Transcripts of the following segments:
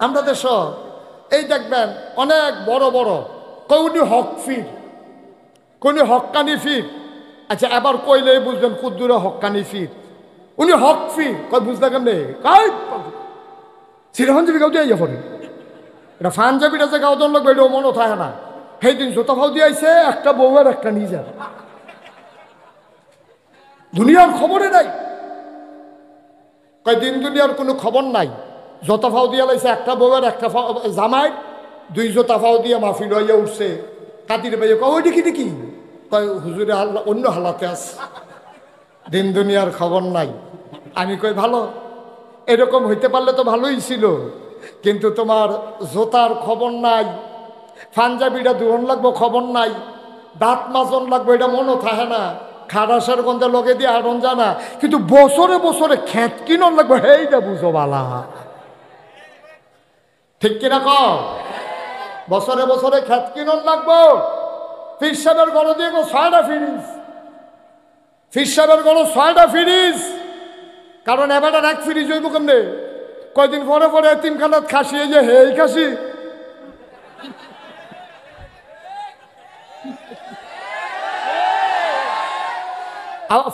আমরা দেশ এই দেখবেন অনেক বড় বড় কৌনি হক ফির কোনি হক্কানি ফির। আচ্ছা এবার কইলেই বুঝবেন কুদ্দুরে হক্কানি ফির, উনি হক ফির কই বুঝতে কেমনে কই সিরহঞ্জবি গাও দিয়ে পড়ে এটা ফানজাবিটা যে গাও দন লাগবে এটাও মনে থাকে না। সেই দিন জোতা ফাও দিয়ে আইছে একটা বউয়ের একটা নিজের, দুনিয়ার খবরে নাই। কয়দিন দুনিয়ার কোনো খবর নাই, জোতা ফাও দিয়ে লাইছে একটা বউয়ের একটা জামাই, দুই জোতা ফাও দিয়ে মাফি লইয়া উঠছে। কাতির ভাই কয় ওই দেখি দেখি কয় হুজুরে অন্য হালাতে আছে, দিন দুনিয়ার খবর নাই। আমি কই ভালো, এরকম হইতে পারলে তো ভালোই ছিল, কিন্তু তোমার জোতার খবর নাই, পাঞ্জাবিটা দুহন লাগবো খবর নাই, দাঁত মাজন লাগবো এটা মনে থাকে না, খারাসের গন্ধে লগে দিয়ে আড়ন জানা, কিন্তু বছরে বছরে খেত কিনন লাগবো সেইটা বুঝো বালা। ঠিক কিনা কও? বছরে বছরে খেত কিনন লাগবো। ফির সাহেবের গড় দিয়ে 6টা ফ্রিজ, ফির সাহেবের গড় 6টা ফ্রিজ, কারণ এবার এক ফ্রিজ হইব কেমনে? কয়দিন পরে পরে এতিমখানাত খাসি, এই যে হেই খাসি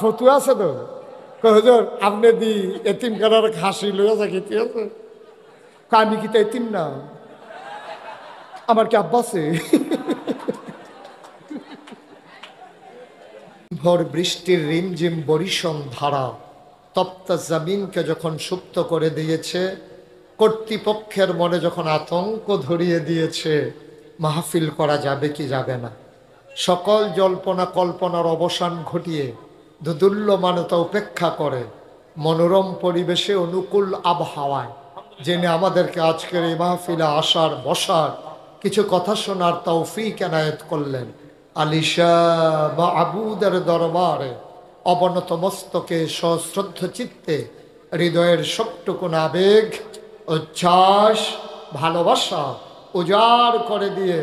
ফতুয়া আছে তো, হুজুর আপনি দি এতিমখানার খাসি লইয়া থাকি, ঠিক আছে? আমি কি তো এতিম না, আমার কি আব্বা আছে? ভোর বৃষ্টির রিমঝিম বরিশন ধারা তপ্ত জমিনকে যখন সুপ্ত করে দিয়েছে, কর্তৃপক্ষের মনে যখন আতঙ্ক ধরিয়ে দিয়েছে, মাহফিল করা যাবে কি যাবে না, সকল জল্পনা কল্পনার অবসান ঘটিয়ে দুদুল্যমানতা উপেক্ষা করে মনোরম পরিবেশে অনুকূল আবহাওয়ায় যিনি আমাদেরকে আজকের এই মাহফিলে আসার বসার কিছু কথা শোনার তৌফিক এনায়েত করলেন, আলিশা মাবুদের দরবারে অবনত মস্তকে সশ্রদ্ধ চিত্তে হৃদয়ের সবটুকুন আবেগ, উচ্ছ্বাস, ভালোবাসা উজাড় করে দিয়ে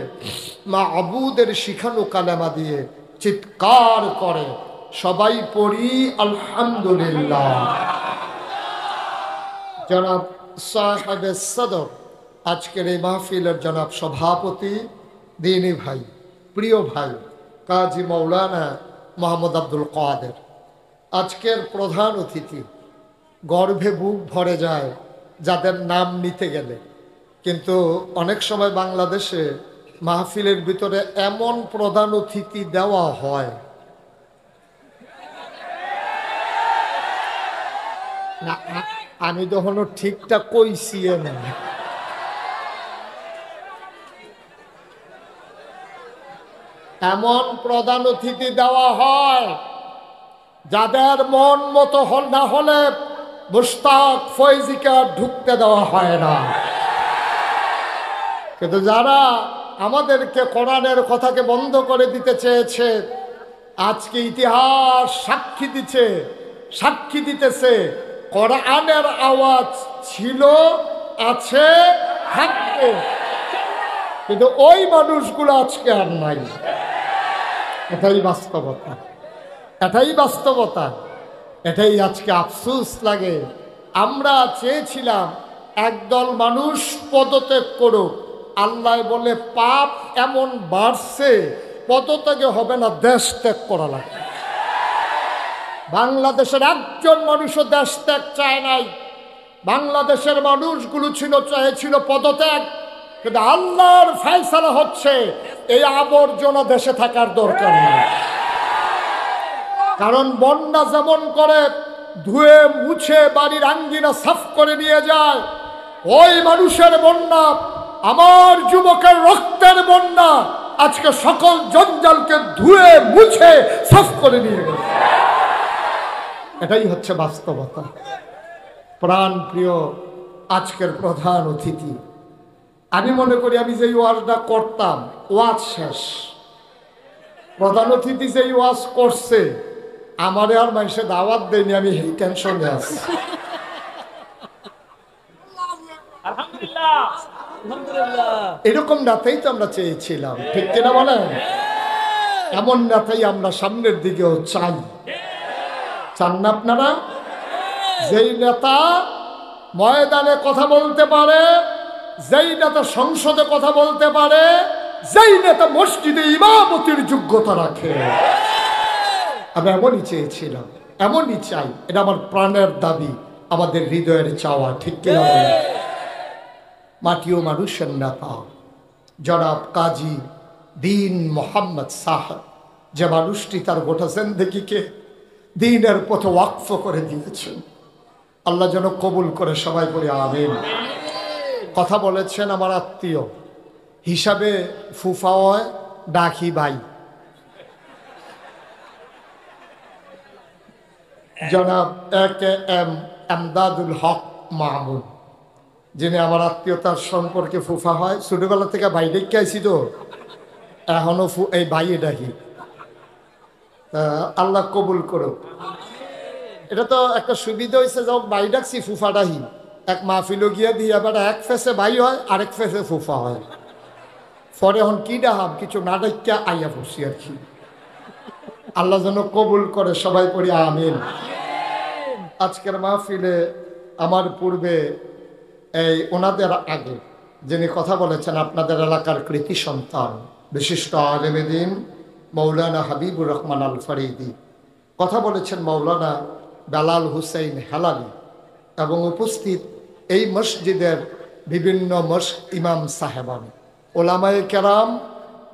মাবুদের শিখানো কালেমা দিয়ে চিৎকার করে সবাই পড়ি আলহামদুলিল্লাহ। জনাব সাহেবে সদর, আজকের এই মাহফিলের জনাব সভাপতি, দিনী ভাই, প্রিয় ভাই কাজী মৌলানা মোহাম্মদ আব্দুল কাদের, আজকের প্রধান অতিথি, গর্বে বুক ভরে যায় যাদের নাম নিতে গেলে, কিন্তু অনেক সময় বাংলাদেশে মাহফিলের ভিতরে এমন প্রধান অতিথি দেওয়া হয় না, আমি তখনও ঠিকঠাক কইছি না, এমন প্রধান অতিথি দেওয়া হয় যাদের মন মতো না হলে মুশতাক ফয়জিকে ঢুকতে দেওয়া হয় না। কিন্তু যারা আমাদেরকে কোরআনের কথাকে বন্ধ করে দিতে চেয়েছে, আজকে ইতিহাস সাক্ষী দিতেছে কোরআনের আওয়াজ ছিল, আছে, থাকবে, কিন্তু ওই মানুষগুলো আজকে আর নাই। এটাই বাস্তবতা, এটাই বাস্তবতা, এটাই আজকে আফসোস লাগে। আমরা চেয়েছিলাম একদল মানুষ পদত্যাগ করুক, আল্লাহ বলে পাপ এমন বাড়ছে পদত্যাগে হবে না, দেশ ত্যাগ করা লাগবে। বাংলাদেশের একজন মানুষও দেশ ত্যাগ চায় নাই, বাংলাদেশের মানুষগুলো চেয়েছিল পদত্যাগ, কিন্তু আল্লাহর ফয়সালা হচ্ছে এই আবর্জনা দেশে থাকার দরকার নেই। কারণ বন্যা যেমন করে ধুয়ে মুছে বাড়ির আঙ্গিনা সাফ করে নিয়ে যায়, ওই মানুষের বন্যা, আমার যুবকের রক্তের বন্যা আজকে সকল জঞ্জালকে ধুয়ে মুছে সাফ করে নিয়ে গেছে। এটাই হচ্ছে বাস্তবতা। প্রাণ প্রিয় আজকের প্রধান অতিথি, আমি মনে করি আমি যে ওয়াজটা করতাম, ওয়াজ শেষ, প্রধান অতিথি যে ওয়াজ করছে আমারে আর মানুষে দাওয়াত দেয়নি, আমি এই টেনশনে আছি। এরকম নেতাই তো আমরা চেয়েছিলাম, ঠিক কিনা বলেন? এমন নেতাই আমরা সামনের দিকেও চাই, চান না আপনারা? যেই নেতা ময়দানে কথা বলতে পারে, যেই নেতা সংসদে কথা বলতে পারে, যেই নেতা মসজিদে ইমামতির যোগ্যতা রাখে। আমি এমনই চেয়েছিলাম, এমনই চাই। এটা আমার প্রাণের দাবি, আমাদের হৃদয়ের চাওয়া। ঠিক কিনা বলেন? মাটি ও মানুষের নেতা জনাব কাজী দীন মোহাম্মদ সাহেব, যে মানুষটি তার গোটা জিন্দেগিকে দ্বীনের পথে ওয়াকফ করে দিয়েছেন, আল্লাহ যেন কবুল করে। সবাই বলি আমিন। কথা বলেছেন আমার আত্মীয় হিসাবে, ফুফা হয়, ডাকি ভাই। জনাব এম আমদাদুল হক মাহমুদ, যিনি আমার আত্মীয়তার সম্পর্কে ফুফা হয়। ছোটবেলা থেকে ভাই ডেকে আইছি, তো এখনো এই ভাই ডাকি। আল্লাহ কবুল করুক। এটা তো একটা সুবিধা হয়েছে, যাও ভাই ডাকছি ফুফা ডাহি, এক মাহফিলও গিয়া দিয়ে আবার এক ফেসে ভাই হয়, আরেক ফেসে ফুফা হয়। পরে এখন কি ডাহাম, কিছু না ডাকিয়া আইয়া বসি আর কি। আল্লাহ যেন কবুল করে। সবাই পড়ি আমিন। আজকের মাহফিলে আমার পূর্বে এই ওনাদের আগে যিনি কথা বলেছেন, আপনাদের এলাকার কৃতি সন্তান বিশিষ্ট আলেম দ্বীন মৌলানা হাবিবুর রহমান আল ফরিদি, কথা বলেছেন মৌলানা বেলাল হুসাইন হেলালি, এবং উপস্থিত এই মসজিদের বিভিন্ন ইমাম সাহেবান, ওলামায়ে কেরাম,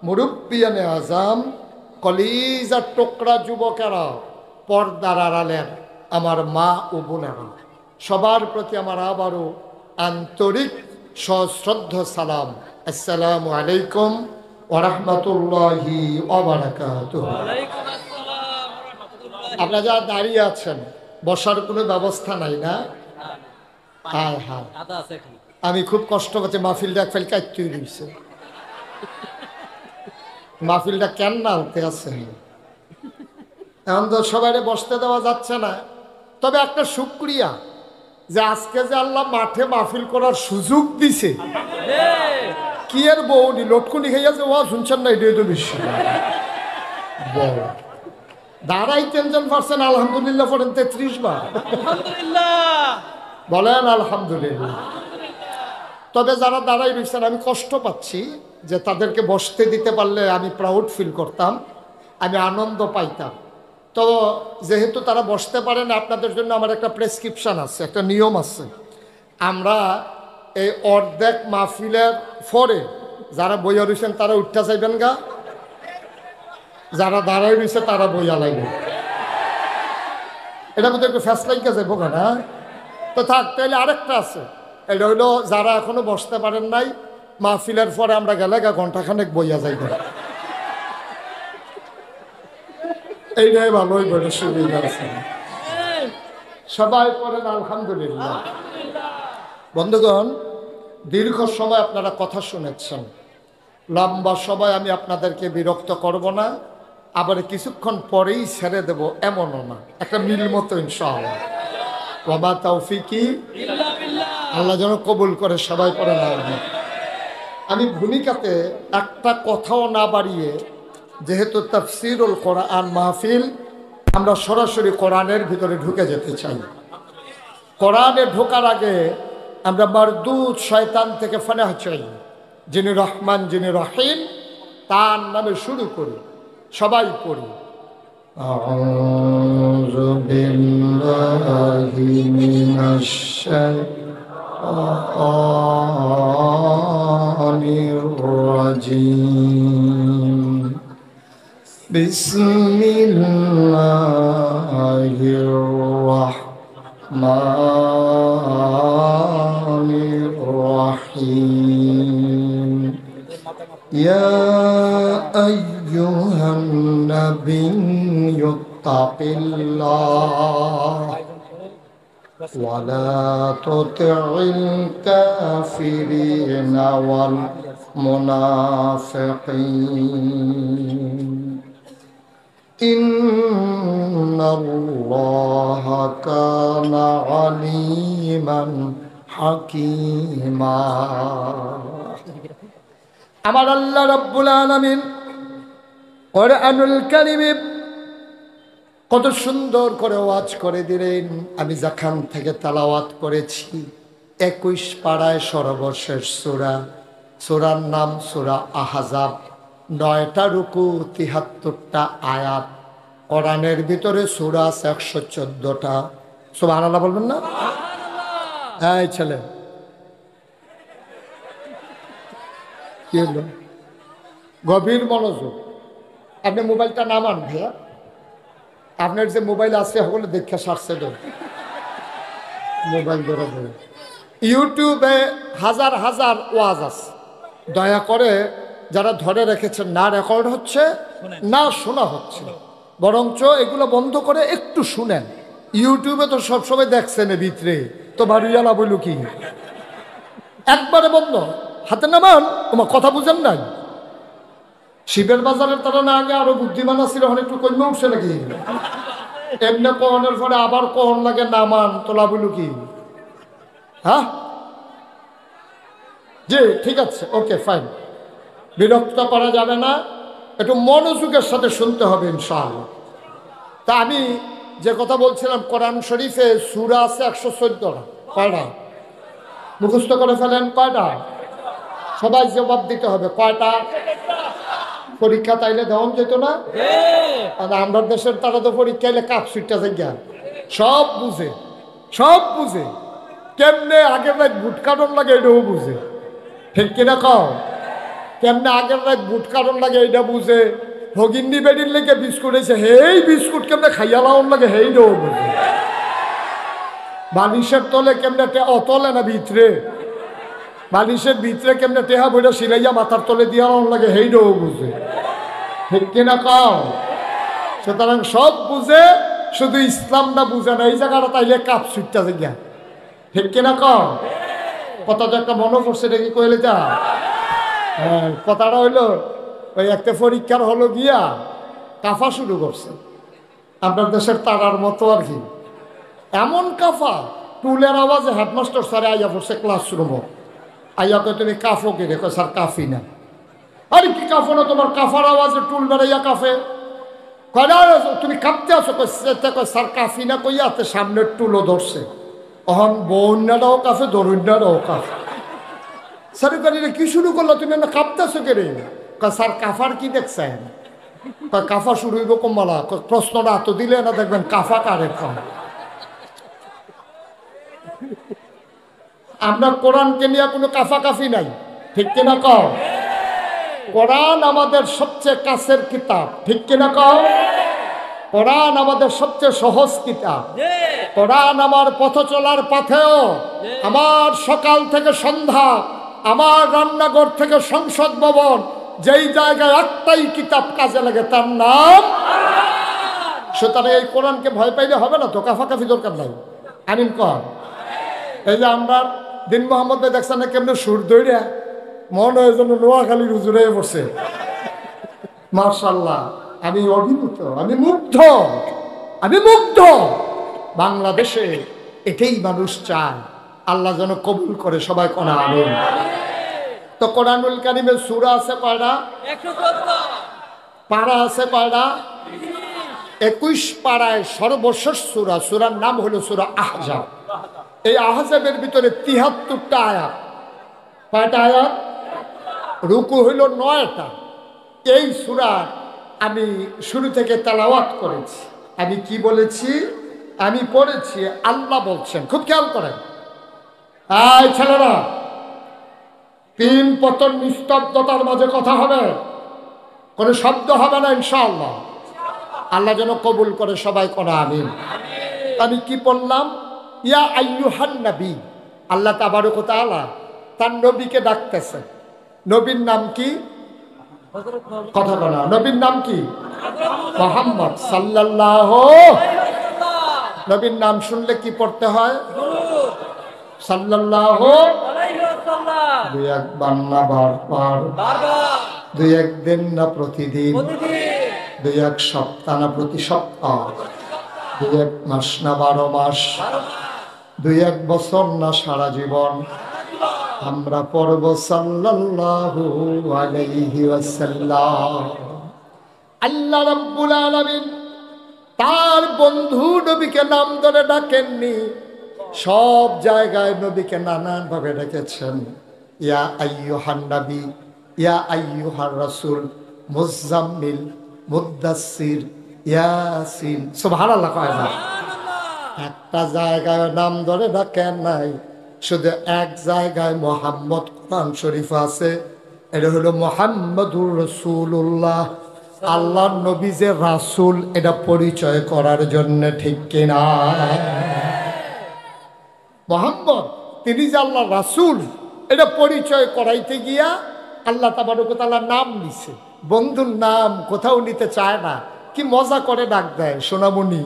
মুরব্বিয়ানে আজাম, কলিজার টুকরা যুবকেরা, পর্দার আড়ালের আমার মা ও বোনেরা, সবার প্রতি আমার আবারও আন্তরিক সশ্রদ্ধ সালাম। আসসালামু আলাইকুম ওয়া রাহমাতুল্লাহি ওয়া বারাকাতুহু। আপনারা যারা দাঁড়িয়ে আছেন, বসার কোনো ব্যবস্থা নাই না? হ্যাঁ হ্যাঁ, আমি খুব কষ্ট পাচ্ছি। মাহফিলটা এক ফেল কাটতে রয়েছে, মাহফিলটা কেন না আনতে আছে। এখন তো সবাই বসতে দেওয়া যাচ্ছে না। তবে একটা শুকরিয়া যে আজকে যে আল্লাহ মাঠে মাহফিল করার সুযোগ দিছে। কি এর বউনি লটকুনি খাইয়াছে, ও শুনছেন না? এটাই তো বেশি দাঁড়াই টেনশন পারছেন। আলহামদুলিল্লাহ পড়েন 33 বার, বলেন আলহামদুলিল্লাহ। তবে যারা দাঁড়াই রয়েছেন, আমি কষ্ট পাচ্ছি যে তাদেরকে বসতে দিতে পারলে আমি প্রাউড ফিল করতাম, আমি আনন্দ পাইতাম। তো যেহেতু তারা বসতে পারে না, আপনাদের জন্য আমার একটা প্রেসক্রিপশান আছে, একটা নিয়ম আছে। আমরা এই অর্ধেক মাহফিলের পরে যারা বইয়া রয়েছেন তারা উঠতে চাইবেন গা, যারা দাঁড়াই রয়েছে তারা বইয়া লাগবে। এটা মধ্যে একটু ফ্যাসলাইকা যাবো না? তো থাক, তাহলে আরেকটা আছে, এটা হইলো যারা এখনো বসতে পারেন নাই, মাহফিলের পরে আমরা গেলে ঘন্টাখানেক বইয়া যাইবে। এইটাই ভালোই বলে সুবিধা আছে। সবাই পড়েন আলহামদুলিল্লাহ। বন্ধুগণ, দীর্ঘ সময় আপনারা কথা শুনেছেন, লম্বা সময় আমি আপনাদেরকে বিরক্ত করব না, আবার কিছুক্ষণ পরেই ছেড়ে দেব এমনও না, একটা মিল মতো ইনশাআল্লাহ। ওয়া তৌফিকি ইল্লা বিল্লাহ। আল্লাহ যেন কবুল করে। সবাই পড়েন আমিন। আমি ভূমিকাতে একটা কথাও না বাড়িয়ে, যেহেতু তাফসীরুল কোরআন মাহফিল, আমরা সরাসরি কোরআনের ভিতরে ঢুকে যেতে চাই। কোরআনে ঢোকার আগে আমরা মারদুদ শয়তান থেকে ফানাহ চাই। যিনি রহমান, যিনি রহিম, তার নামে শুরু করি। সবাই পড়ি। আউযু বিল্লাহি মিনাশ শাইতানির রাজীম। বিসমিল্লাহির রাহমানির রাহিম। ইয়া আইয়ুহান নাবিয়্যু তাকিল্লাহ ওয়া লা তুতি'ল কাফিরিনা ওয়াল মুনাফিকিন। ইন্নাল্লাহা কানা আলিমান হাকীমা। আমার আল্লাহ রাব্বুল আলামিন কোরআনুল কারীমে কত সুন্দর করে ওয়াজ করে দিলেন। আমি যেখান থেকে তেলাওয়াত করেছি 21 পাড়ায় সর্বশেষ সূরা। সূরার নাম সূরা আহজাব। 9টা রুকু, 73টা আয়াত। কোরআনের ভিতরে সূরা আছে 114টা। সুবহানাল্লাহ বলবেন না? এই ছেলে কি হলো? গভীর মনোযোগ। আপনি মোবাইলটা নামান ভাইয়া। আপনার যে মোবাইল আছে হলে দেখে সারছে তো মোবাইল ধরে ধরে। ইউটিউবে হাজার হাজার ওয়াজ আছে, দয়া করে যারা ধরে রেখেছেন, না রেকর্ড হচ্ছে না শোনা হচ্ছে, বরঞ্চ এগুলো বন্ধ করে একটু শুনেন। ইউটিউবে তো সবসময় দেখছেন ভিতরে, তো বাড়িওয়ালা বলল কি একবারে বন্ধ, হাতে নামান। তোমার কথা বুঝেন নাই? শিবের বাজারের তারা না আগে আরো বুদ্ধিমান আছিল, এখন একটু কমে উঠছে নাকি? এমনি কনের পরে আবার কন লাগে নামান, তোলা বলল কি? হ্যাঁ জি ঠিক আছে, ওকে ফাইন। বিরক্ত করা যাবে না, একটু মনোযোগের সাথে শুনতে হবে ইনশাআল্লাহ। তা আমি যে কথা বলছিলাম, কোরআন শরীফে সূরা আছে 114টা। কয়টা মুখস্থ করে ফেলেন? কয়টা? সবাই জবাব দিতে হবে। কয়টা? পরীক্ষা তাইলে দেওয়া যেত না? আমরা দেশের তারা তো পরীক্ষা এলে কাপ সুইটটা জায়গা সব বুঝে, সব বুঝে। কেমনে আগের রাত বুট কাটন লাগে এটাও বুঝে, ঠিক কিনা কও? কেমনে আগের রাত বুট কাটন লাগে এটা বুঝে। হগিন্নি বেডির লেগে বিস্কুট এসে হেই বিস্কুট কেমনে খাইয়া লাউন লাগে সেইটাও বুঝে। বালিশের তলে কেমনে অতলে না ভিতরে, বালিশের ভিতরে কেমনে টেহা বইটা সিলাইয়া মাথার তলে দিয়া লাগে সেইটাও বুঝে, ঠিক কিনা কও? সুতরাং সব বুঝে, শুধু ইসলামটা বুঝে না। এই জায়গাটা তাইলে কাপ সুইটটা জায়গা, ঠিক কিনা কও? কথাটা একটা মনে পড়ছে নাকি কইলে যা? হ্যাঁ, কথাটা হইলো ওই একটা পরীক্ষার হলো গিয়া কাফা শুরু করছে আপনার দেশের তারার মতো আর কি। এমন কাফা, টুলের আওয়াজে হেডমাস্টার স্যারে আইয়া পড়ছে ক্লাসরুমে। আইয়া কয় তুমি কাফো কে রে? কয় স্যার কাফি না। আরে কি কাফো না? তোমার কাফার আওয়াজে টুল বেড়াইয়া কাফে। কয় না তুমি কাঁপতে আসো? কয় স্যার কাফি না কইয়া হাতে সামনের টুলও ধরছে। অহন বন্যাটাও কাফে, দরুন্যাটাও কাফে। স্যার কারিরে কি শুরু করলো? তুমি না কাঁপতেছো কে রে? কয় স্যার কাফার কি দেখছেন? কয় কাফা শুরু হইব কমলা। প্রশ্নটা এত দিলে না দেখবেন কাফা কারে কম। আমরা কোরআনকে নিয়ে কোনো কাফাকাফি নাই, ঠিক কিনা কও? কোরআন আমাদের সবচেয়ে কাছের কিতাব, ঠিক কিনা কও? কোরআন আমাদের সবচেয়ে সহজ কিতাব। কোরআন আমার পথ চলার পথেও, আমার সকাল থেকে সন্ধ্যা, আমার রান্নাঘর থেকে সংসদ ভবন, যেই জায়গায় একটাই কিতাব কাজে লাগে তার নাম। সুতরাং এই কোরআনকে ভয় পাইলে হবে না তো, কাফাকাফি দরকার নাই। আমিন কর। এই যে আমরা দিন মোহাম্মদ ভাই দেখছেন না কেমনে সুর দৌড়া, মনে হয় যেন নোয়াখালীর হুজুরে পড়ছে। মাশাআল্লাহ, আমি অভিভূত, আমি মুগ্ধ, আমি মুগ্ধ। বাংলাদেশে এটাই মানুষ চায়, আল্লাহ যেন কবুল করে। সবাই কোনা আমিন। তো কোরআনুল কারীমের সূরা আছে কয়টা? 114। পারা আছে কয়টা? 21 পাড়ায় সর্বশেষ সূরা। সূরার নাম হলো সূরা আহজাব। এই আহজাবের ভিতরে 73টা আয়াত। কয়টা আয়াত? রুকু হইল 9টা। এই সূরা আমি শুরু থেকে তেলাওয়াত করেছি। আমি কি বলেছি? আমি পড়েছি, আল্লাহ বলছেন, খুব খেয়াল করেন। এই ছেলেরা, 3 পতন নিস্তব্ধতার মাঝে কথা হবে, কোনো শব্দ হবে না ইনশাআল্লাহ। আল্লাহ যেন কবুল করে। সবাই করা আমিন। আমি কি পড়লাম? ইয়া আইয়ুহান নবী। আল্লাহ তাবারক ওয়া তাআলা তার নবীকে ডাকতেছেন। নবীর নাম কি? কথা বলা। নবীর নাম কি? মুহাম্মদ সাল্লাল্লাহু। নবীর নাম শুনলে কি পড়তে হয়? সাল্লাল্লাহু আলাইহি ওয়াসাল্লাম। দুই একবার না বারবার, দুই একদিন না প্রতিদিন, দুই এক সপ্তাহ না প্রতি সপ্তাহ, দুই এক মাস না 12 মাস, দুই এক বছর না সারা জীবন আমরা পড়ব সাল্লাল্লাহু আলাইহি ওয়াসাল্লাম। আল্লাহ রাব্বুল আলামিন তার বন্ধু নবীকে নাম ধরে ডাকেননি, সব জায়গায় নবীকে নানানভাবে রেখেছেন। ইয়া আইয়ুহান নবী, ইয়া আইয়ুহার রাসূল, মুজাম্মিল, মুদ্দাসসির, ইয়াসিন। সুবহানাল্লাহ কয় না? একটা জায়গায় নাম ধরে ডাকেন নাই, শুধু এক জায়গায় মোহাম্মদ কোরআন শরীফ আছে, এটা হলো মুহাম্মাদুর রাসূলুল্লাহ। আল্লাহর নবী যে রাসূল এটা পরিচয় করার জন্য, ঠিক কিনা? মুহাম্মদ তিনি যে আল্লাহর রাসূল এটা পরিচয় করাইতে গিয়া আল্লাহ তাবারক ওয়া তাআলা নাম নিছে। বন্ধুর নাম কোথাও নিতে চায় না, কি মজা করে ডাক দেয়, সোনামণি,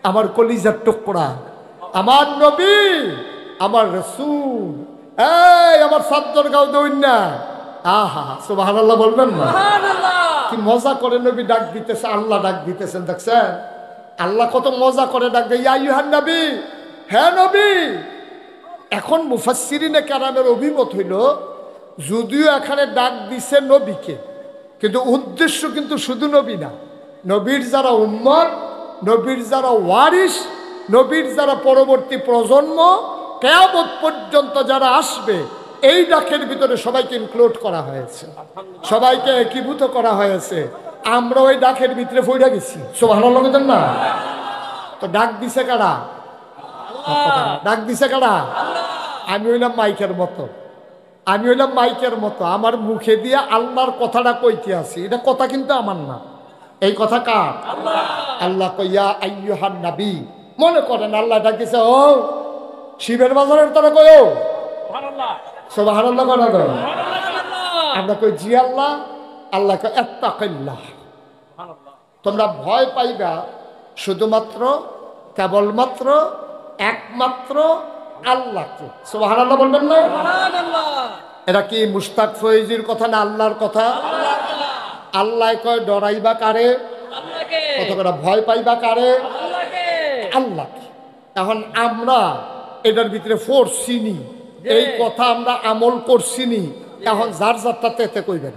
আমার কলিজার টুকরা, আমার নবী, আমার রাসূল, এই আমার সাদ্দর গাও দইন না। আহা, সুবহানাল্লাহ বলবেন না? কি মজা করে নবী ডাক দিতেছে, আল্লাহ ডাক দিতেছেন। দেখছেন আল্লাহ কত মজা করে ডাক দেয়, ইয়া আইয়ুহান নবী, হ্যাঁ নবী। এখন মুফাসসিরিনে কেরামের অভিমত হইল, যদিও এখানে ডাক দিছে নবীকে, কিন্তু উদ্দেশ্য কিন্তু শুধু নবী না, নবীর যারা উম্মত, নবীর যারা ওয়ারিস, নবীর যারা পরবর্তী প্রজন্ম, কিয়ামত পর্যন্ত যারা আসবে, এই ডাকের ভিতরে সবাইকে ইনক্লুড করা হয়েছে, সবাইকে একীভূত করা হয়েছে। আমরা ওই ডাকের ভিতরে পড়ে গেছি। সুবহানাল্লাহ বলেন না? তো ডাক দিছে কারা? ডাক দিছে কারা? আমি হইলাম মাইকের মতো, আমি হইলাম মাইকের মতো, আমার মুখে দিয়ে আল্লাহর কথাটা কইতে আছি। এটা কথা কিন্তু আমার না, এই কথা কার? আল্লাহ কইয়া আইয়ুহান নবী। মনে করেন আল্লাহ ডাকিছে, ও শিবের বাজারের তারা কয়ো সুবহানাল্লাহ করা গো। আমরা কই জি আল্লাহ। আল্লাহ কয় ইত্তাকিল্লাহ, তোমরা ভয় পাইবা শুধুমাত্র, কেবলমাত্র, একমাত্র আল্লাহকে। সুবহানাল্লাহ বলবেন না? এটা কি মুশতাক ফয়েজির কথা না আল্লাহর কথা? আল্লাহ কয় ডরাইবা কারে? কত করে ভয় পাইবা কারে? আল্লাহকে। এখন আমরা এটার ভিতরে ফোরসিনি, এই কথা আমরা আমল করছিনি। এখন যার যারটাতে এতে কইবেন,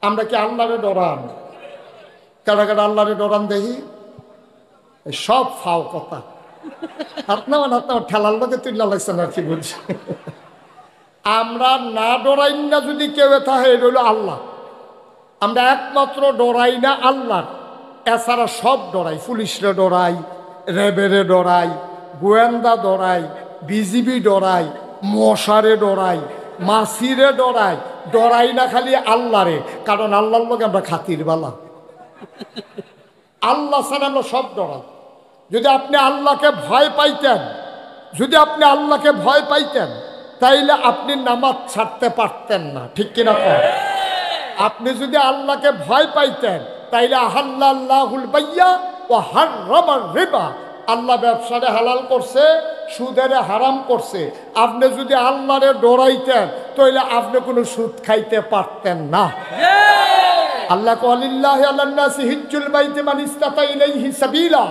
আমরা কি আল্লাহরে ডরান? কারা কারা আল্লাহরে ডরান দেখি? সব ফাও কথা। আপনার ঠেলার লোকে তুই লাগছেন আর কি বলছি। আমরা না ডরাই না যদি কেউ থাকে, এটা হইল আল্লাহ। আমরা একমাত্র ডরাই না আল্লাহ, এছাড়া সব ডরাই। পুলিশরে ডরাই, র্যাবেরে ডরাই, গোয়েন্দা ডরাই, বিজিবি ডরাই, মশারে ডরাই, মাসিরে ডরাই। ডরাই না খালি আল্লাহরে, কারণ আল্লাহর লোক আমরা খাতির বালা। আল্লাহ ছাড়া আমরা সব ডরাই। যদি আপনি আল্লাহকে ভয় পাইতেন, যদি আপনি আল্লাহকে ভয় পাইতেন, তাইলে আপনি নামাজ ছাড়তে পারতেন না, ঠিক কিনা কর? আপনি যদি আল্লাহকে ভয় পাইতেন, তাইলে আহাল্লাহুল বাইয়া ওয়া হাররামার রিবা, আল্লাহ ব্যবসারে হালাল করছে, সুদেরে হারাম করছে। আপনি যদি আল্লাহরে ডরাইতেন, তাইলে আপনি কোনো সুদ খাইতে পারতেন না। আল্লাহ ওয়ালিল্লাহি আলান নাসি হিজ্জুল বাইতি মান ইসতাতা ইলাইহি সাবিলা।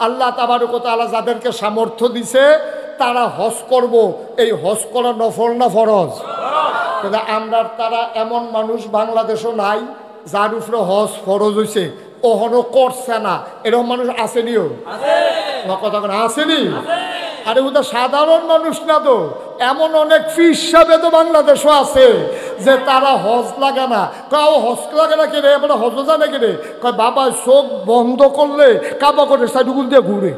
আল্লাহ তাবারক ওয়া তাআলা যাদেরকে সামর্থ্য দিছে তারা হজ করব। এই হজ করা নফল না ফরজ? কিন্তু আমরা তারা এমন মানুষ বাংলাদেশও নাই যার উপরে হজ ফরজ হয়েছে, ওহনো করছে না, এরকম মানুষ আসেনিও? কথা আসেনি? আরে ওটা সাধারণ মানুষ না তো, এমন অনেক ফিস সাহেব তো বাংলাদেশও আছে যে তারা হজ লাগে না। কাউ হজ লাগে না কেড়ে, এবার হজ জানে কেড়ে, কয় বাবা চোখ বন্ধ করলে কাবা করে সাইডুগুল দিয়ে ঘুরে।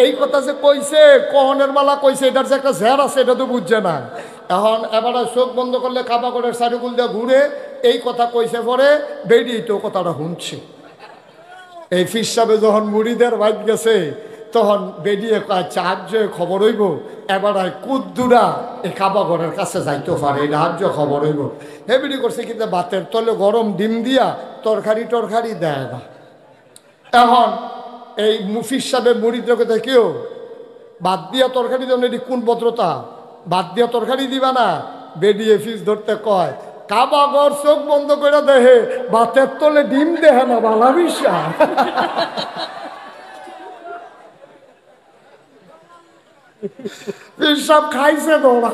এই কথা যে কইছে, কহনের মালা কইছে, এটার যে একটা ঝের আছে এটা তো বুঝছে না। এখন এবারে চোখ বন্ধ করলে কাবা করে সাইডুগুল দিয়ে ঘুরে, এই কথা কইছে পরে বেরিয়ে তো কথাটা শুনছে। এই ফিস সাহেব যখন মুড়িদের বাইক গেছে, তখন বেরিয়ে চার্য খবর হইব, এবার কুদ্দুরা এই কাবা ঘরের কাছে যাইতে পারে, এটা আর্য খবর হইব। হেবিডি করছে কিন্তু ভাতের তলে গরম ডিম দিয়া তরকারি দেয় না। এখন এই মুফিস সাহেবের মুড়িদের কথা কেউ বাদ দিয়া তরকারি দেন, এটি কোন ভদ্রতা? বাদ দিয়া তরকারি দিবা না? বেরিয়ে ফিস ধরতে কয়, কাবা ঘর চোখ বন্ধ করে দেহে, ভাতের তলে ডিম দেহে না, বালা বিশা। সব খাইছে তোরা,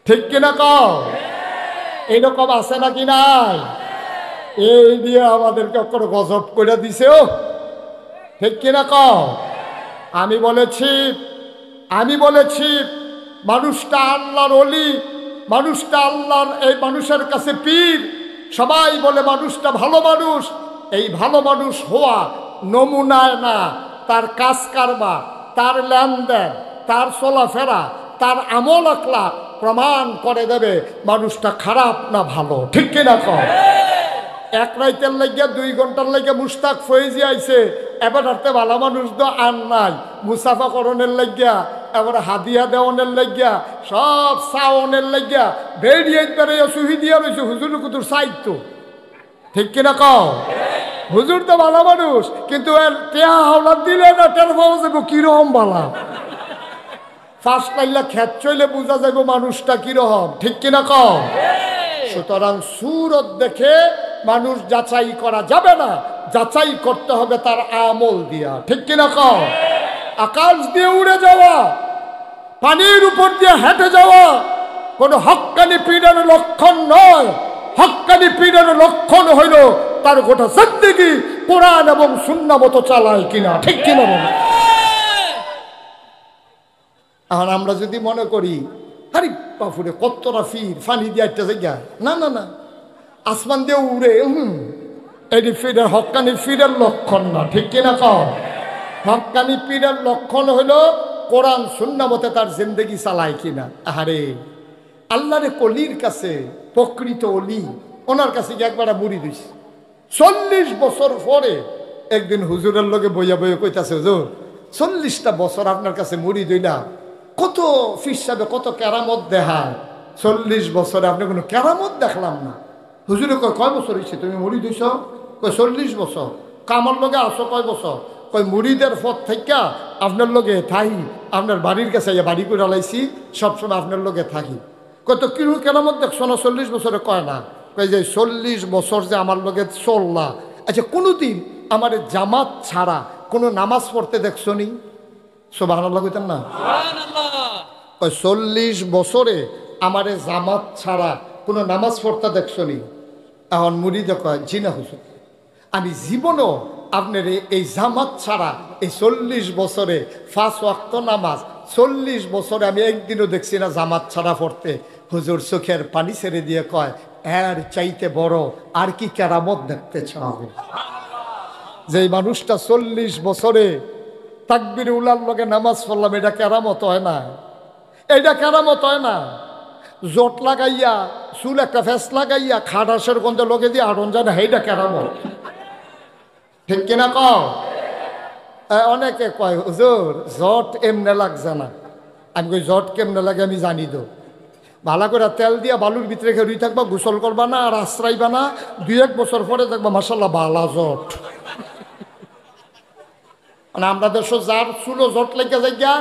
ঠিক কিনা কও? এইরকম আছে নাকি নাই? এই দিয়ে আমাদেরকে গজব করে দিছে। ও ঠিক কিনা কও? আমি বলেছি মানুষটা আল্লাহর ওলি, মানুষটা আল্লাহর, এই মানুষের কাছে পীর। সবাই বলে মানুষটা ভালো মানুষ। এই ভালো মানুষ হওয়া নমুনায় না, তার কাজ কারবার, তার লেনদেন, তার চলাফেরা, তার আমল আখলাক প্রমাণ করে দেবে মানুষটা খারাপ না ভালো। ঠিক কিনা কও? এক রাইতের লাগিয়া 2 ঘন্টার লাগিয়া মুস্তাক ফয়েজি আইছে, এবার হাতে ভালো মানুষ তো আর নাই। মুসাফা করণের লাগিয়া, এবার হাদিয়া দেওয়ানের লাগিয়া, সব সাওনের লাগিয়া বেরিয়ে বেড়ে সুহি দিয়া রয়েছে। হুজুর কুতুর সাইত। ঠিক কিনা কও? হুজুর তো ভালো মানুষ, কিন্তু এর টেহা হাওলাত দিলে না টের পাওয়া যাবো কিরকম বালা। ফার্স্ট লাইলা খেত চইলে বোঝা যাবে মানুষটা কিরকম। ঠিক কিনা কও? সুতরাং সুরত দেখে মানুষ যাচাই করা যাবে না, যাচাই করতে হবে তার আমল দিয়া। ঠিক কিনা কও? আকাশ দিয়ে উড়ে যাওয়া, পানির উপর দিয়ে হেঁটে যাওয়া কোনো হক্কানি পীরের লক্ষণ নয়। হক্কানি পীরের লক্ষণ হইল তার গোটা জিন্দেগি কোরআন এবং সুন্নাহ মতো চালায় কিনা। ঠিক কিনা বল? আর আমরা যদি মনে করি আরে বাপুরে কতটা ফির ফানি দিয়ে একটা জায়গা, না না না, আসমান দিয়ে উড়ে, এটি ফিরের হক্কানি ফিরের লক্ষণ না। ঠিক কিনা কও? হক্কানি পীরের লক্ষণ হইল কোরআন সুন্নাহ মতে তার জিন্দেগি চালায় কিনা। আরে আল্লাহরে কলির কাছে, প্রকৃত অলি, ওনার কাছে গিয়ে একবার মুড়ি দিস। 40 বছর পরে একদিন হুজুরের লগে বইয়া বইয়া কইতাছে, হুজুর 40টা বছর আপনার কাছে মুড়ি দইলাম, কত ফিসাবে কত কেরামত দেখায়, 40 বছরে আপনি কোনো কেরামত দেখলাম না। হুজুরে কয় বছর হয়েছে তুমি মুড়ি দিছ? কয় 40 বছর। কামার লগে আসো কয় বছর? কয় মুড়িদের পথ থেকে আপনার লগে থাকি, আপনার বাড়ির কাছে বাড়ি করে লাইছি, সবসময় আপনার লগে থাকি। কত কিরু কেরামত দেখছো না 40 বছরে? কয় না। কয় যে 40 বছর যে আমার লগে চললা, আচ্ছা কোনোদিন আমার জামাত ছাড়া কোনো নামাজ পড়তে দেখছো নি? সুবহানাল্লাহ কইতেন না? 40 বছরে আমারে জামাত ছাড়া কোনো নামাজ পড়তে দেখছো নি? এখন মুরিদে কয় জি না হুজুর, আমি জীবনও আপনার এই জামাত ছাড়া এই 40 বছরে 5 ওয়াক্ত নামাজ 40 বছরে আমি একদিনও দেখছি না জামাত ছাড়া পড়তে। হুজুর চোখের পানি ছেড়ে দিয়ে কয় এর চাইতে বড় আর কি কেরামত দেখতে চাও? যে মানুষটা 40 বছরে তাকবীর উলার লগে নামাজ পড়লাম, এটা কেরামত হয় না? এটা কেরামত হয় না? জোট লাগাইয়া চুল একটা ফেস লাগাইয়া খাটাসের গন্ধে লগে দিয়ে আড়ন যায় না, এইটা কেরামত। ঠিক কিনা কও? অনেকে কয় হুজুর জট এমনে লাগছে না। আমি কই জট কেমনে লাগে আমি জানি তো। ভালো করে তেল দিয়া বালুর ভিতরে খেয়ে রুই থাকবা, গোসল করবা না আর আশ্রাইবা না, 2-1 বছর পরে দেখবা মাশাল্লাহ বালা জট। মানে আমরা দেশ যার চুলো জট লাগিয়া যাইগা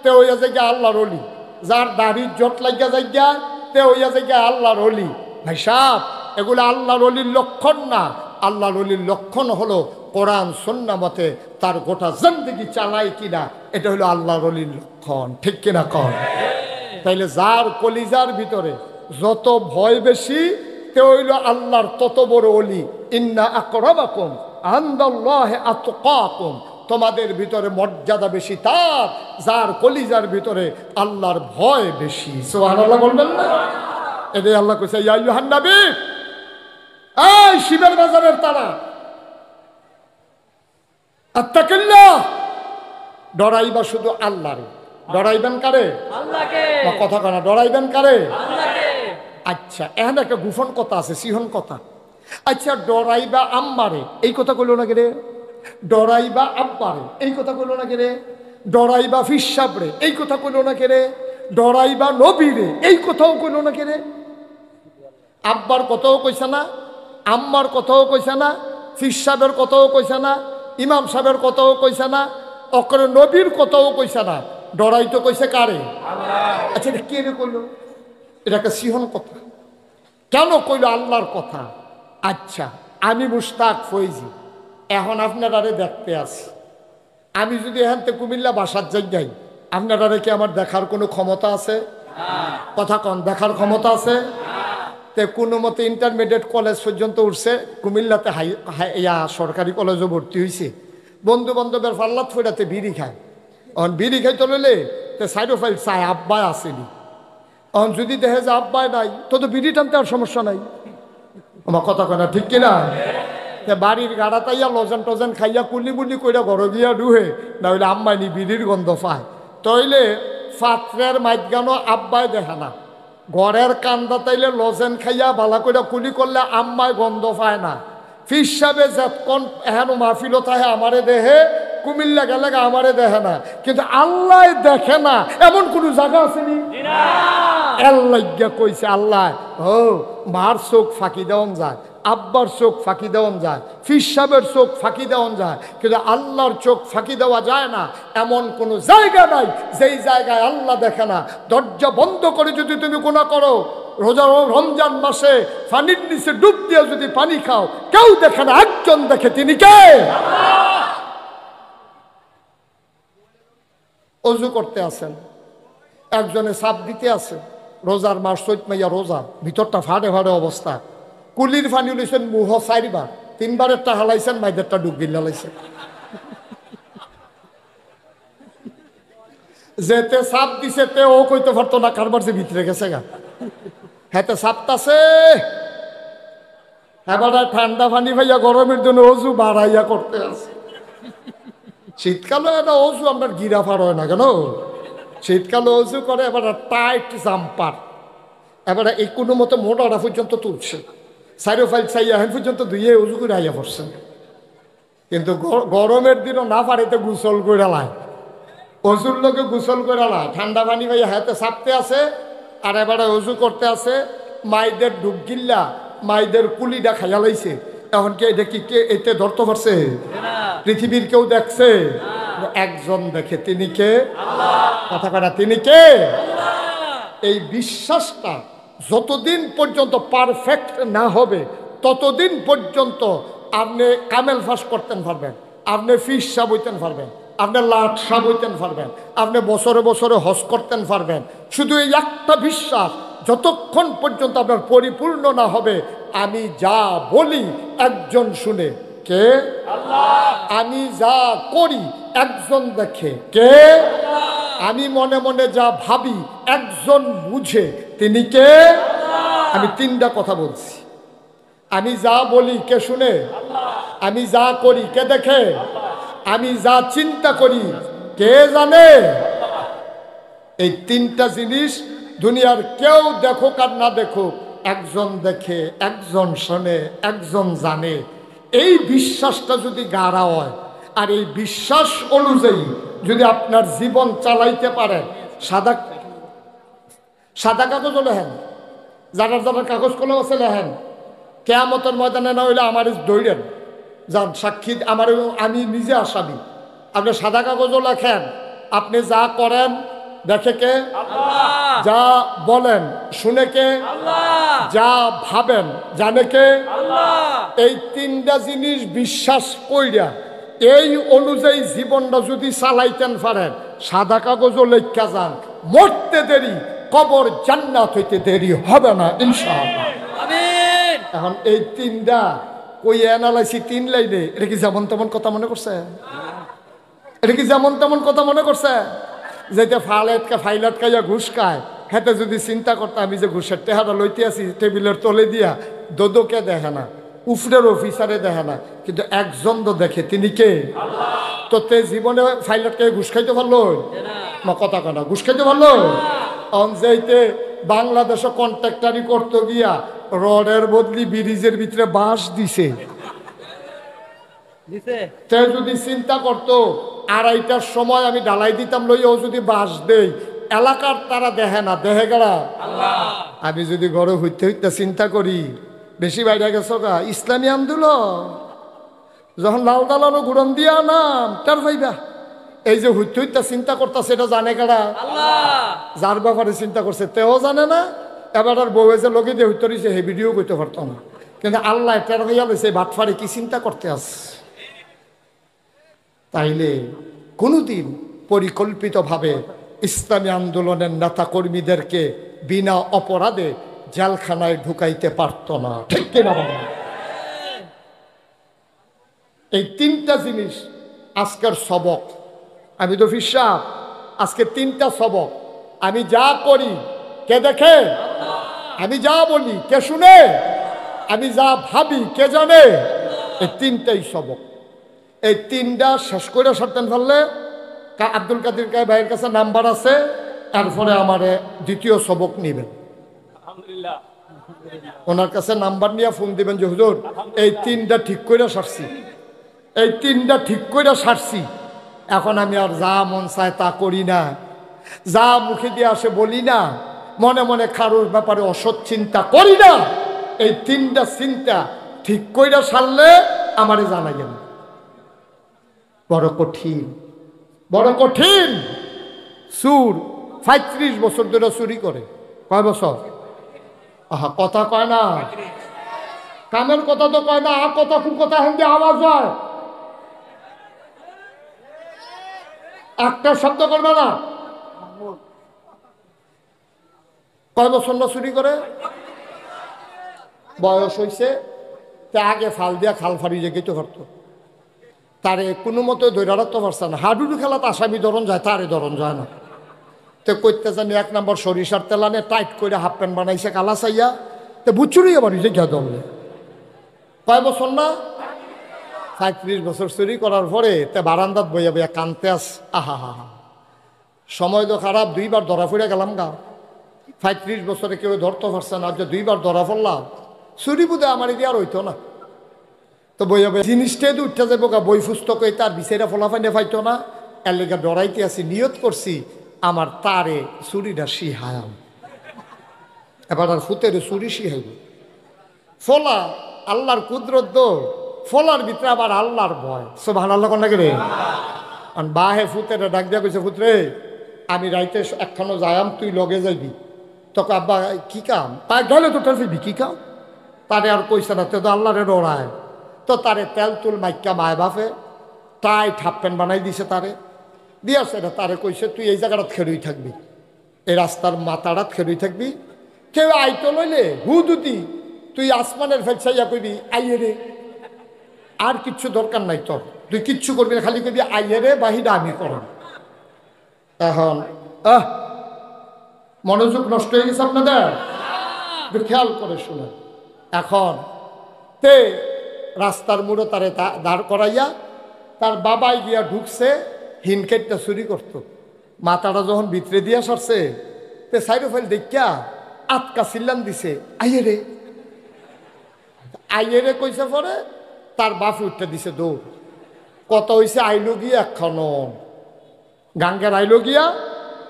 তে হইয়া যাইগা আল্লাহর ওলি, যার দাড়ির জট লাগিয়া যাইগা তে হইয়া যাইগা আল্লাহর ওলি। ভাই সাহেব, এগুলো আল্লাহর ওলির লক্ষণ না। আল্লাহর ওলির লক্ষণ হলো কোরআন সুন্নাহ মতে তার গোটা জিন্দেগি চালায় কিনা, এটা হলো আল্লাহর ওলির লক্ষণ। ঠিক কিনা কন? তাইলে যার কলিজার ভিতরে যত ভয় বেশি, তে হইল আল্লাহর তত বড় ওলি। ইন্না আকরামাকুম ইনদাল্লাহি আতকাকুম, তোমাদের ভিতরে মর্যাদা বেশি তার যার কলিজার ভিতরে আল্লাহর ভয় বেশি। সুবহানাল্লাহ বলবেন না? এটাই আল্লাহ কইছে ইয়া আইয়ুহান নবী, এই শিবের বাজারের তারা, আত্তাকিল্লাহ, ডরাইবা শুধু আল্লাহরে। ডরাইবেন কারে? আল্লাহকে। কথা কনা, ডরাইবেন কারে? আল্লাহকে। আচ্ছা, এখন একটা গোপন কথা আছে, সিহন কথা। আচ্ছা, ডরাইবা আম্মারে, এই কথা কইল না কে? ডরাইবা আব্বারে, এই কথা কইল না কে? ডরাইবা ফিসাবরে, এই কথা কইল না কে? ডরাইবা নবীরে, এই কথাও কইল না কে? আব্বার কথাও কইছে না, আম্মার কথাও কইছে না, ফিসাবের কথাও কইছে না, ইমাম সাহেবের কথাও কইছে না, অকরে নবীর কথাও কইছে না। ডরাই তো কইছে কারে? আল্লাহ। আচ্ছা, এটা কে রে কইল? এটা একটা সিহন কথা। কেন কইল আল্লাহর কথা? আচ্ছা, আমি মুশতাক ফয়েজি, এখন আপনারা দেখতে আসি। আমি যদি এখান থেকে কুমিল্লা বাসার যাই, আপনারা কি আমার দেখার কোনো ক্ষমতা আছে? কথা কন, দেখার ক্ষমতা আছে? তে কোনো মতে ইন্টারমিডিয়েট কলেজ পর্যন্ত উঠছে, কুমিল্লাতে সরকারি কলেজে ভর্তি হয়েছে, বন্ধু বান্ধবের ফাল্লাত ফেরাতে বিড়ি খায়। অন বিড়ি খাইতে লইলে তে সাইডো ফাইল চায় আব্বায় আসেনি। অন যদি দেখে যে আব্বায় নাই তো বিড়ি টানতে আর সমস্যা নাই। আমার কথা কয় না ঠিক কিনা? বাড়ির গাড়া তাইয়া লজেন টজেন খাইয়া কুলি বুলি কইরা ঘর গিয়া ডুহে না হইলে আম্মাইনি বিড়ির গন্ধ পায়। তইলে পাত্রের মাইগানো আব্বাই দেখে না, ঘরের কান্দা তাইলে লজেন খাইয়া বালা কইরা কুলি করলে আম্মায় গন্ধ পায় না। ফির সাহেবে যতক্ষণ এহেন মাহফিল থাকে আমারে দেহে, কুমিল্লা গেলে আমারে দেখে না, কিন্তু আল্লাহ দেখে না এমন কোন জায়গা আসেনি? আল্লাহ কইছে আল্লাহ ও মার চোখ ফাঁকি দেওয়ান যায়, আব্বার চোখ ফাঁকি দেওয়ান যায়, ফির সাহেবের চোখ ফাঁকি দেওয়ান যায়, কিন্তু আল্লাহর চোখ ফাঁকি দেওয়া যায় না এমন কোনো জায়গা নাই যেই জায়গায় আল্লাহ দেখে না। দরজা বন্ধ করে যদি তুমি গুনাহ করো, রমজান মাসে পানির নিচে ডুব দিয়ে যদি পানি খাও, কেউ দেখে না, একজন দেখে, তিনি কে? অজু করতে আসেন, একজনে সাপ দিতে আছে, রোজার মাস চৈত মাইয়া রোজা, ভিতরটা ফাড়ে ফাড়ে অবস্থা, কুলির পানি লইছেন মুহ 4 বার, 3 বারেরটা হালাইছেন, মাইদেরটা ডুব গিলাইছেন। যেতে সাপ দিছে তে ও কইতে পারতো না কারবার যে ভিতরে গেছে গা, হাতে সাপতাছে। এবার ঠান্ডা পানি ভাইয়া গরমের জন্য অজু বাড়াইয়া করতে আছে। শীতকালে একটা অজু আপনার গিরা ফার হয় না কেন? শীতকালে অজু করে এবার টাইট জাম্পার, এবার এই কোনো মতো মোটাটা পর্যন্ত তুলছে, সাইরো ফাইল চাইয়া এখন পর্যন্ত ধুয়ে অজু করে আইয়া পড়ছে। কিন্তু গরমের দিনও না পারিতে গোসল করে লাই, অজুর লোকে গোসল করে লাই, ঠান্ডা পানি ভাইয়া হাতে চাপতে আছে আর এবারে অজু করতে আছে। মাইদের ডুব গিল্লা, মাইদের কুলিটা খাইয়া লাইছে। এখন কি এটা কি কে এতে ধরতে পারছে? পৃথিবীর কেউ দেখছে? একজন দেখে, তিনি কে? কথা করা, তিনি কে? এই বিশ্বাসটা যতদিন পর্যন্ত পারফেক্ট না হবে ততদিন পর্যন্ত আপনি কামেল ফাঁস করতেন পারবেন, আপনি ফিস সাব হইতেন পারবেন, আপনি লাট সাব হইতেন পারবেন, আপনি বছরে বছরে হজ করতেন পারবেন। শুধু এই একটা বিশ্বাস যতক্ষণ পর্যন্ত আপনার পরিপূর্ণ না হবে, আমি যা বলি একজন শুনে, কে? আমি যা করি একজন দেখে, কে? আমি মনে মনে যা ভাবি একজন বুঝে, তিনি কে? আমি 3টা কথা বলছি। আমি যা বলি কে শুনে? আমি যা করি কে দেখে? আমি যা চিন্তা করি কে জানে? এই 3টা জিনিস দুনিয়ার কেউ দেখুক আর না দেখুক, একজন দেখে, একজন শোনে, একজন জানে। এই বিশ্বাসটা যদি গাঢ় হয় আর এই বিশ্বাস অনুযায়ী যদি আপনার জীবন চালাইতে পারেন, সাদা কাগজ লেহেন, যারা যারা কাগজ কলম আছে লেহেন, কেয়ামতের ময়দানে না হইলে আমার দৌড়েন, যান সাক্ষী, আমার আমি নিজে আসামি। আপনি সাদা কাগজও লেখেন, আপনি যা করেন দেখে কে? যা বলেন শুনে কে? যা ভাবেন জানে কে? এই 3টা জিনিস বিশ্বাস কইরা এই অনুযায়ী জীবনটা যদি চালাইতেন পারেন, সাদা কাগজও লেখা যান, মরতে দেরি, কবর জান্নাত হইতে দেরি হবে না ইনশাআল্লাহ। এখন এই 3টা কই এনালাইসি 3 লাইনে, এটা কি যেমন তেমন কথা মনে করছে? এটা কি যেমন তেমন কথা মনে করছে? যেটা ফাইলাট খাইয়া ঘুষ খায়, হেতে যদি চিন্তা করতে আমি যে ঘুষের টেহাটা লইতে আছি টেবিলের তলে দিয়া, দোদোকে দেখে না, উফরের অফিসারে দেখে না, কিন্তু একজন তো দেখে, তিনি কে? তো তে জীবনে ফাইলাট খাইয়া ঘুষ খাইতে পারলো না? কথা কানা, ঘুষ খাইতে পারলো? যাইতে বাংলাদেশে কন্ট্রাক্টারি করতে গিয়া রডের বদলি ব্রিজের ভিতরে বাঁশ দিছে। তে যদি চিন্তা করতো 2:30টার সময় আমি ঢালাই দিতাম লইয়াও যদি বাঁশ দেই, এলাকার তারা দেখে না, দেখে গেলা আমি যদি ঘরে হইতে হইতে চিন্তা করি, বেশি বাইরে গেছো গা ইসলামী আন্দোলন, যখন লাল দালানো ঘুরন দিয়া নাম তার ভাইবা, এই যে হইতে হইতে চিন্তা করতা সেটা জানে কারা? যার ব্যাপারে চিন্তা করছে তেও জানে না। এবার আর বউ যে লগে দিয়ে হইতে রয়েছে হে ভিডিও করতে পারতো না, কিন্তু আল্লাহ টের হইয়া লইছে বাটফারে কি চিন্তা করতে আস। তাইলে কোনোদিন পরিকল্পিতভাবে ইসলামী আন্দোলনের নেতা কর্মীদেরকে বিনা অপরাধে জেলখানায় ঢুকাইতে পারত না, ঠিক কিনা বাবা? এই 3টা জিনিস আজকের সবক। আমি তো ফিসাব, আজকে 3টা সবক। আমি যা করি কে দেখে? আমি যা বলি কে শুনে? আমি যা ভাবি কে জানে? এই 3টাই সবক। এই 3টা শেষ করে সারতেন ফেললে আব্দুল কাদের ভাইয়ের কাছে নাম্বার আছে, তারপরে আমার দ্বিতীয় সবক নিবেন। ওনার কাছে নাম্বার নিয়ে ফোন দিবেন যে হুজুর এই 3টা ঠিক করে সারছি, এই 3টা ঠিক করে সারছি, এখন আমি আর যা মন চায় তা করি না, যা মুখে দিয়ে আসে বলি না, মনে মনে কারোর ব্যাপারে অসৎ চিন্তা করি না। এই 3টা চিন্তা ঠিক করে সারলে আমারে জানা গেল। বড় কঠিন, বড় কঠিন। চুর 35 বছর ধরে চুরি করে। কয় বছর? আহা, কথা কয় না, কামের কথা তো কয় না, কথা খুব কথা হিন্দি আওয়াজ হয়, একটা শব্দ করবে না। কয় বছর না চুরি করে? বয়স হয়েছে, তা আগে ফাল দিয়া খাল ফাড়ি যেতে পারতো, তারে কোনো মতো ধৈর্য রাখতে পারছে না। হাডুডু খেলাতে আসামি ধরন যায়, তারে ধরন যায় না। তো করতে জানি 1 নম্বর সরিষার তেল আনে টাইট করে হাফ প্যান্ট বানাইছে কালা চাইয়া, তো বুচুরি আবার যে ঘা দমলে। কয় বছর না? 35 বছর চুরি করার পরে তে বারান্দাত বইয়া বইয়া কানতে আস। আহা হা হা, সময় তো খারাপ, 2বার ধরা ফিরে গেলাম গা। 35 বছরে কেউ ধরতে পারছে না, যে 2বার ধরা পড়লাম, চুরি বুধে আমার এদিকে আর হইতো না। তো বইয়া বইয়া জিনিসটাই তো উঠতে যাবো গা, বই পুস্তক তার বিচারা ফলাফাইনে পাইতো না, এর লেগে ডরাইতে আছি, নিয়ত করছি আমার তারে চুরিটা শিহায়াম, এবার আর ফুতের চুরি শিহাইব। ফলা আল্লাহর কুদরত দো, ফলার ভিতরে আবার আল্লাহর ভয়। সুবহানাল্লাহ কোন লাগে রে? বাহে ফুতের ডাক দিয়া কইছে, ফুতরে আমি রাইতে একখানো যায়াম, তুই লগে যাইবি। তখন আব্বা কি কাম? তাই গেলে তো তার কি কাম? তারে আর কইছে না, তো আল্লাহরে ডরায়। তো তারে তেল তুল মাইকা মায় বাপে টাইট হাফ প্যান্ট বানাই দিছে, তারে দিয়েছে না। তারে কইছে তুই এই জায়গাটা খেরুই থাকবি, এই রাস্তার মাথাটা খেরুই থাকবি, কেউ আইতো লইলে হুদুতি তুই আসমানের ফেলছাইয়া কইবি আইয়ে রে, আর কিচ্ছু দরকার নাই তোর, তুই কিচ্ছু করবি না, খালি কইবি আইয়ে রে, বাহিরা আমি করব। এখন মনোযোগ নষ্ট হয়ে গেছে আপনাদের, একটু খেয়াল করে শুনে। এখন তে রাস্তার মোড়ে তারে দাঁড় করাইয়া তার বাবাই গিয়া ঢুকছে হিনকেটটা চুরি করতো। মাথাটা যখন ভিতরে দিয়া সরছে, তে সাইড ফাইল দেখিয়া আটকা চিল্লান দিছে আইয়ে রে, আইয়ে রে কইছে। পরে তার বাপ উঠতে দিছে দৌড়। কত হয়েছে? আইলো গিয়া একখানো গাঙ্গের আইলো গিয়া,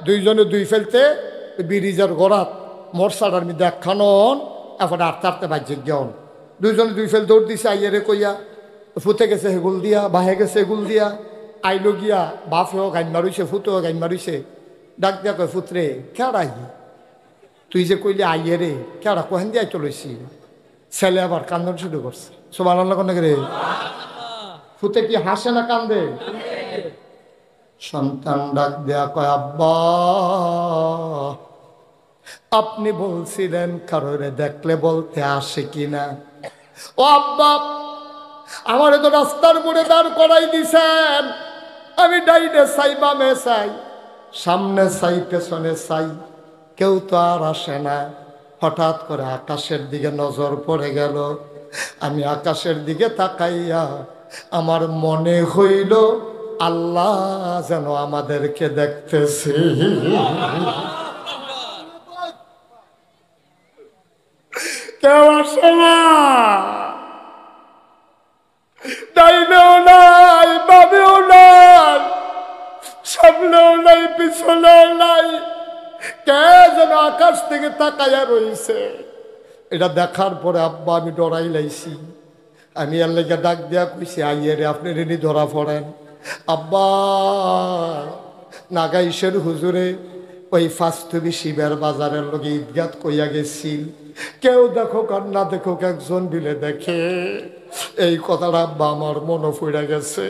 2জনে 2 ফেলতে ব্রিজের গড়াত মরসাটার মধ্যে একখানো, এখন আটতে আটতে বাজ্যে গিয়া 2জনে 2 ফেল দৌড় দিছে আইয়ে রে কইয়া। ফুতে গেছে হেগুল দিয়া, বাহে গেছে হেগুল দিয়া, আইলো গিয়া বাপেও গাইন মারুইছে, ফুতেও গাইন মারুইছে। ডাক দিয়া কয়, ফুতরে কেডা তুই যে কইলে আইয়ে রে, কেডা কোহেন দিয়ে চলেছি? ছেলে আবার কান্দন শুরু করছে। সুবহানাল্লাহ কোন রে? ফুতে কি হাসে না কান্দে? সন্তান ডাক দেয়া কয়, আব্বা আপনি বলছিলেন কারোরে দেখলে বলতে আসে কিনা। ও আব্বা, আমারে তো রাস্তার মোড়ে দাঁড় করাই দিছেন, আমি ডাইনে চাই বামে চাই, সামনে চাই পেছনে চাই, কেউ তো আর আসে না। হঠাৎ করে আকাশের দিকে নজর পড়ে গেল, আমি আকাশের দিকে তাকাইয়া আমার মনে হইল আল্লাহ যেন আমাদেরকে দেখতেছে। কেউ আসে না, ডাইনেও নাই বামেও নাই, সামনেও নাই পিছনেও নাই, কে যেন আকাশ থেকে তাকাইয়া রয়েছে। এটা দেখার পরে আব্বা আমি ডরাই লাইছি। আমি এর লেগে ডাক দিয়া কইছি, আইয়ে রে আপনি রেনি ধরা পড়েন। আব্বা নাগাইশের হুজুরে ওই ফাস্তবি শিবের বাজারের লগে ঈদগাত কইয়া গেছিল, কেউ দেখুক আর না দেখুক একজন দিলে দেখে। এই কথাটা আব্বা আমার মনে পড়ে গেছে,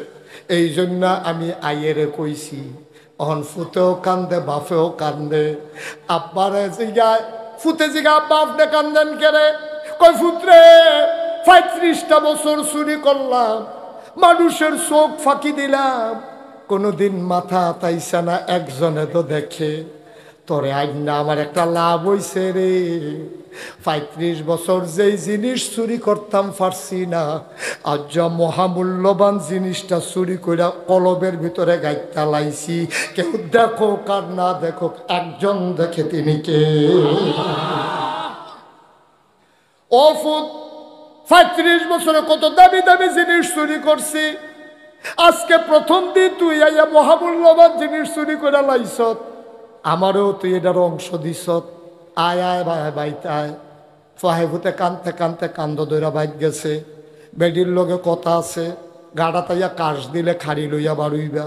এই জন্য আমি আইয়েরে কইছি। অহন ফুতেও কান্দে বাপেও কান্দে। আব্বারে জিগায়, ফুতে জিগা আব্বা আপনি কান্দেন কেরে? কই ফুতরে 35টা বছর চুরি করলাম, মানুষের চোখ ফাঁকি দিলাম, কোনোদিন মাথা তাইছে না, একজনে তো দেখে। তোরে আজ না আমার একটা লাভ হইছে রে। 35 বছর যেই জিনিস চুরি করতাম পারছি না, আজ যা মহামূল্যবান জিনিসটা চুরি করে কলবের ভিতরে গাইতা লাইছি। কেউ দেখো কার না দেখো, একজন দেখে, তিনি কে? ও ফুট, 35 বছরে কত দামি দামি জিনিস চুরি করছি, আজকে প্রথম দিন তুই আইয়া মহামূল্যবান জিনিস চুরি করে লাইছত। আমারও তুই এটার অংশ দিছত। আয় আয় ভাই বাইতে আয়। ফাহেবুতে কানতে কানতে কান্দ দইরা বাইত গেছে। বেডির লগে কথা আছে, গাড়া তাইয়া কাশ দিলে খাড়ি লইয়া বাড়ুইবা।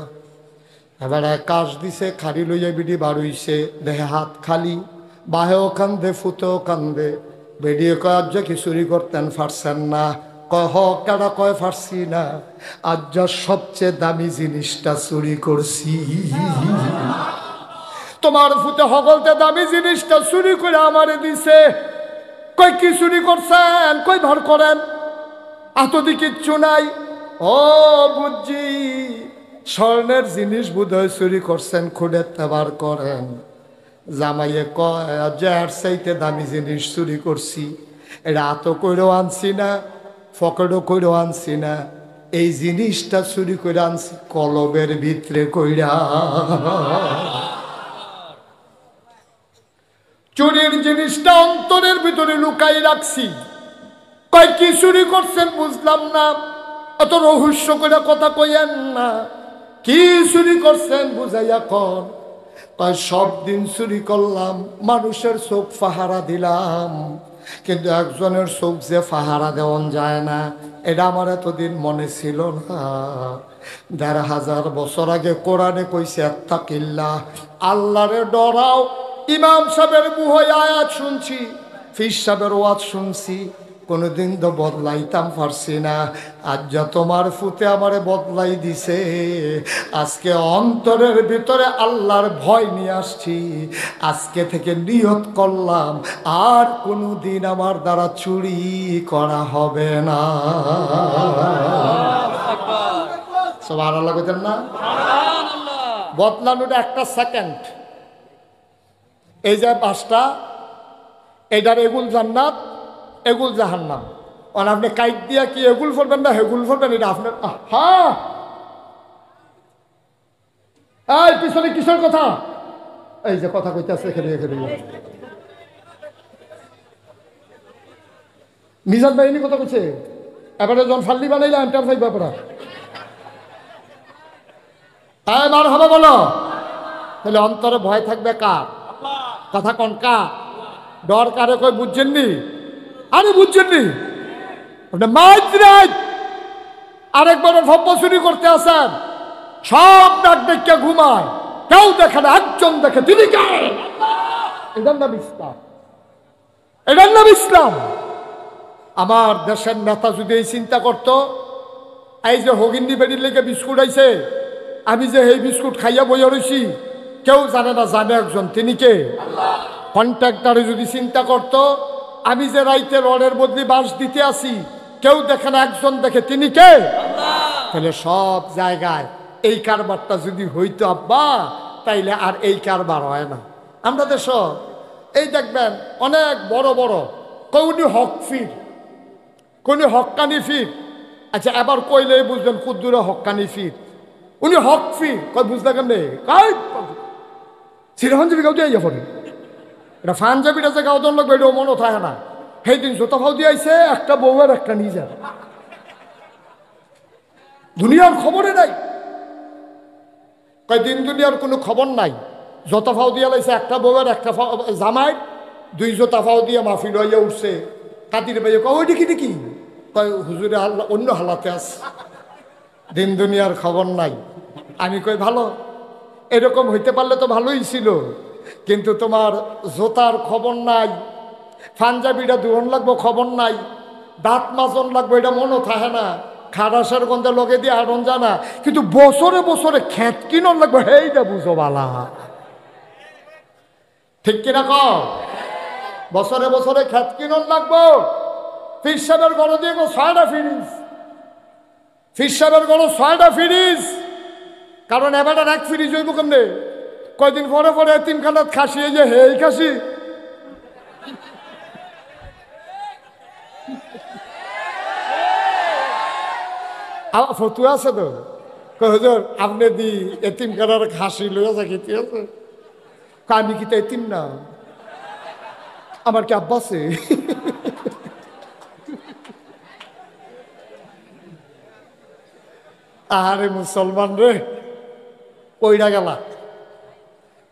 এবার কাশ দিছে, খাড়ি লইয়া বিডি বাড়ুইছে, দেহে হাত খালি, বাহেও কান্দে ফুতেও কান্দে। বেডিয়ে কয় আজ কি চুরি করতেন পারছেন না? কয় হ, কেডা কয় পারছি না, আজ যা সবচেয়ে দামি জিনিসটা চুরি করছি। তোমার ফুতে হগলতে দামি জিনিসটা চুরি করে আমারে দিছে। কই কি চুরি করছেন? কই ভার করেন, আতদি কিচ্ছু নাই। ও বুঝছি, স্বর্ণের জিনিস বোধহয় চুরি করছেন, খুঁড়ে বার করেন। জামাইয়ে কয় যে আর চাইতে দামি জিনিস চুরি করছি, এটা আতো কইরেও আনছি না, ফকেটও কইরেও আনছি না, এই জিনিসটা চুরি করে আনছি কলবের ভিতরে কইরা। চুরির জিনিসটা অন্তরের ভিতরে লুকাই রাখছি। কয় কি চুরি করছেন বুঝলাম না, অত রহস্য করে কথা কইয়েন না। কি চুরি করছেন বুঝাইয়া কন। কয় সব দিন চুরি করলাম, মানুষের চোখ ফাহারা দিলাম, কিন্তু একজনের চোখ যে ফাহারা দেওয়ান যায় না, এটা আমার এতদিন মনে ছিল না। ১,৫০০ বছর আগে কোরআনে কইছে আত্তাকিল্লাহ, আল্লাহরে ডরাও। ইমাম সাহেবের মুহে আয়াত শুনছি, ফির সাহেবের ওয়াজ শুনছি, কোনোদিন তো বদলাইতাম পারছি না। আজ যা তোমার ফুতে আমারে বদলাই দিছে, আজকে অন্তরের ভিতরে আল্লাহর ভয় নিয়ে আসছি। আজকে থেকে নিয়ত করলাম আর কোনোদিন আমার দ্বারা চুরি করা হবে না। সুবহানাল্লাহ কইতেন না? বদলানোটা একটা সেকেন্ড। এই যে পাঁচটা, এইটার এগুল জান্নাত, এগুল জাহান্নাম। আর আপনি কাইট দিয়া কি এগুল ফলবেন না হেগুল ফলবেন, এটা আপনার। হ্যাঁ, এই পিছনে কিসের কথা? এই যে কথা কইতে আছে এখানে এখানে। মিজান বাহিনী কথা কইছে, এবারে যখন ফাল্লি বানাইলে এন্টার ফাইভ আপনারা মার হবে বলো, তাহলে অন্তরে ভয় থাকবে কার? কথা কন কার? ডর কারে কই বুঝছেননি? আরে বুঝছেননি? আরেকবার ভব্য চুরি করতে আসেন, সব ডাক দেখে ঘুমায়, কেউ দেখে না, একজন দেখে, তিনি কে? এটার নাম ইসলাম, এটার নাম ইসলাম। আমার দেশের নেতা যদি এই চিন্তা করত, এই যে হগিন্দি বেড়ির লেগে বিস্কুট আইছে, আমি যে এই বিস্কুট খাইয়া বইয়া রয়েছি, কেউ জানে না, জানে একজন, তিনি কে? কন্ট্রাক্টরে যদি চিন্তা করত, আমি যে রাইতে রডের বদলি বাঁশ দিতে আসি, কেউ দেখে না, একজন দেখে, তিনি কে? তাহলে সব জায়গায় এই কারবারটা যদি হইতো আব্বা, তাইলে আর এই কারবার হয় না। আমরা দেশ এই দেখবেন অনেক বড় বড় কৌনি হক ফির, কোনি হক্কানি ফির। আচ্ছা, এবার কইলে বুঝবেন কুদ্দুরে হক্কানি ফির, উনি হক ফির। কই বুঝতে কেমনে? সিরাহঞ্জাবি গাও দিয়ে পড়ে, এটা ফানজাবিটা যে গাও দন লাগবে, এটাও মনে থাকে না। সেই দিন জোতা ফাও দিয়ে আইছে, একটা বউয়ের একটা নিজের, দুনিয়ার খবরে নাই। কয় দিন দুনিয়ার কোনো খবর নাই, জোতা ফাও দিয়া লাইছে, একটা বউয়ের একটা জামাই, 2 জোতা ফাও দিয়ে মাফি লইয়া উঠছে। কাতির ভাইয়ে কয় ওই দেখি দেখি, কয় হুজুরে আল্লাহ অন্য হালাতে আছে, দিন দুনিয়ার খবর নাই। আমি কই ভালো, এরকম হইতে পারলে তো ভালোই ছিল, কিন্তু তোমার জোতার খবর নাই, পাঞ্জাবিটা ধুয়ন লাগবো খবর নাই, দাঁত মাজন লাগবো এটা মনে থাকে না, খারাসের গন্ধে লগে দিয়ে আড়ন জানা, কিন্তু বছরে বছরে খেত কিনন লাগবো, হেইটা বুঝো বালা। ঠিক কিনা কও? বছরে বছরে খেত কিনন লাগবো। পীর সাহেবের গড় দিয়ে 6টা ফ্রিজ, ফির সাহেবের গড় 6টা ফ্রিজ, কারণ এবার এক ফ্রিজ হইব কেমনে? কয়দিন পরে পরে এতিমখানাত খাসি, এই যে হেই খাসি। ফতুয়া আছে তো, হুজুর আপনি দি এতিমখানার খাসি লইয়া যাকি, ঠিক আছে? আমি কি তো এতিম না, আমার কি আব্বা আছে? আরে মুসলমান রে, কইরা গেলা,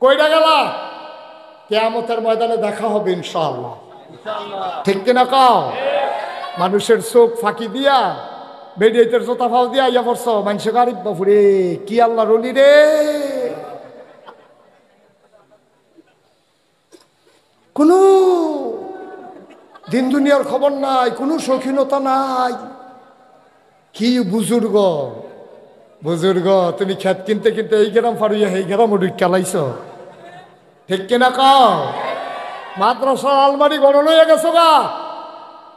কইরা গেলা? কিয়ামতের ময়দানে দেখা হবে ইনশাআল্লাহ, ঠিক কিনা কও? মানুষের চোখ ফাঁকি দিয়া বেডিয়েতের জোতা ফাও দিয়া ইয়া পড়ছ, মানুষ গাড়ি বাপুরে কি আল্লাহ রলি রে। কোনো দিন দুনিয়ার খবর নাই, কোনো শৌখিনতা নাই। কি বুজুর্গ, বুজুর্গ তুমি খেত কিনতে কিনতে এই গ্রাম ফারুইয়া এই গ্রাম ওদিক চালাইছ, ঠিক কিনা কও? মাদ্রাসার আলমারি গড় লইয়া গেছো গা,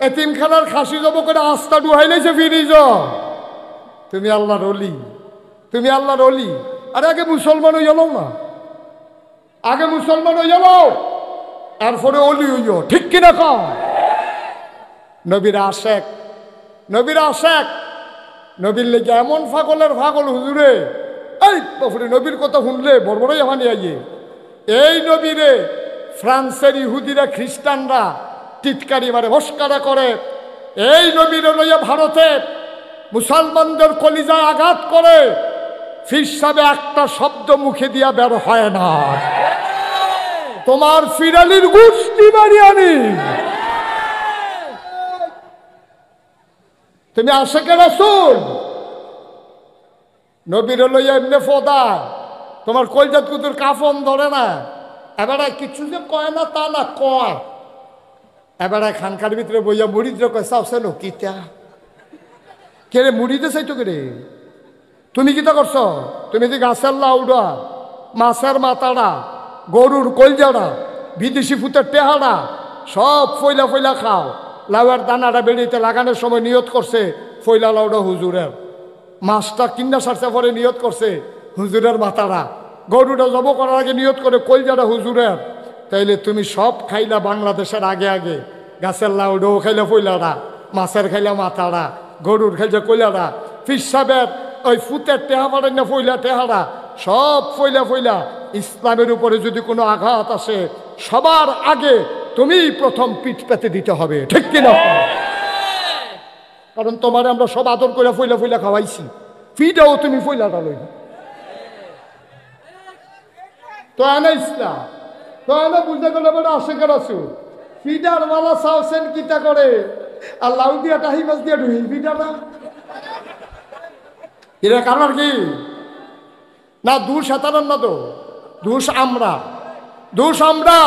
এতিমখানার খাসি জব করে আস্থা ডুহাই লাইছে ফিরিজ। তুমি আল্লাহর ওলি, তুমি আল্লাহর ওলি। আরে আগে মুসলমান হইয়া লও না, আগে মুসলমান হইয়া লও, তারপরে ওলি হইও, ঠিক কিনা কও? নবীর আশেক, নবীর আশেক, নবীর লেগে এমন পাগলের পাগল হুজুরে। এই বাপুরে নবীর কথা শুনলে বড়বড়ই হানি আইয়ে। এই নবীরে ফ্রান্সের ইহুদিরা খ্রিস্টানরা টিটকারি মারে, মস্কারা করে। এই নবীরে লইয়া ভারতে মুসলমানদের কলিজায় আঘাত করে। ফির সাহেব একটা শব্দ মুখে দিয়া বের হয় না, তোমার ফিরালির গুষ্টি মারিয়ানি। তুমি আশেকে রাসূল, নবীর লইয়া এমনি ফদা, তোমার কলজাত কুতুর কাফন ধরে না। এবারে কিছু যে কয় না তা না কয়। এবারে খানকার ভিতরে বইয়া মুড়িদ্র কয় চাওছে নো কিতা কেড়ে মুড়িতে চাইতো কেড়ে। তুমি কিতা করছ? তুমি যে গাছের লাউডা, মাছের মাথাটা, গরুর কলজাটা, বিদেশি ফুতের টেহাড়া সব ফইলা ফইলা খাও। লাউয়ের দানাটা বেড়িতে লাগানোর সময় নিয়ত করছে ফইলা লাউডা হুজুরের, মাছটা কিন্না সারছে পরে নিয়ত করছে হুজুরের মাথাটা, গরুটা জব করার আগে নিয়ত করে কলজাটা হুজুরের। তাইলে তুমি সব খাইলা বাংলাদেশের আগে আগে, গাছের লাউডাও খাইলা ফইলাটা, মাছের খাইলা মাথাটা, গরুর খাইছে কইলাটা, ফির সাহেবের ওই ফুতের টেহা পাড়েন না ফইলা টেহারা সব ফইলা ফইলা। ইসলামের উপরে যদি কোনো আঘাত আসে সবার আগে তুমি প্রথম পিঠ পেতে দিতে হবে, ঠিক কিনা? কারণ তোমার আমরা সব আদর করে ফইলা ফইলা খাওয়াইছি, ফিটাও তুমি ফইলাটা লই। তো এনে ইসলাম, তো এনে বুঝতে গেলে বলে আশেকের আছো ফিডার ওয়ালা চাওছেন কিতা করে, আর লাউ দিয়া টাহি মাছ দিয়া ঢুই ফিডাটা এরা কারণ কি না? দোষ হেতারান না, তো দোষ আমরা, দোষ আমরা।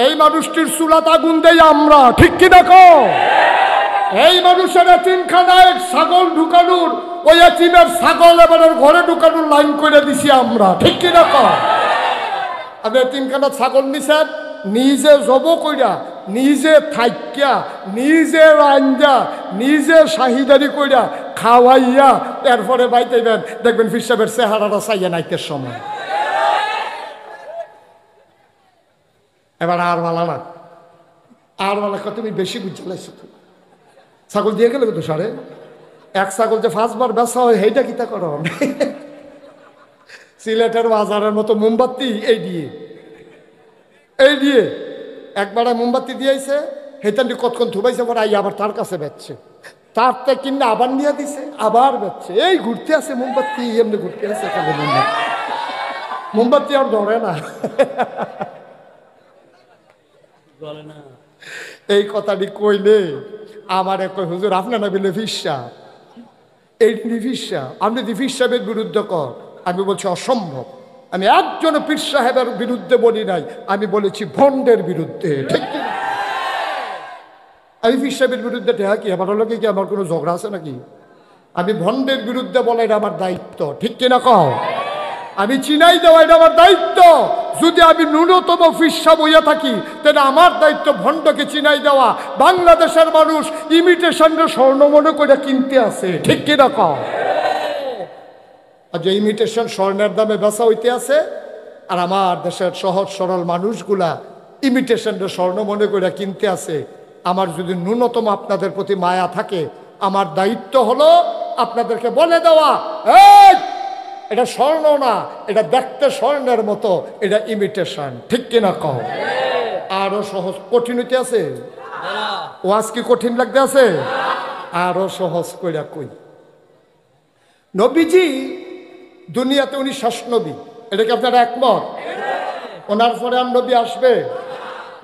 এই মানুষটির চুলাত আগুন দেই আমরা, ঠিক কি দেখো? এই মানুষের এতিমখানায় ছাগল ঢুকানোর, ওই এতিমের ছাগল এবার ঘরে ঢুকানোর লাইন করে দিছি আমরা, ঠিক কি দেখো? আপনি এতিমখানা ছাগল নিছেন, নিজে জব কইরা, নিজে থাইক্যা, নিজে রাঞ্জা, নিজে শাহিদারি কইরা খাওয়াইয়া এরপরে বাইতেইবেন, দেখবেন ফির সাহেবের চেহারাটা চাইয়া নাইতের সময়। এবার আর ভালো না, আর ভালো তুমি বেশি বুঝতে লাগছো। তো ছাগল দিয়ে গেলে তো সারে এক ছাগল যে 5 বার বেচা হয়, সেইটা কিতা কর? সিলেটের বাজারের মতো মোমবাতি এই দিয়ে, এই দিয়ে একবার মোমবাতি দিয়েছে, হেতান্ডি কতক্ষণ থুবাইছে, পরে আই আবার তার কাছে বেচছে, তার তে কিনা আবার নিয়ে দিছে, আবার বেচছে। এই ঘুরতে আছে মোমবাতি, এমনি ঘুরতে আছে। মোমবাতি আর ধরে না। এই কথাটি কইলে আমার কই হুজুর আপনার না বলে ফিসা, এই ফিসা আপনি দি ফির সাহেবের বিরুদ্ধে কর। আমি বলছি অসম্ভব, আমি একজন পীর সাহেবের বিরুদ্ধে বলি নাই, আমি বলেছি ভণ্ডের বিরুদ্ধে, ঠিক কি? আমি পীর সাহেবের বিরুদ্ধে ঠেহা কি আমার লোকে কি আমার কোনো ঝগড়া আছে নাকি? আমি ভণ্ডের বিরুদ্ধে বলাই আমার দায়িত্ব, ঠিক কিনা কও? আমি চিনাই দেওয়া এটা আমার দায়িত্ব। যদি আমি ন্যূনতম ফিসা বইয়া থাকি তাহলে আমার দায়িত্ব ভণ্ডকে চিনাই দেওয়া। বাংলাদেশের মানুষ ইমিটেশনের স্বর্ণ মনে করে কিনতে আছে, ঠিক কিনা কও? আর যে ইমিটেশন স্বর্ণের দামে বেচা হইতে আছে, আর আমার দেশের সহজ সরল মানুষগুলা ইমিটেশনের স্বর্ণ মনে করে কিনতে আছে। আমার যদি ন্যূনতম আপনাদের প্রতি মায়া থাকে, আমার দায়িত্ব হলো আপনাদেরকে বলে দেওয়া, এই এটা স্বর্ণ না, এটা দেখতে স্বর্ণের মতো, এটা ইমিটেশন, ঠিক কিনা কও? আরো সহজ কঠিন হইতে আছে? ওয়াজ কি কঠিন লাগতে আছে? আরো সহজ কইরা কই, নবীজি দুনিয়াতে উনি শেষ নবী, এটা কি আপনারা একমত? ওনার পরে আর নবী আসবে?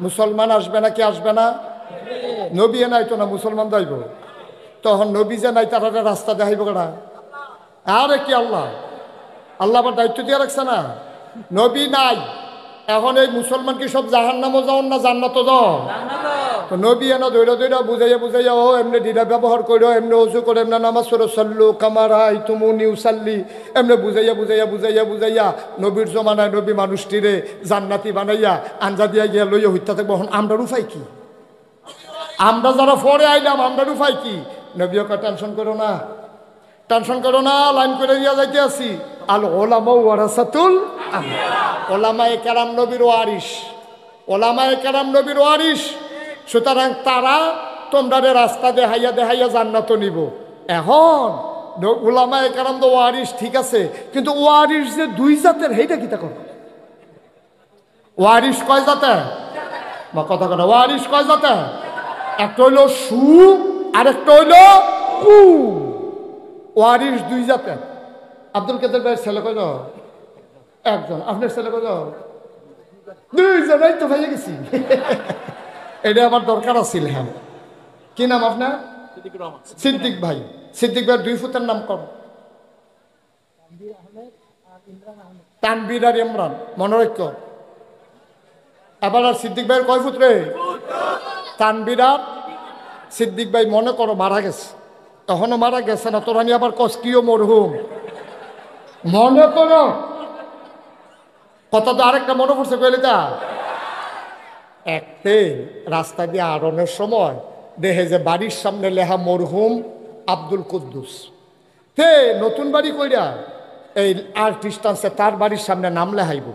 মুসলমান আসবে না কি আসবে না? নবী নাই তো না মুসলমান যাইব, তখন নবী যে নাই তারা রাস্তা দেখাইব কেনা? আরে কি আল্লাহ আল্লাহ আবার দায়িত্ব দিয়ে রাখছে না? নবী নাই, এখন এই মুসলমান কি সব জাহান্নামও যাও না জান্নাতও যাও? তো নবী এনে দৈরা দৈরা বুঝাইয়া বুঝাইয়া, ও এমনি ঢিলা ব্যবহার করো, এমনি অজু করে, এমনি নামাজ পড়ো, সাল্লু কামারা ইতুমুনি উসাল্লি, এমনি বুঝাইয়া বুঝাইয়া বুঝাইয়া বুঝাইয়া নবীর জমানায় নবী মানুষটিরে জান্নাতি বানাইয়া আঞ্জা দিয়া গিয়া লইয়া হইতা থাকবো। এখন আমরা রুফাই কি? আমরা যারা পরে আইলাম আমরা রুফাই কি? নবীও কা টেনশন করো না, টেনশন করো না, লাইন করে দিয়া যাইতে আছি। আল ওলামা ওয়ারাসাতুল আম্বিয়া, ওলামায়ে কেরাম নবীর ওয়ারিস, ওলামায়ে কেরাম নবীর ওয়ারিস। সুতরাং তারা তোমরা রাস্তা দেখাইয়া দেখাইয়া জান্নাত নিব। এখন ওলামায়ে কেরাম তো ওয়ারিস ঠিক আছে, কিন্তু ওয়ারিস যে দুই জাতের, সেইটা কি তা করো? ওয়ারিস কয় জাতের? বা কথা কথা, ওয়ারিস কয় জাতের? একটা হইল সু, আর একটা হইল কু। ওয়ারিস দুই জাতের। আব্দুল কাদের ভাইয়ের ছেলে কইল একজন, আপনার ছেলে কইল দুইজন, এই তো ভাইয়া গেছি। এটা আমার দরকার আছিল। হ্যাঁ, কি নাম আপনার? সিদ্দিক ভাই। সিদ্দিক ভাইয়ের দুই ফুতের নাম কর? তানবীর আর ইমরান, মনে রাখ। এবার আর সিদ্দিক ভাইয়ের কয় ফুত রে? তানবীর আর সিদ্দিক ভাই মনে করো মারা গেছে, তখনও মারা গেছে না, তোরা নিয়ে আবার কষ্টিও মরহুম মনে করো। কথা তো আরেকটা মনে পড়ছে কইলে তা একতে রাস্তা দিয়ে আড়নের সময় দেখে যে বাড়ির সামনে লেখা মরহুম আব্দুল কুদ্দুস। তে নতুন বাড়ি কইরা এই আর্টিস্ট আছে, তার বাড়ির সামনে নাম লেখাইব।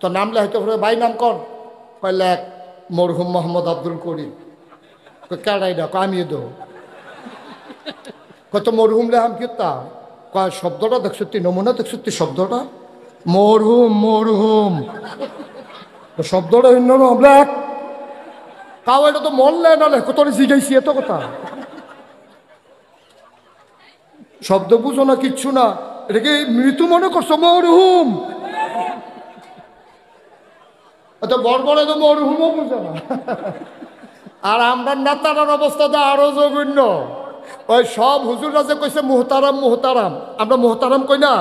তো নাম লেখাইতে ভাই নাম কর, কইলে এক মরহুম মোহাম্মদ আব্দুল করিম। কেড়াই ডাক, আমি দো কত মরহুম লেহাম কি তা কয় শব্দটা দেখছো, নমুনা দেখছো শব্দটা মরহুম, মরহুম শব্দটা ভিন্ন ব্ল্যাক তাও, এটা তো মরলে না লেখো, তোর জিগাইছি এত কথা, শব্দ বুঝো না কিচ্ছু না, এটাকে মৃত্যু মনে করছো মরহুম। এত বড় বড় তো মরহুমও বুঝো না। আর আমরা নেতারার অবস্থা তো আরো জঘন্য। ওই সব হুজুররা যে কইছে মুহতারাম মুহতারাম, আমরা মুহতারাম কই না?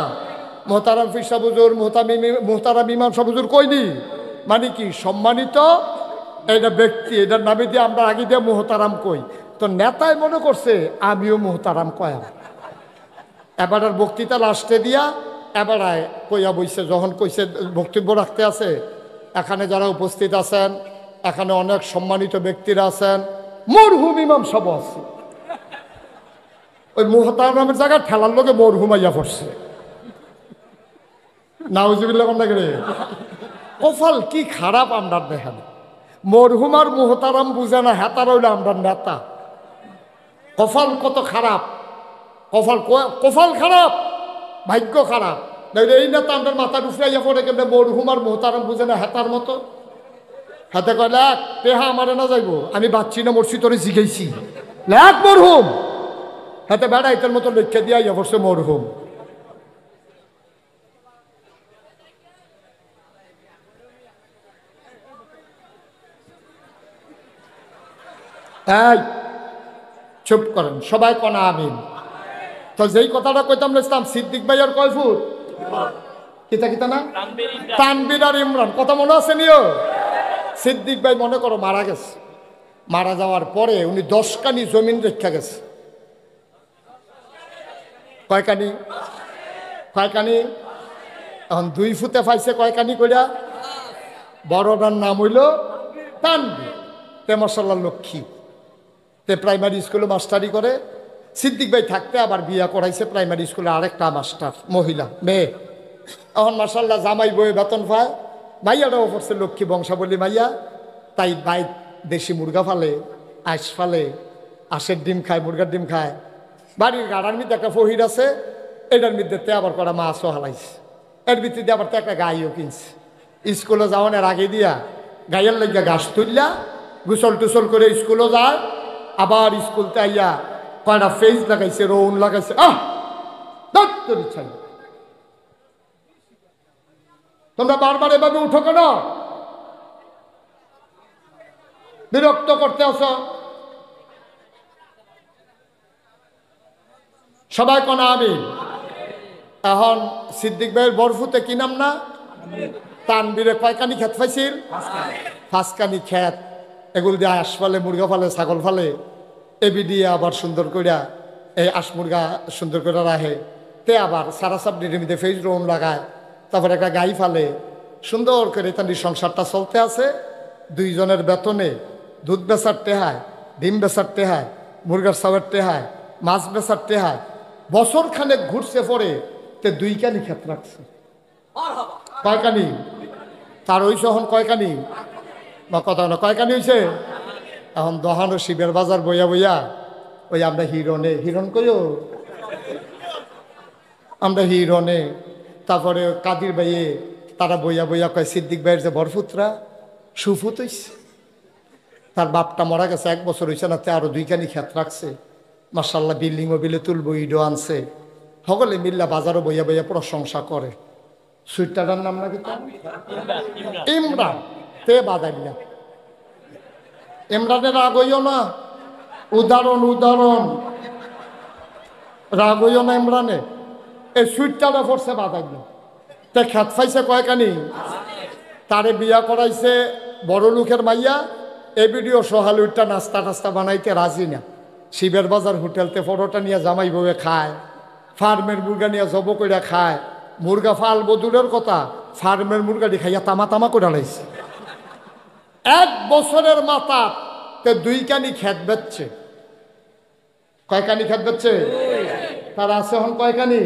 মুহতারাম ফিরসা হুজুর, মুহতারাম ইমাম সাহেব হুজুর কইনি, মানে কি সম্মানিত এটা ব্যক্তি, এটার নামে দিয়ে আমরা আগে দিয়ে মুহতারাম কই। তো নেতাই মনে করছে আমিও মুহতারাম কয়া। এবার আর বক্তৃতা লাস্টে দিয়া এবার কইয়া বইছে, যখন কইছে বক্তব্য রাখতে আছে, এখানে যারা উপস্থিত আছেন, এখানে অনেক সম্মানিত ব্যক্তিরা আছেন, মরহুম ইমাম সাহেব আছে, ওই মুহতারামের জায়গায় ঠেলার লোকে মরহুম আইয়া পড়ছে। নাউজুবিল্লাহ রে, কপাল কি খারাপ আমরা দেখেন। মরহুম আর মুহতারাম বুঝে না, হেতার হইলে আমরা নেতা। কপাল কত খারাপ, কপাল কপাল খারাপ, ভাগ্য খারাপ। এই নেতা আমরা মাথার উফরে আইয়া পড়ে কেমন মরহুম আর মুহতারাম বুঝে না, হেতার মতো। হাতে কয় লাখ পেহা আমারে না যাইব, আমি বাচ্চি না মরছি তোরে জিগাইছি, লাখ মরহুম। হাতে বেড়া এটার মতো লেখা দিয়া ইয়া পড়ছে মরহুম। এই চুপ করেন সবাই, কনা আমিন। তো যেই কথাটা কইতাম ইসলাম, সিদ্দিক ভাই আর কয় ফুট? কিতা কিতা না, তানবীর আর ইমরান, কথা মনে আছে নিও? সিদ্দিক ভাই মনে করো মারা গেছে, মারা যাওয়ার পরে উনি 10 কানি জমিন রেখা গেছে। কয় কানি? কয় কানি? এখন 2 ফুটে পাইছে কয়কানি কইরা? বড়টার নাম হইল তানভীর। তে মাশাআল্লাহ লক্ষ্মী। তে প্রাইমারি স্কুলে মাস্টারি করে। সিদ্দিক ভাই থাকতে আবার বিয়া করাইছে প্রাইমারি স্কুলে আরেকটা মাস্টার মহিলা মেয়ে। এখন মাশাআল্লাহ জামাই বই বেতন পায়। মাইয়াটাও পড়ছে লক্ষ্মী বংশাবলী মাইয়া। তাই ভাই দেশি মুরগা ফালে, আইস ফালে, আঁশের ডিম খায়, মুরগার ডিম খায়। বাড়ির গাড়ার মধ্যে একটা ফহির আছে, এটার মধ্যে তে আবার করা মাছও হালাইছে। এর ভিত্তিতে আবার তো একটা গাইও কিনছে। স্কুলে যাওয়ানোর আগে দিয়া গাইয়ের লাগিয়া ঘাস তুললা গোসল টুসল করে স্কুলে যায়। আবার স্কুলতে আইয়া কয়টা ফেস লাগাইছে, রৌন লাগাইছে। তোর ইচ্ছা নেই, তোমরা বারবার এভাবে উঠো কেন? বিরক্ত করতে আসো। সবাই কোন আমি। এখন সিদ্দিক ভাইয়ের বরফুতে কি নাম না? তানবীরে কয়কানি ক্ষেত পাইছিল? 5কানি ক্ষেত। এগুলো দিয়ে আঁশ ফালে, মুরগা ফালে, ছাগল ফালে। এবি দিয়ে আবার সুন্দর করিয়া এই আঁশ মুরগা সুন্দর করে রাখে। তে আবার সারা সাবডির মধ্যে ফেস রোন লাগায়। তারপরে একটা গাই ফালে। সুন্দর করে তাদের সংসারটা চলতে আছে। 2 জনের বেতনে দুধ বেচার টেহায়, ডিম বেচার টেহায়, মুরগার চাউয়ের টেহায়, মাছ বেচার টেহায় বছর খানেক ঘুরছে পরে তে 2কানি ক্ষেত রাখছে। কয়কানি? তার হইছে এখন কয়কানি? বা কথা না কয়কানি হয়েছে? এখন দহানো শিবের বাজার বইয়া বইয়া ওই আমরা হিরনে, হিরণ কইও আমরা হিরনে, তারপরে কাদির ভাইয়ে তারা বইয়া বইয়া কয় সিদ্দিক ভাইয়ের যে বরফুতরা সুফুত হইছে, তার বাপটা মারা গেছে 1 বছর হয়েছে না, তে আরো 2কানি ক্ষেত রাখছে। মাশাআল্লাহ বিল্ডিংও বিলে তুলবো, ইডো আনছে। সকলে মিল্লা বাজারও বইয়া বইয়া প্রশংসা করে। সুইটাটার নাম নাকি ইমরান। তে বাদাইলা ইমরানের রাগ হইও না, উদাহরণ উদাহরণ রাগ হইও না ইমরানে। এই সুইটাটা পড়ছে বাদাইলা। তে খেত পাইছে কয়কানি? তারে বিয়া করাইছে বড় লোকের মাইয়া। এ ভিডিও সহাল উঠটা নাস্তা টাস্তা বানাইতে রাজি না। শিবের বাজার হোটেলতে পরোটা নিয়ে জামাই বউয়ে খায়, ফার্মের মুরগা নিয়ে জব করে খায়। মুরগা ফাল বদুরের কথা, ফার্মের মুরগাটি খাইয়া তামা তামা করে লাইছে। 1 বছরের মাথা তে 2কানি ক্ষেত বেচছে। কয়কানি ক্ষেত বেচছে? তার আছে এখন কয়কানি?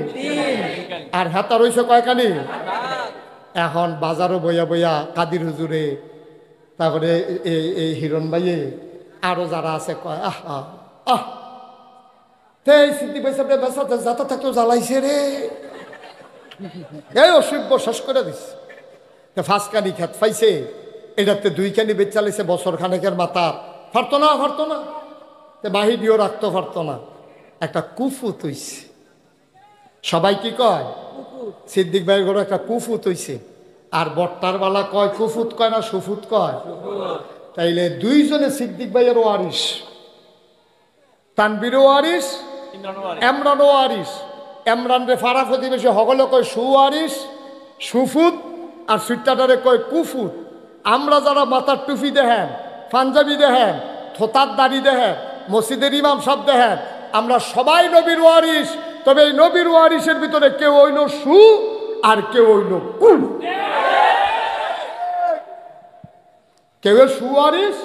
আর হাতা রয়েছে কয়কানি? এখন বাজারও বইয়া বইয়া কাদির হুজুরে, তারপরে এই হিরণ ভাইয়ে, আরো যারা আছে কয় আহ আহ আহ তে সিদ্ধি পয়সা বেসাতে যাতা থাকতো জ্বালাইছে রে, এই অসভ্য শেষ করে দিচ্ছে। 5কানি ক্ষেত পাইছে, এটাতে 2কানি বেচ চালিয়েছে বছর খানেকের মাথা। পারতো না, পারতো না, বাহি দিয়েও রাখতে পারতো না। একটা কুফুত হইছে। সবাই কি কয়? সিদ্দিক ভাইয়ের ঘরে একটা কুফুত হইছে। আর বট্টার বালা কয় কুফুত কয় না সুফুত কয়? তাইলে 2 জনে সিদ্দিক ভাইয়ের ওয়ারিস, তানবীর ওয়ারিস, এমরান ওয়ারিস। এমরান রে ফারা প্রতিবেশী হগলে কয় সুওয়ারিস, সুফুত, আর সুইটাটারে কয় কুফুত। আমরা যারা মাথার টুপি দেখেন, পাঞ্জাবি দেখেন, থোতার দাড়ি দেখেন, মসজিদের ইমাম সব দেখেন, আমরা সবাই নবীর ওয়ারিস। তবে এই নবীর ওয়ারিসের ভিতরে কেউ হইল সু আর কেউ হইল কু। কেউ সুওয়ারিস,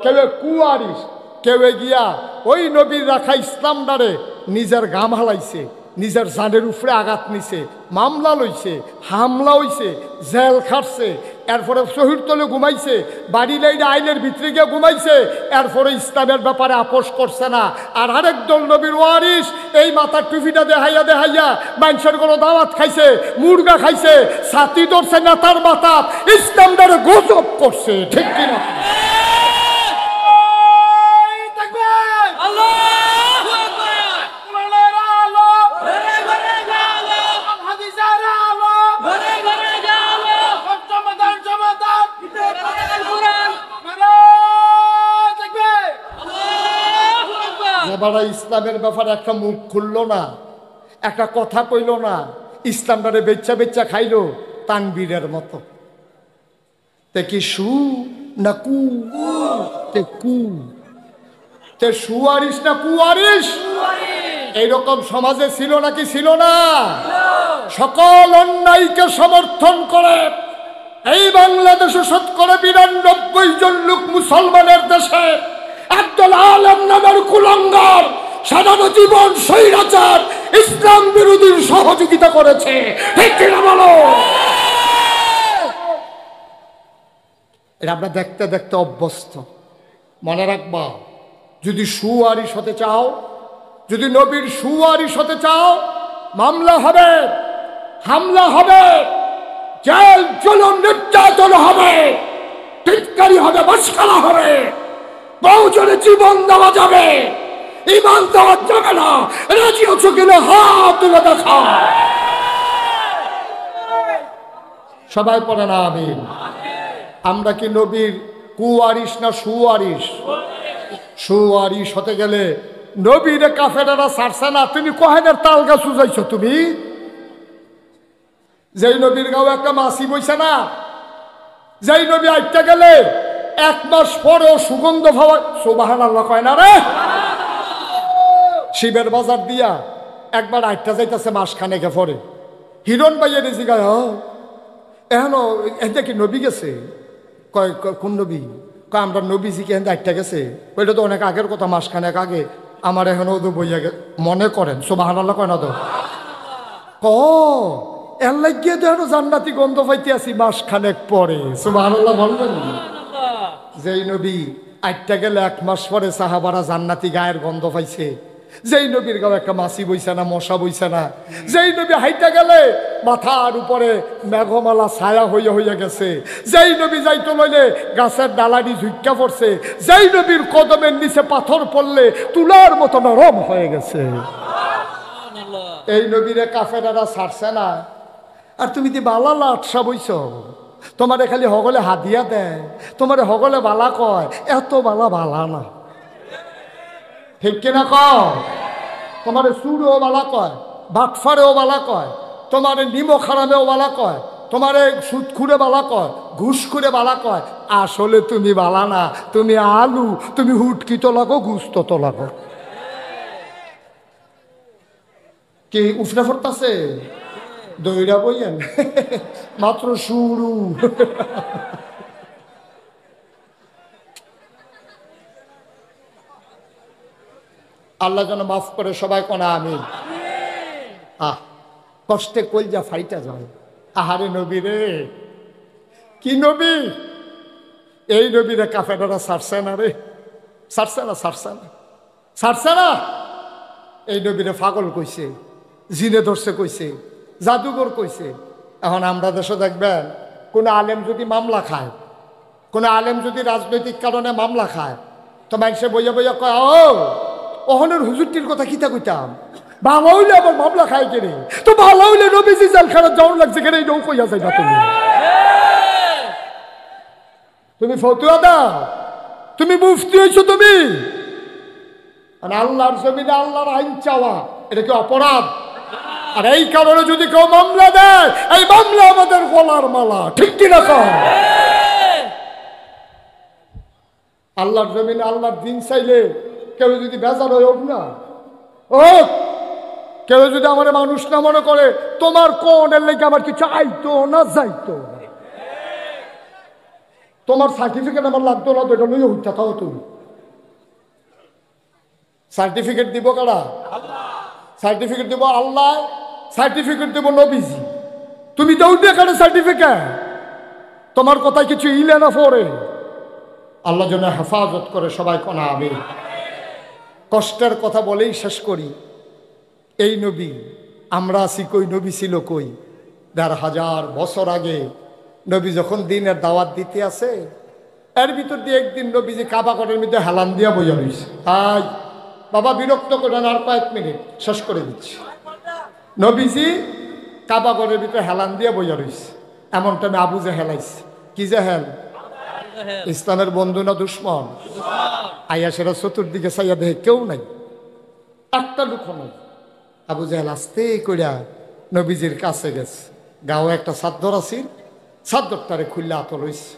কেউ কুয়ারিস। কেউ গিয়া ওই নবীর রাখা ইসলামটারে নিজের গাম হালাইছে, নিজের জানের উপরে আঘাত নিছে, মামলা লইছে, হামলা হইছে, জেল খাটছে, এরপরে শহীদ তলে ঘুমাইছে, বাড়ি লাইনে আইনের ভিতরে গিয়ে ঘুমাইছে, এরপরে ইসলামের ব্যাপারে আপোষ করছে না। আর আরেক দল নবীর ওয়ারিস এই মাথার টুপিটা দেখাইয়া দেখাইয়া মানুষের কোনো দাওয়াত খাইছে, মুরগা খাইছে, ছাতি ধরছে না তার মাথা, ইসলামটারে গজব করছে। ঠিক কিনা? এবারে ইসলামের ব্যাপারে একটা মুখ খুললো না, একটা কথা কইল না, ইসলামটারে বেচ্চা বেচ্চা খাইলো তানবীরের মতো। তে কি সু না কু? তে কু। তে সুয়ারিস না কুয়ারিস? এইরকম সমাজে ছিল নাকি ছিল না? সকল অন্যায়কে সমর্থন করে এই বাংলাদেশে 92% জন লোক মুসলমানের দেশে একদল আলেম নামের কুলাঙ্গার সাধারণ জীবন স্বৈরাচার ইসলাম বিরোধীর সহযোগিতা করেছে। ঠিক কিনা বলো? এটা আমরা দেখতে দেখতে অভ্যস্ত। মনে রাখবা, যদি সুয়ারিশ হতে চাও, যদি নবীর সুয়ারিশ হতে চাও, মামলা হবে, হামলা হবে, জেল জুলুম নির্যাতন হবে, টিটকারি হবে, মশকারা হবে, বহুজনে জীবন দেওয়া যাবে, ইমান দেওয়া যাবে না। রাজি আছো কিনা হাত তুলে দেখা। সবাই পড়ে না আমিন। আমরা কি নবীর কুয়ারিশ না সুয়ারিশ? সুয়ারিশ হতে গেলে নবীরে কাফেরেরা ছাড়ছে না। তুমি কোহেনের তাল গাছ উজাইছো। তুমি যেই নবীর গাও একটা মাসি বইছে না, যেই নবী আইটা গেলে 1 মাস পরেও সুগন্ধ পাওয়া, সুবহানাল্লাহ কয় না রে? শিবের বাজার দিয়া একবার আইটা যাইতেছে মাসখানেকে পরে, হিরণ ভাইয়ের জিগায় এখনো এতে কি নবী গেছে? কয় কোন নবী? কয় আমরা নবীজি কি আইটা গেছে? ওইটা তো অনেক আগের কথা, মাসখানেক আগে। আমার এখনো তো বইয়া মনে করেন, সুবহানাল্লাহ কয় না তো? এর লাগিয়ে তো এখনো জান্নাতি গন্ধ পাইতে আছি মাসখানেক পরে। সুবহানাল্লাহ বলবেন? যেই নবী আইটা গেলে 1 মাস পরে সাহাবারা জান্নাতি গায়ের গন্ধ পাইছে, যেই নবীর গাও একটা মাছি বইছে না, মশা বইছে না, যেই নবী হাইটা গেলে মাথার উপরে মেঘমালা ছায়া হইয়া হইয়া গেছে, যেই নবী যাইতো লইলে গাছের ডালাডি ঝুঁকা পড়ছে, যেই নবীর কদমের নিচে পাথর পড়লে তুলার মতো নরম হয়ে গেছে, এই নবীরে কাফেরেরা ছাড়ছে না। আর তুমি দি বালা লাটসা বইছ, তোমারে খালি হগলে হাদিয়া দেয়, তোমারে হগলে বালা কয়, এত বালা বালা না। ঠিক কিনা কয়? তোমার সুরও বালা কয়, বাটফারেও বালা কয়, তোমার নিমখ হারামেও বালা কয়, তোমার সুদ খুঁড়ে বালা কয়, ঘুষ খুঁড়ে বালা কয়। আসলে তুমি বালা না, তুমি আলু, তুমি হুটকি তো লাগো, গুস্ত তো লাগো। কি উফরা ফরতাছে? দইরা বইয়েন মাত্র শুরু। আল্লাহ যেন মাফ করে সবাই কোনা আমি। কষ্টে কলজা ফাইটা যায়। আহারে নবী রে, কি নবী! এই নবীরে কাফেরেরা ছাড়ছে না রে, ছাড়ছে না, ছাড়ছে না, ছাড়ছে না। এই নবীরে পাগল কইছে, জিনে ধরছে কইছে, জাদুঘর কইছে। এখন আমরা দেশে দেখবেন, কোনো আলেম যদি মামলা খায়, কোনো আলেম যদি রাজনৈতিক কারণে মামলা খায়, তো মানুষে বইয়া বইয়া কয়, ওহনের হুজুরটির কথা কিতা কইতাম, ভালো হইলে আবার মামলা খায় কেনে, তো ভালো হইলে নবীজি জেলখানায় যাওয়ার লাগছে কেন, এই কইয়া যাই না। তুমি ফতুয়া দাও, তুমি মুফতি হইছো তুমি। আল্লাহর জমিনে আল্লাহর আইন চাওয়া এটা কি অপরাধ? আর এই কারণে যদি কেউ মামলা দেয়, এই মামলা আমাদের গলার মালা। ঠিক কিনা কর? আল্লাহর জমিনে আল্লাহর দিন চাইলে কেউ যদি বেজার হয়ে হোক না, কেউ যদি আমার মানুষ না মনে করে, তোমার কোন এর লেগে আমার কিছু আইতো না যাইতো, তোমার সার্টিফিকেট আমার লাগতো না, তো এটা লইয়া উঠতে থাকো। তুমি সার্টিফিকেট দিব কারা? সার্টিফিকেট দিব আল্লাহ, সার্টিফিকেট দিব নবীজি। তুমি দৌড়ে কেন সার্টিফিকেট? তোমার কথায় কিছু ইলে না পড়ে। আল্লাহ যেন হেফাজত করে সবাই কোনা আমি। কষ্টের কথা বলেই শেষ করি। এই নবী আমরা আছি কই, নবী ছিল কই? ১,৫০০ বছর আগে নবী যখন দিনের দাওয়াত দিতে আছে, এর ভিতর দিয়ে একদিন নবীজি কাবা ঘরের মধ্যে হেলান দিয়া বইয়া রয়েছে। তাই বাবা বিরক্ত করেন, আর কয়েক মিনিট শেষ করে দিচ্ছি। নবীজি কাবা ঘরের ভিতরে হেলান দিয়া বইয়া রয়েছে। এমন টাইমে আবু জেহেল আইছে। কি জেহেল? ইসলামের বন্ধু না দুশ্মন? আইয়া সেটা চতুর্দিকে চাইয়া দেখে কেউ নাই, একটা লোক নাই। আবু জেহেল আস্তে কইরা নবীজির কাছে গেছে। গাও একটা চাদর আছে, চাদরটারে খুললে আতর হইছে।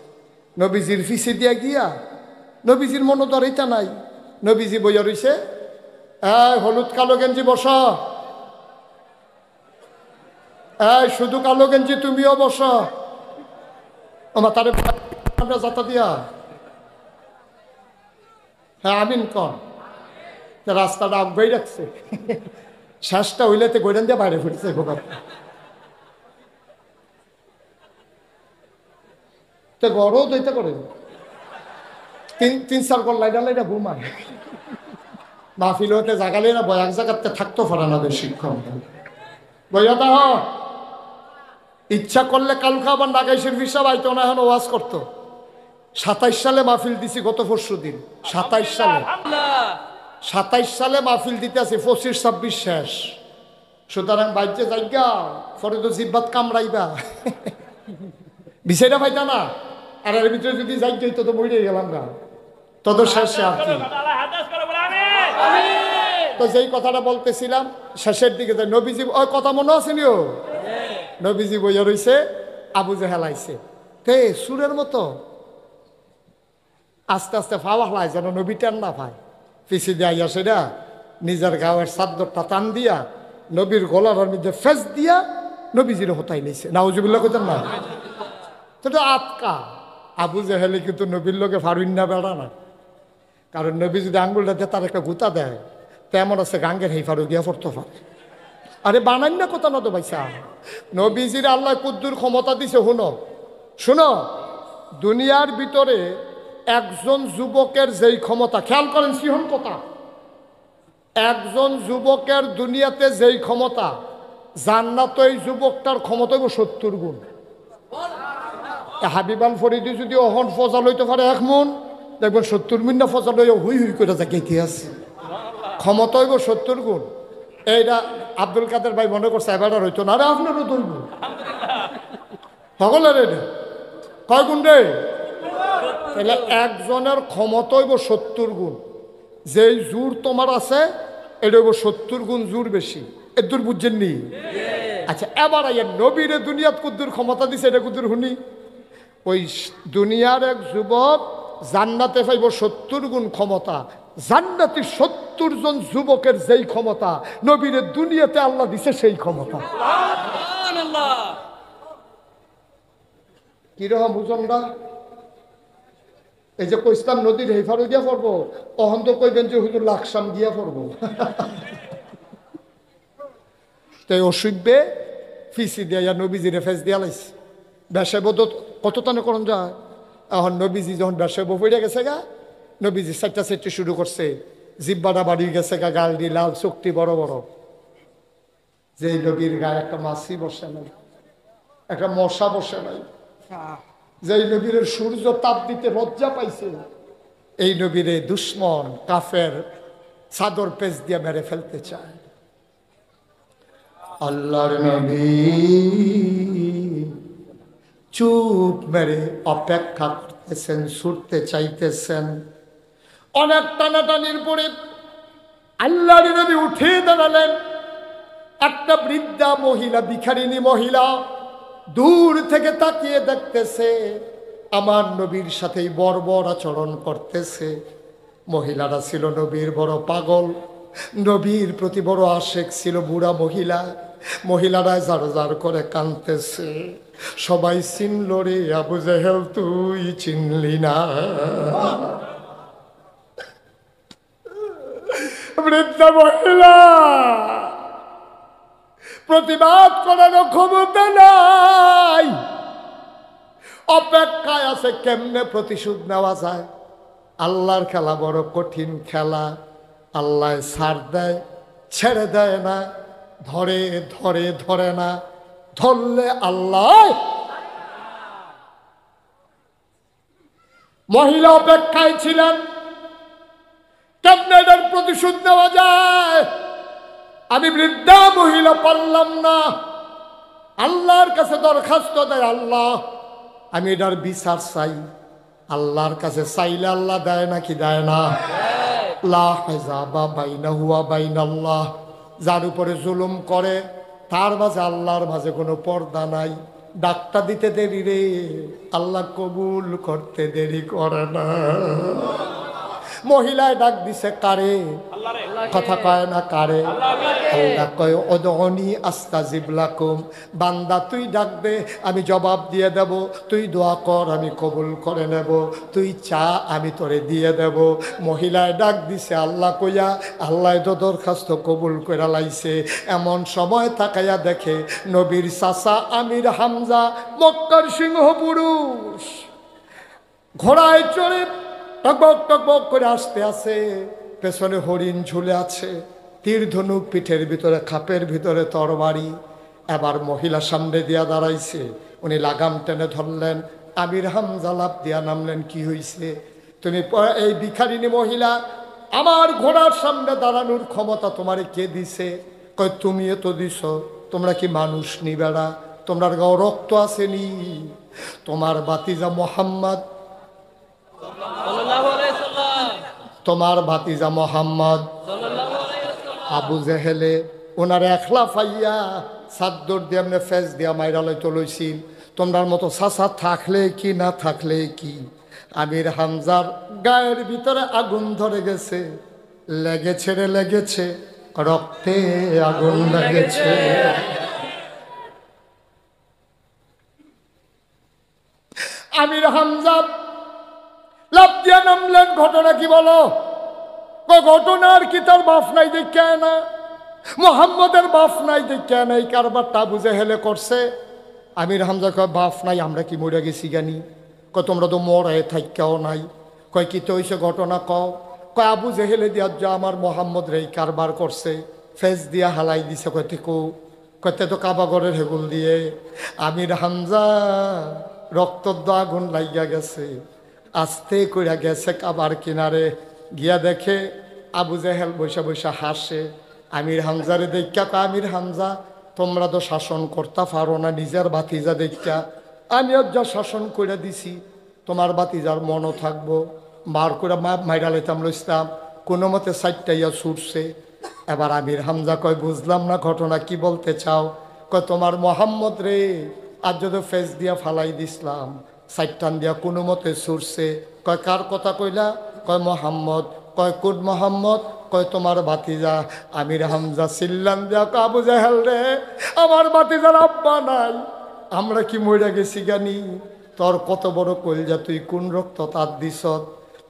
নবীজির ফিসে দিয়া গিয়া, নবীজির মনে তো আর এটা নাই। নবীজি বইয়া রইছে, হলুদ কালো গেঞ্জি বস, এই শুধু কালো গেঞ্জি তুমিও বসো আমার তারে আমরা যাতা দিয়া হ্যাঁ আমিন কন রাস্তাটা আগাই রাখছে শ্বাসটা হইলেতে গৈরান দিয়ে বাইরে ফুটছে গোবার তো গড়ও দইতে করে তিন চার কর লাইডা লাইডা ঘুমায় মাহফিল হতে জাগালে না বয়াক জাগাতে থাকতো পারে না শিক্ষক বইয়া হ ইচ্ছা করলে কালকে আবার নাগাইশের হিসাব আইতো না এখন ওয়াজ করতো 27 সালে মাহফিল দিছি গত পরশু দিন 27 সালে মাহফিল দিতে আছে 25-26 শেষ সুতরাং বাইজে জায়গা পরে তো জিব্বাত কামড়াইবা বিষয়টা পাইতা না আর এর ভিতরে যদি যাই যাইতো তো মরে গেলাম গা তত শেষে আর কি তো যেই কথাটা বলতেছিলাম শেষের দিকে নবীজি ওই কথা মনে আছে নিও নবীজি বইয়া রইছে আবু জেহেল আইছে তে সুরের মতো আস্তে আস্তে ফাওয়া হয় যেন নবী টান না পায় পিছি দিয়ে আইয়া সেটা নিজের গাঁয়ের চাদরটা টান দিয়া নবীর গলার মধ্যে ফেস দিয়া নবীজির হতাই নিছে নাউজুবিল্লাহ কইতেন না তো আটকা আবু জেহেলে কিন্তু নবীর লোকে ফারুইন না বেড়া না কারণ নবী যদি আঙ্গুলটা দিয়ে তার একটা গুতা দেয় তেমন আছে গাঙ্গের হেই ফারু গিয়া পড়তে পারে আরে বানাই না কথা না তো ভাইসা নবীজির আল্লাহ কুদ্দুর ক্ষমতা দিছে শুনো দুনিয়ার ভিতরে একজন যুবকের যেই ক্ষমতা খেয়াল করেন সিহন কথা একজন যুবকের দুনিয়াতে যেই ক্ষমতা জান্নাত ওই যুবকটার ক্ষমতা 70 গুণ হাবিবাল ফরিদি যদি অহন ফজা লইতে পারে 1 মন দেখবেন 70 মিনিট ফজা লইয়া হুই হুই করে যাকে আছে ক্ষমতা 70 গুণ এইটা আব্দুল কাদের ভাই মনে করছে এবার হইতো না রে আপনারও ধরব সকলের এটা কয় গুণ রে তাহলে একজনের ক্ষমতা 70 গুণ যেই জোর তোমার আছে এটা 70 গুণ জোর বেশি এর দূর বুঝছেন নি আচ্ছা এবার নবীরে দুনিয়াত কুদ্দুর ক্ষমতা দিছে এটা কুদ্দুর শুনি ওই দুনিয়ার এক যুবক জান্নাতে পাইব 70 গুণ ক্ষমতা জান্নাতি 70 জন যুবকের যেই ক্ষমতা নবীরে দুনিয়াতে আল্লাহ দিছে সেই ক্ষমতা কিরকম বুঝনরা এই যে কইস্তাম নদীর হেফারো গিয়া পড়বো অহন্ত কইবেন যে হুজুর লাকসাম গিয়া পড়বো তাই অসুভ্যে ফিসি দিয়া নবীজিরে ফেস দিয়া লাইছে বেশে বোধ কত টানে করন যায় এখন নবীজি যখন বেশে পড়ে গেছে গা নবীজি চারটা শুরু করছে জিব্বাটা বাড়ি গেছে গা গাল দি লাল চোখটি বড় বড় যে নবীর গায়ে একটা মাছি বসে নাই একটা মশা বসে নাই যে নবীর সূর্য তাপ দিতে লজ্জা পাইছে এই নবীরে দুশ্মন কাফের চাদর পেজ দিয়ে মেরে ফেলতে চায় আল্লাহর নবী চুপ মেরে অপেক্ষা করতেছেন ছুটতে চাইতেছেন অনেক টানাটানির পরে আল্লাহর নবী উঠে দাঁড়ালেন একটা বৃদ্ধা মহিলা ভিখারিনী মহিলা দূর থেকে তাকিয়ে দেখতেছে আমার নবীর সাথেই বর্বর আচরণ করতেছে মহিলারা ছিল নবীর বড় পাগল নবীর প্রতি বড় আশেক ছিল বুড়া মহিলারা জার করে কাঁদতেছে সবাই চিনল রে আবু জেহেল তুই চিনলি না বৃদ্ধা মহিলা প্রতিবাদ করার ক্ষমতা নাই অপেক্ষায় আছে কেমনে প্রতিশোধ নেওয়া যায় আল্লাহর খেলা বড় কঠিন খেলা আল্লাহ ছাড় দেয় ছেড়ে দেয় না ধরে ধরে ধরে না ধরলে আল্লাহ মহিলা অপেক্ষায় ছিলেন কেমনে এটার প্রতিশোধ নেওয়া যায় আমি বৃদ্ধা মহিলা পারলাম না আল্লাহর কাছে দরখাস্ত দেয় আল্লাহ আমি এটার বিচার চাই আল্লাহর কাছে চাইলে আল্লাহ দেয় নাকি দেয় না লা হাজাবা বাইনাহু ওয়া বাইনাল্লাহ যার উপরে জুলুম করে তার মাঝে আল্লাহর মাঝে কোনো পর্দা নাই ডাকটা দিতে দেরি রে আল্লাহ কবুল করতে দেরি করে না মহিলায় ডাক দিছে কারে, কথা কয় না কারে, আল্লাহ কয় উদউনি আস্তাজিব লাকুম, বান্দা তুই ডাক দে আমি জবাব দিয়ে দেব, তুই দোয়া কর আমি কবুল করে নেব, তুই চা আমি তোরে দিয়ে দেব। মহিলায় ডাক দিছে আল্লাহ কইয়া, আল্লাহ তো দরখাস্ত কবুল করে লাইছে। এমন সময় তাকাইয়া দেখে নবীর চাচা আমির হামজা, মক্কার সিংহ পুরুষ, ঘোড়ায় চড়ে টকবক টকবক করে আসতে আছে, পেছনে হরিণ ঝুলে আছে, তীর ধনুক পিঠের ভিতরে, খাপের ভিতরে তরবারি। এবার মহিলা সামনে দিয়া দাঁড়াইছে, উনি লাগাম টেনে ধরলেন, আমির হামজা লাফ দিয়া নামলেন। কি হইছে? তুমি এই ভিখারিনী মহিলা, আমার ঘোড়ার সামনে দাঁড়ানোর ক্ষমতা তোমারে কে দিছে? কয় তুমি তো দিছ, তোমরা কি মানুষ নি বেড়া? তোমরা গাও রক্ত আসেনি? তোমার বাতিজা মোহাম্মদ, তোমার ভাতিজা মোহাম্মদ, আবু জেহেলে ওনার একলা ফাইয়া সাদ্দর দিয়ে এমনি ফেস দিয়া মাইরালে চলইছিল। তোমরার মতো চাচা থাকলে কি না থাকলে কি, আমির হামজার গায়ের ভিতরে আগুন ধরে গেছে, লেগেছে রে লেগেছে, রক্তে আগুন লেগেছে। আমির হামজা লাফ দিয়া নামলেন। ঘটনা কি বলো? ঘটনার কি তার বাপ নাই দেখে না, মোহাম্মদের বাপ নাই দেখে না, এই কারবারটা আবু জেহেলে করছে। আমির হামজা কয় বাপ নাই, আমরা কি মরে গেছি জানি? কয় তোমরা তো মরে থাইকাও নাই। কয় কি তো হইছে ঘটনা কও? কয় আবু জেহেলে দিয়া যা আমার মোহাম্মদ রে কারবার করছে, ফেস দিয়া হালাই দিছে। কয়তে কো? কয়তে তো কাবাগরের হেগুল দিয়ে। আমির হামজা রক্তদ্দ আগুন লাগিয়া গেছে, আস্তে কইরা গেছে কাবার কিনারে, গিয়া দেখে আবু জেহেল বৈশা বৈশা হাসে। আমির হামজারে দেখা কয় আমির হামজা তোমরা তো শাসন করতে পারো না, নিজের ভাতিজা দেখা আমিও যা শাসন করে দিছি, তোমার ভাতিজার মনও থাকবো। মার করে মাইরা লেতাম লইতাম, কোনো মতে সাইটটাইয়া ছুটছে। এবার আমির হামজা কয় বুঝলাম না ঘটনা কি বলতে চাও? কয় তোমার মোহাম্মদ রে আজ যদি ফেস দিয়া ফালাই দিসলাম, সাইটান দিয়া কোনো মতে ছুটছে। কয় কার কথা কইলা? কয় মোহাম্মদ। কয় কোন মোহাম্মদ? কয় তোমার ভাতিজা। আমির হামজা চিল্লান দিয়া আবু জেহেল রে, আমার ভাতিজার আব্বা নাই, আমরা কি মইরা গেছি জানি? তোর কত বড় কইলজা, তুই কোন রক্ত তার দিস?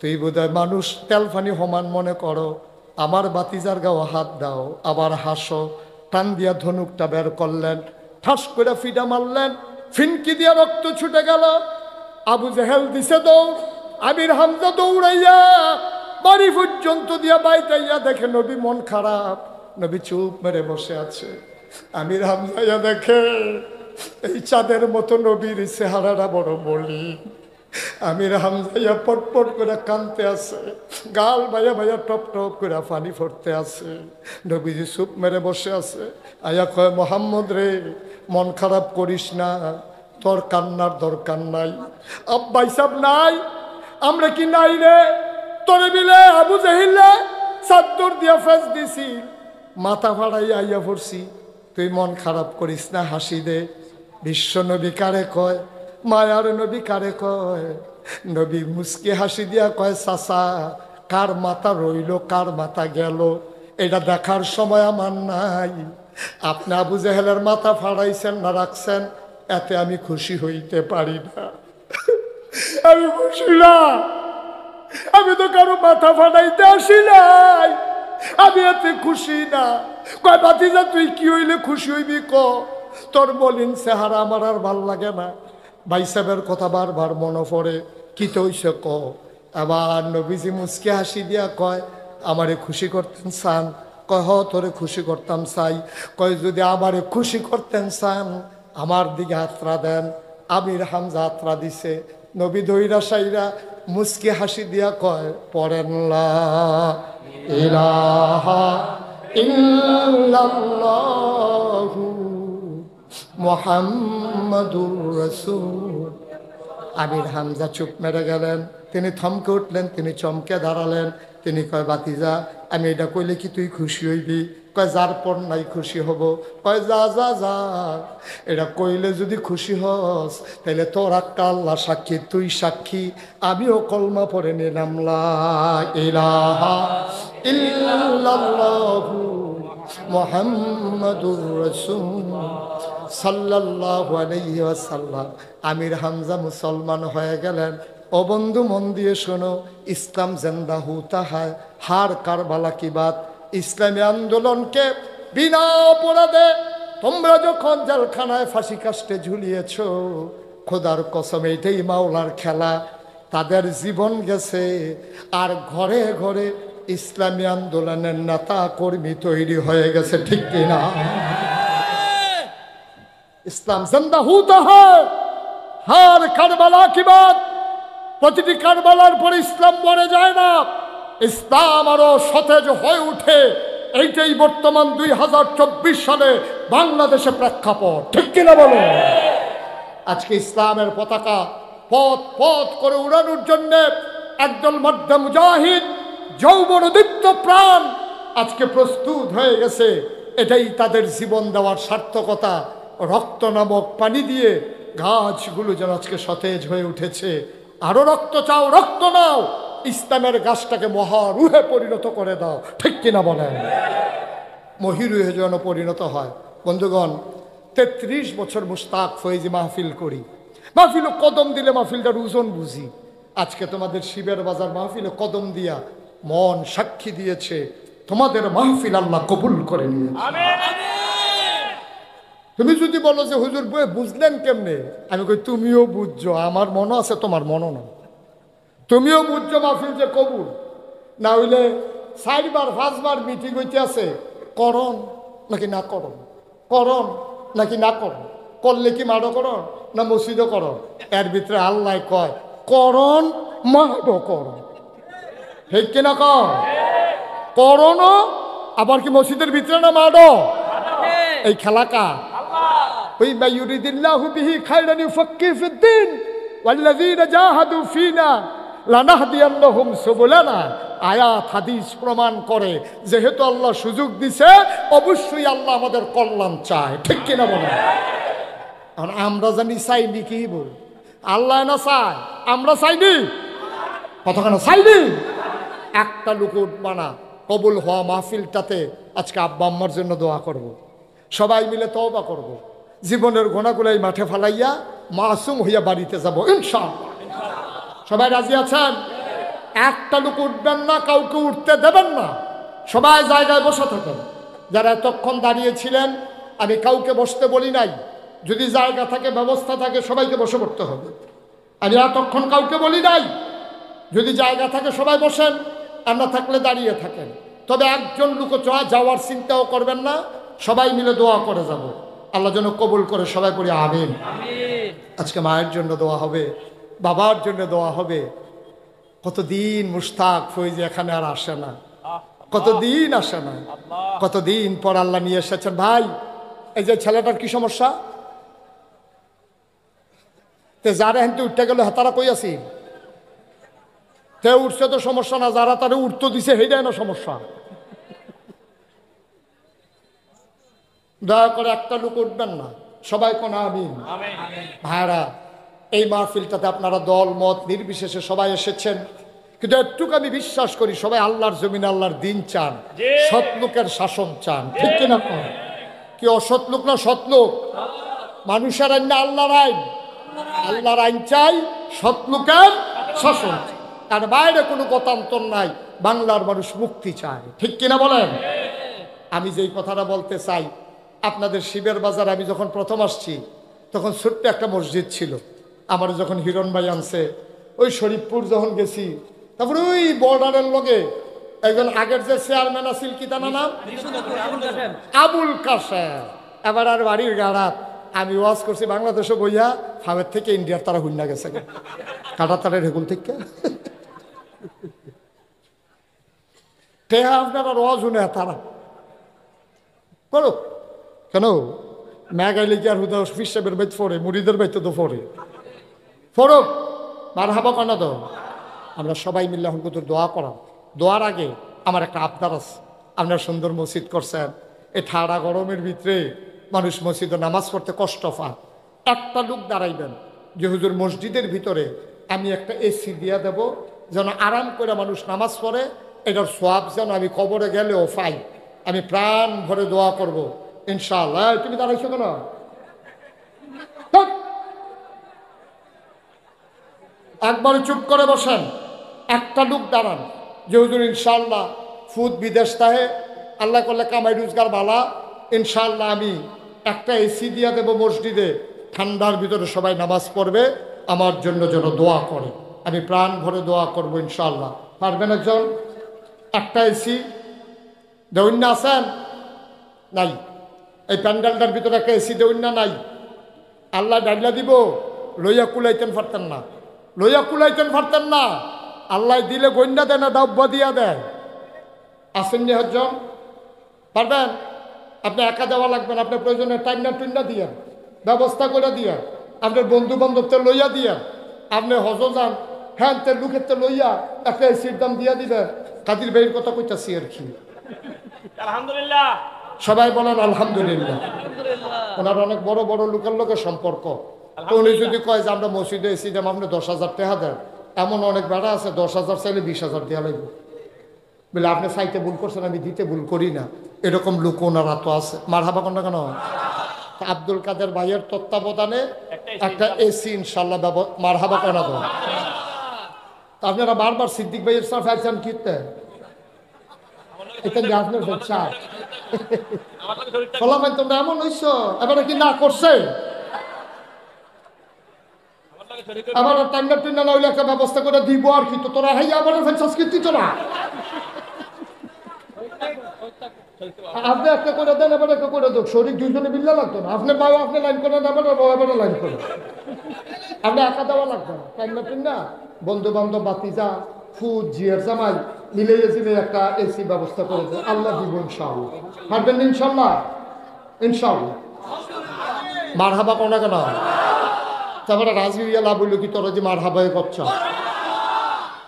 তুই বোধহয় মানুষ তেলফানি সমান মনে করো। আমার ভাতিজার গাও হাত দাও, আবার হাসো। টান দিয়া ধনুকটা বের করলেন, ঠাস করে ফিডা মারলেন, ফিনকি দিয়া রক্ত ছুটে গেল। আবু জেহেল দিছে দৌড়, আমির হামজা দৌড়াইয়া বাড়ি পর্যন্ত দিয়া বাইতাইয়া দেখে নবী মন খারাপ, নবী চুপ মেরে বসে আছে। আমির হামজাইয়া দেখে এই চাঁদের মতো নবীর চেহারাটা বড় বলি। আমির হামজাইয়া পটপট করে কানতে আছে, গাল ভাইয়া ভাইয়া টপ টপ করে পানি পড়তে আছে। নবীজি চুপ মেরে বসে আছে। আয়া কয় মোহাম্মদ রে, মন খারাপ করিস না, তোর কান্নার দরকার নাই। আব্বাই সাহেব নাই, আমরা কি নাই রে? তোরে মিলে আবু জেহিলে চাদর দিয়া ফেস দিছি, মাথা ফাড়াই আইয়া পড়ছি। তুই মন খারাপ করিস না, হাসি দে। বিশ্ব নবী কারে কয়? মায়ার নবী কারে কয়? নবী মুস্কি হাসি দিয়া কয় চাচা, কার মাথা রইল কার মাথা গেল এটা দেখার সময় আমার নাই। আপনি আবু জেহেলের মাথা ফাড়াইছেন না রাখছেন, এতে আমি খুশি হইতে পারি না। আমি খুশি না, আমি তো কারো মাথা ফাটাইতে আসি নাই, আমি এতে খুশি না। কয় ভাতিজা তুই কি হইলে খুশি হইবি ক? তোর মলিন চেহারা আমার আর ভাল লাগে না। ভাই সাহেবের কথা বারবার মনে পড়ে, কি তো হইছে ক? আবার নবীজি মুচকে হাসি দিয়া কয় আমারে খুশি করতেন চান? কয় হ তোরে খুশি করতাম চাই। কয় যদি আমারে খুশি করতেন চান আমার দিকে হাতরা দেন। আমির হামজা হাতরা দিছে, নবী দইরা সাইরা মুচকি হাসি দিয়া কয় পড়েন লা ইলাহা ইল্লাল্লাহু মুহাম্মাদুর রাসূল। আমির হামজা চুপ মেরে গেলেন, তিনি থমকে উঠলেন, তিনি চমকে দাঁড়ালেন। তিনি কয় ভাতিজা আমি এটা কইলে কি তুই খুশি হইবি? কয় যার পর নাই খুশি হব। কয় যা যা যা, এটা কইলে যদি খুশি হস তাহলে তোর একটা আল্লাহ সাক্ষী, তুই সাক্ষী, আমিও কলমা পড়ে নিলাম লা ইলাহা ইল্লাল্লাহু মুহাম্মাদুর রাসূল সাল্লাল্লাহু আলাইহি ওয়াসাল্লাম। আমির হামজা মুসলমান হয়ে গেলেন। ও বন্ধু মন দিয়ে শোনো, ইসলাম জিন্দা হুতা হয়, হার কারবালা কি বাত। ইসলামী আন্দোলনকে বিনা অপরাধে তোমরা যখন জেলখানায় ফাঁসি কাস্টে ঝুলিয়েছ, খোদার কসম এইটাই মাওলার খেলা। তাদের জীবন গেছে আর ঘরে ঘরে ইসলামী আন্দোলনের নেতা কর্মী তৈরি হয়ে গেছে, ঠিক কিনা? ইসলাম জিন্দা হুতা হয়, হার কারবালা কি বাত। প্রতিটি কারবালার পরে ইসলাম মরে যায় না, ইসলাম আরো সতেজ হয়ে উঠে। এইটাই বর্তমান 2024 সালে বাংলাদেশে প্রেক্ষাপট, ঠিক কিনা বলো? আজকে ইসলামের পতাকা পথ পথ করে উড়ানোর জন্য একদল মধ্যে মুজাহিদ যৌবনোদীপ্ত প্রাণ আজকে প্রস্তুত হয়ে গেছে। এটাই তাদের জীবন দেওয়ার সার্থকতা। রক্ত নামক পানি দিয়ে গাছগুলো যেন আজকে সতেজ হয়ে উঠেছে। আরো রক্ত চাও, রক্ত নাও, ইসলামের গাছটাকে মহারুহে পরিণত করে দাও, ঠিক কিনা বলেন? মহিরুহে যেন পরিণত হয়। বন্ধুগণ, 33 বছর মুশতাক ফয়েজি মাহফিল করি। মাহফিল কদম দিলে মাহফিলটার ওজন বুঝি। আজকে তোমাদের শিবের বাজার মাহফিলে কদম দিয়া মন সাক্ষী দিয়েছে তোমাদের মাহফিল আল্লাহ কবুল করে নিয়েছে। তুমি যদি বলো যে হুজুর বই বুঝলেন কেমনে, আমি কই তুমিও বুঝছো, আমার মনও আছে, তোমার মনও না। তুমিও বুঝছো মাহফিল যে কবুল, না হইলে 4বার 5বার মিটিং হইতে আছে, করণ নাকি না করণ, করণ নাকি না করণ, করলে কি মাড়ো করণ না মসজিদও করণ। এর ভিতরে আল্লাহ কয় করণ মাড়ো করণ, ঠিক কিনা? কর করণও আবার কি মসজিদের ভিতরে না মাড়ো? এই খেলা কা ওই মায়ুরিদিল্লাহু বিহি খায়রান ইউফাক্কিহু ফিদ্দিন ওয়াল্লাযীনা জাহাদু ফিনা লানাহদিয়ান্নাহুম সুবুলানা। আয়াত হাদিস প্রমাণ করে যেহেতু আল্লাহ সুযোগ দিছে, অবশ্যই আল্লাহ আমাদের কল্যাণ চায়, ঠিক কিনা বলেন? আর আমরা জানি চাইনি কি বল, আল্লাহ না চায়, আমরা চাইনি, কতখানা চাইনি। একটা লোক উঠবা না, কবুল হওয়া মাহফিলটাতে আজকে আব্বা আম্মার জন্য দোয়া করব, সবাই মিলে তওবা করব, জীবনের গোনাগুলাই মাঠে ফালাইয়া মাসুম হইয়া বাড়িতে যাব ইনশাআল্লাহ। সবাই রাজি আছেন? একটা লোক উঠবেন না, কাউকে উঠতে দেবেন না, সবাই জায়গায় বসে থাকেন। যারা এতক্ষণ দাঁড়িয়েছিলেন আমি কাউকে বসতে বলি নাই, যদি জায়গা থাকে ব্যবস্থা থাকে সবাইকে বসে পড়তে হবে। আমি এতক্ষণ কাউকে বলি নাই, যদি জায়গা থাকে সবাই বসেন, আর না থাকলে দাঁড়িয়ে থাকেন। তবে একজন লোক যাওয়ার চিন্তাও করবেন না, সবাই মিলে দোয়া করে যাব, আল্লাহ যেন কবুল করে। সবাই পড়ি আমিন। আজকে মায়ের জন্য দোয়া হবে, বাবার জন্য দোয়া হবে। কতদিন মুশতাক ফয়েজি এখানে আর আসে না, কতদিন আসে না, কতদিন পর আল্লাহ নিয়ে এসেছেন। ভাই এই যে ছেলেটার কি সমস্যা, তে যারা হেনতে উঠতে গেল তারা কই আছি, তে উঠছে তো সমস্যা না, যারা তারা উঠতে দিছে সেইটাই না সমস্যা। দয়া করে একটা লোক উঠবেন না, সবাই কোন আমিন। ভাইরা, এই মাহফিলটাতে আপনারা দল মত নির্বিশেষে সবাই এসেছেন, কিন্তু একটুকু আমি বিশ্বাস করি সবাই আল্লাহর জমিন আল্লাহর দিন চান, সৎ লোকের শাসন চান, ঠিক কিনা? কি অসৎ লোক না সৎ লোক? মানুষের আইন না আল্লাহর আইন? আল্লাহর আইন চাই, সৎ লোকের শাসন, তার বাইরে কোনো গতান্তর নাই। বাংলার মানুষ মুক্তি চায়, ঠিক কিনা বলেন? আমি যেই কথাটা বলতে চাই, আপনাদের শিবের বাজার আমি যখন প্রথম আসছি তখন ছোট্ট একটা মসজিদ ছিল। আমার যখন হিরণ ভাই আনছে, ওই শরীফপুর যখন গেছি, তারপরে ওই বর্ডারের লগে একজন আগের যে চেয়ারম্যান আছিল, কি তার নাম? আবুল কাসেম। এবার আর বাড়ির গাড়াত আমি ওয়াজ করছি বাংলাদেশে বইয়া, ফামের থেকে ইন্ডিয়ার তারা হুন্না গেছে, কাটা তারা রেগুল থেকে আপনারা রজ শুনে তারা করো কেন? মেঘাইলে কি আর হুদা ফিসের বাইত ফোরে, মুড়িদের বাইতে তো ফোরে, ফোরক মার হাবা কানা তো। আমরা সবাই মিলে এখন কত দোয়া করা, দোয়ার আগে আমার একটা আবদার আছে, আপনার সুন্দর মসজিদ করছেন, এই ঠাড়া গরমের ভিতরে মানুষ মসজিদে নামাজ পড়তে কষ্ট পায়, একটা লোক দাঁড়াইবেন যে হুজুর মসজিদের ভিতরে আমি একটা এসি দিয়ে দেব, যেন আরাম করে মানুষ নামাজ পড়ে, এটার সোয়াব যেন আমি কবরে গেলেও পাই। আমি প্রাণ ভরে দোয়া করব ইনশাআল্লাহ। তুমি দাঁড়াইছো কেন? একবারে চুপ করে বসেন, একটা লোক দাঁড়ান যে হুজুর ইনশাআল্লাহ ফুদ বিদেশ তাহে আল্লাহ করলে কামাই রোজগার বালা, ইনশাআল্লাহ আমি একটা এসি দিয়া দেব মসজিদে, ঠান্ডার ভিতরে সবাই নামাজ পড়বে, আমার জন্য যেন দোয়া করে। আমি প্রাণ ভরে দোয়া করব ইনশাআল্লাহ। পারবেন একজন? একটা এসি দেউন না আছেন? নাই। এই প্যান্ডেলটার ভিতরে একটা এসি দেউন না? নাই। আল্লাহ ডাইলা দিব, লইয়া কুলাইতেন পারতেন না, লইয়া কুলাইতেন পারতেন না। আল্লাহ দিলে গন্যা দেয় না, ডাব্বা দিয়া দেয়। আসেননি হজন? পারবেন? আপনি একা দেওয়া লাগবেন, আপনার প্রয়োজনে টাইমনা টুন্না দিয়ে ব্যবস্থা করে দিয়ে, আপনার বন্ধু বান্ধবতে লইয়া দিয়ে, আপনি হজ যান, হ্যাঁ তে লুকের লইয়া একটা এসির দাম দিয়া দিবেন। কাদির ভাইয়ের কথা কইতাছি আর কি। আলহামদুলিল্লাহ, সবাই বলেন আলহামদুলিল্লাহ। ওনার অনেক বড় বড় লোকের লোকের সম্পর্ক। তো উনি যদি কয় যে আমরা মসজিদে এসি দাম আপনি 10,000 টাকা দেন, এমন অনেক বেড়া আছে 10,000 চাইলে 20,000 দেওয়া লাগবে, বলে আপনি চাইতে ভুল করছেন, আমি দিতে ভুল করি না, এরকম লোক ওনারা তো আছে। মারহাবা কোনটা কেন? আব্দুল কাদের ভাইয়ের তত্ত্বাবধানে একটা এসি ইনশাল্লাহ মারহাবা কেনা দেন। তা আপনারা বারবার সিদ্দিক ভাইয়ের সাথে ফেলছেন কিনতে, এটা আপনার ফেলছা ফলাফল তোমরা এমন হইছ, এবারে কি না করছে? আবার টান্ডা টুন্ডা না হইলে একটা ব্যবস্থা করে দিব আর কি। তো তোরা হাই আবার সংস্কৃতি তোরা আপনি একটা করে দেন, এবার একটা করে দেখ, শরীর দুইজনে বিল্লা লাগতো না। আপনার বাবা আপনি লাইন করে দেবেন, আর বাবা এবারে লাইন করে, আপনি একা দেওয়া লাগবে না। টান্ডা টুন্ডা বন্ধু বান্ধব বাতিজা ফুড জিয়ার জামাই মিলে জিলে একটা এসি ব্যবস্থা করে দেয়, আল্লাহ দিব ইনশাআল্লাহ। পারবেন ইনশাআল্লাহ? ইনশাআল্লাহ। মারহাবা কোনা কেন? তারপরে রাজি হইয়া লাভ হইল কি? তোরা যে মারহাবাই করছ,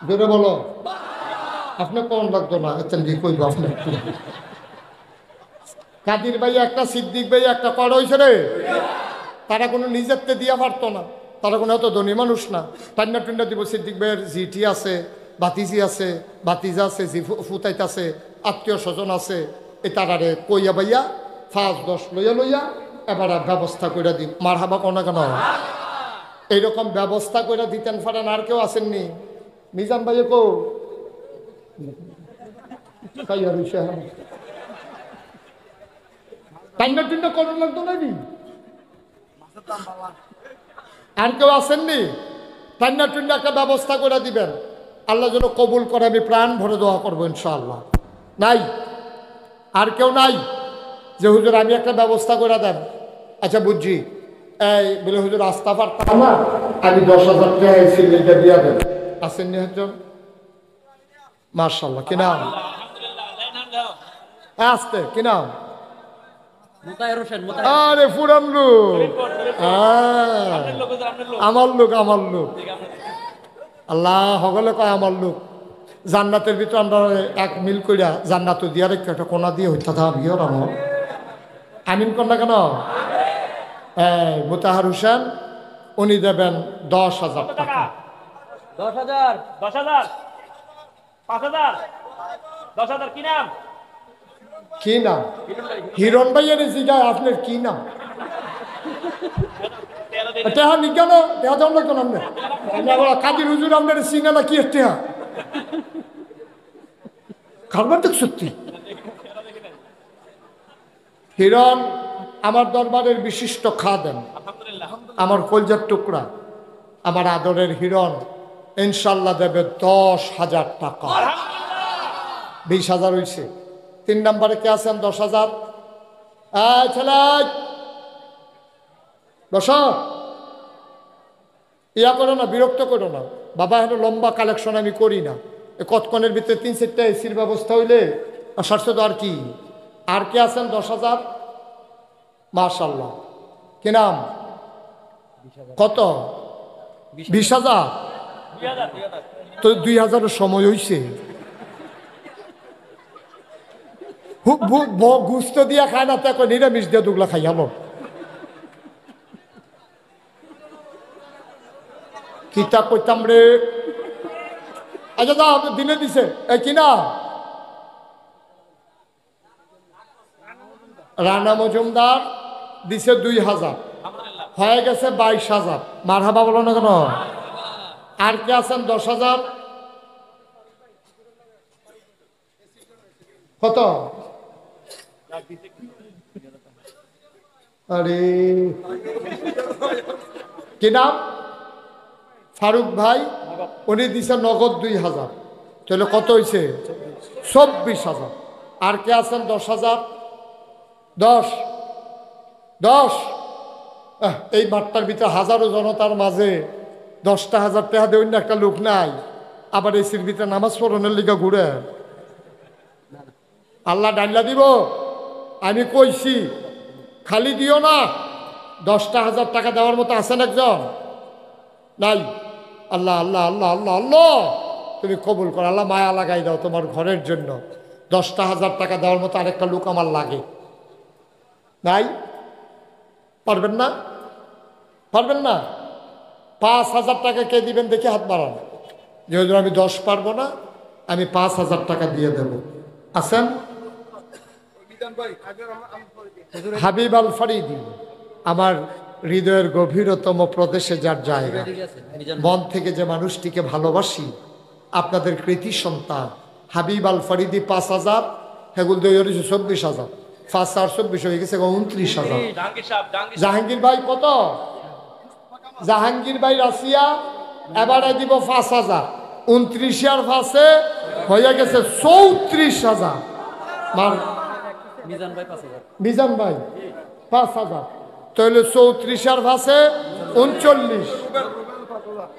জোরে বলো। আপনি কোন লাগতো না, এত কইব আপনি। কাদির ভাই একটা, সিদ্দিক ভাই একটা, কড় হয়েছে রে। তারা কোনো নিজেরতে দিয়া পারতো না, তারা কোনো এত ধনী মানুষ না। টান্না টুন্ডা দিব। সিদ্দিক ভাইয়ের জিটি আছে, বাতিজি আছে, বাতিজা আছে, জি ফুতাইত আছে, আত্মীয় স্বজন আছে। এই তারারে কইয়া বাইয়া 5-10 লইয়া লইয়া এবার ব্যবস্থা করে দিন। মারহাবা কোনা কেন? এইরকম ব্যবস্থা করে দিতেন পারেন। আর কেউ আসেননি? মিজান ভাইয়ে কো টান্ডা টুন্ডা করার লাগতো নাকি? আর কেউ আসেননি? টান্ডা টুন্ডা একটা ব্যবস্থা করে দিবেন, আল্লাহ যেন কবুল করে। আমি প্রাণ ভরে দোয়া করবো ইনশাআল্লাহ। নাই? আর কেউ নাই যে হুজুর আমি একটা ব্যবস্থা করে দেন? আচ্ছা বুঝছি, এই বলে হুজুর আস্থা পারতাম না, আমি 10,000 টাকা সিলিটা দিয়া দেন। আসেননি একজন? মার্শাল্লাহ। কি নাম? আসতে কি নাম? আরে পুরান লোক, আমার লোক, আমার লোক। আল্লাহ সকলে কয় আমার লোক। জান্নাতের ভিতরে আমরা এক মিল করিয়া জান্নাত দিয়া রেখে একটা কোনা দিয়ে হইতে থাকবিও আমার। আমিন কন্যা কেন? মোতাহার হোসেন, উনি দেবেন 10,000 টাকা। 10,000, 10,000, 5,000, 10,000। কি নাম? কি নাম? হিরণ ভাইয়ের জিগায় আপনার কি নাম? টেহা নিজ্ঞান টেহা যাও লাগতো না আপনার। কাদির হুজুর আপনার চিনা না কি টেহা খাবার দেখ সত্যি। হিরণ আমার দরবারের বিশিষ্ট খাদেম, আমার কলজার টুকরা, আমার আদরের হিরণ ইনশাল্লাহ দেবে 10,000 টাকা। 20,000 হয়েছে। 3 নম্বরে কে আছেন? 10,000। ছেলে বস, ইয়া করো না, বিরক্ত করো না বাবা। এখন লম্বা কালেকশন আমি করি না। কতক্ষণের ভিতরে 3-4টা এসির ব্যবস্থা হইলে সারছে তো আর কি। আর কে আছেন? 10,000। মাশাল্লাহ। কি নাম? কত? 20,000। তো 2,000 সময় হয়েছে। গুস্ত দিয়া খায় না তো এখন নিরামিষ দিয়ে দুগুলা খাই হলো কিতা কইতাম রে আচ্ছা দা দিনে দিছে এই কিনা রানা মজুমদার দিছে 2000 হয়ে গেছে 22,000 মারহাবা বলো না কেন আর কে আছেন 10,000 কত আরে কি নাম ফারুক ভাই উনি দিছে নগদ 2,000 তাহলে কত হয়েছে 24,000 আর কে আছেন 10,000 10 এই মাঠটার ভিতরে হাজারো জনতার মাঝে 10,000 টাকা দেবেন না একটা লোক নাই আবার এসির ভিতরে নামাজ পড়নের লিগা ঘুরে আল্লাহ ডাল্লা দিব আমি কইছি খালি দিও না 10,000 টাকা দেওয়ার মতো আছেন একজন নাই আল্লাহ আল্লাহ আল্লাহ আল্লাহ আল্লাহ তুমি কবুল করো আল্লাহ মায়া লাগাই দাও তোমার ঘরের জন্য 10,000 টাকা দেওয়ার মতো আরেকটা লোক আমার লাগে নাই পারবেন না 5,000 টাকা কে দিবেন দেখে হাত বাড়ান যেহেতু আমি 10 পারবো না আমি 5,000 টাকা দিয়ে দেব আছেন হাবিব আল ফরিদি আমার হৃদয়ের গভীরতম প্রদেশে যার জায়গা মন থেকে যে মানুষটিকে ভালোবাসি আপনাদের কৃতি সন্তান হাবিব আল ফরিদি 5,000 হেগুল 24,000 5 আর 24 হয়ে গেছে 29,000 জাহাঙ্গীর ভাই কত জাহাঙ্গীর ভাই রাশিয়া এবারে দিব 5,000 29 আর 5-এ হয়ে গেছে 34,000 মিজান ভাই 5,000 তাহলে 34 আর 5-এ 39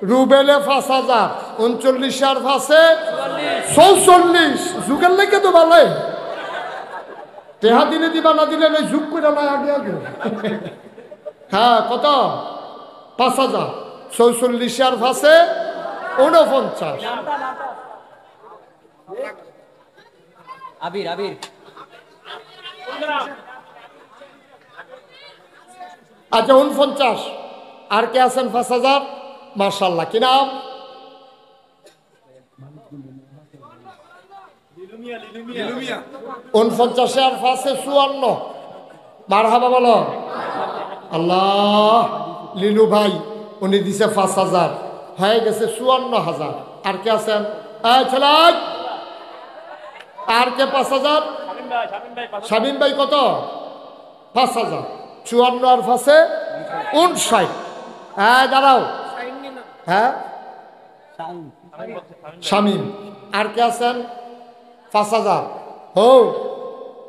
রুবেলে 5,000 39 আর 5-এ 44 যুগের লেগে তো ভালো টেহা দিলে দিবা না দিলে নয় যুগ করে নয় আগে আগে হ্যাঁ কত 5,000 44 আর 5-এ 49 আবির আচ্ছা 49 আর কে আছেন 5,000 মাশাআল্লাহ কি নাম লিলুমিয়া 49 আর 5-এ 54 মারহাবা বলো আল্লাহ লিলু ভাই উনি দিছে 5,000 হয়ে গেছে 54,000 আর কে আছেন ছেলে আর কে 5,000 শামিম ভাই কত 5,000 54 আর 5-এ 59 হ্যাঁ দাঁড়াও হ্যাঁ শামিম আর কে আছেন 5,000 হো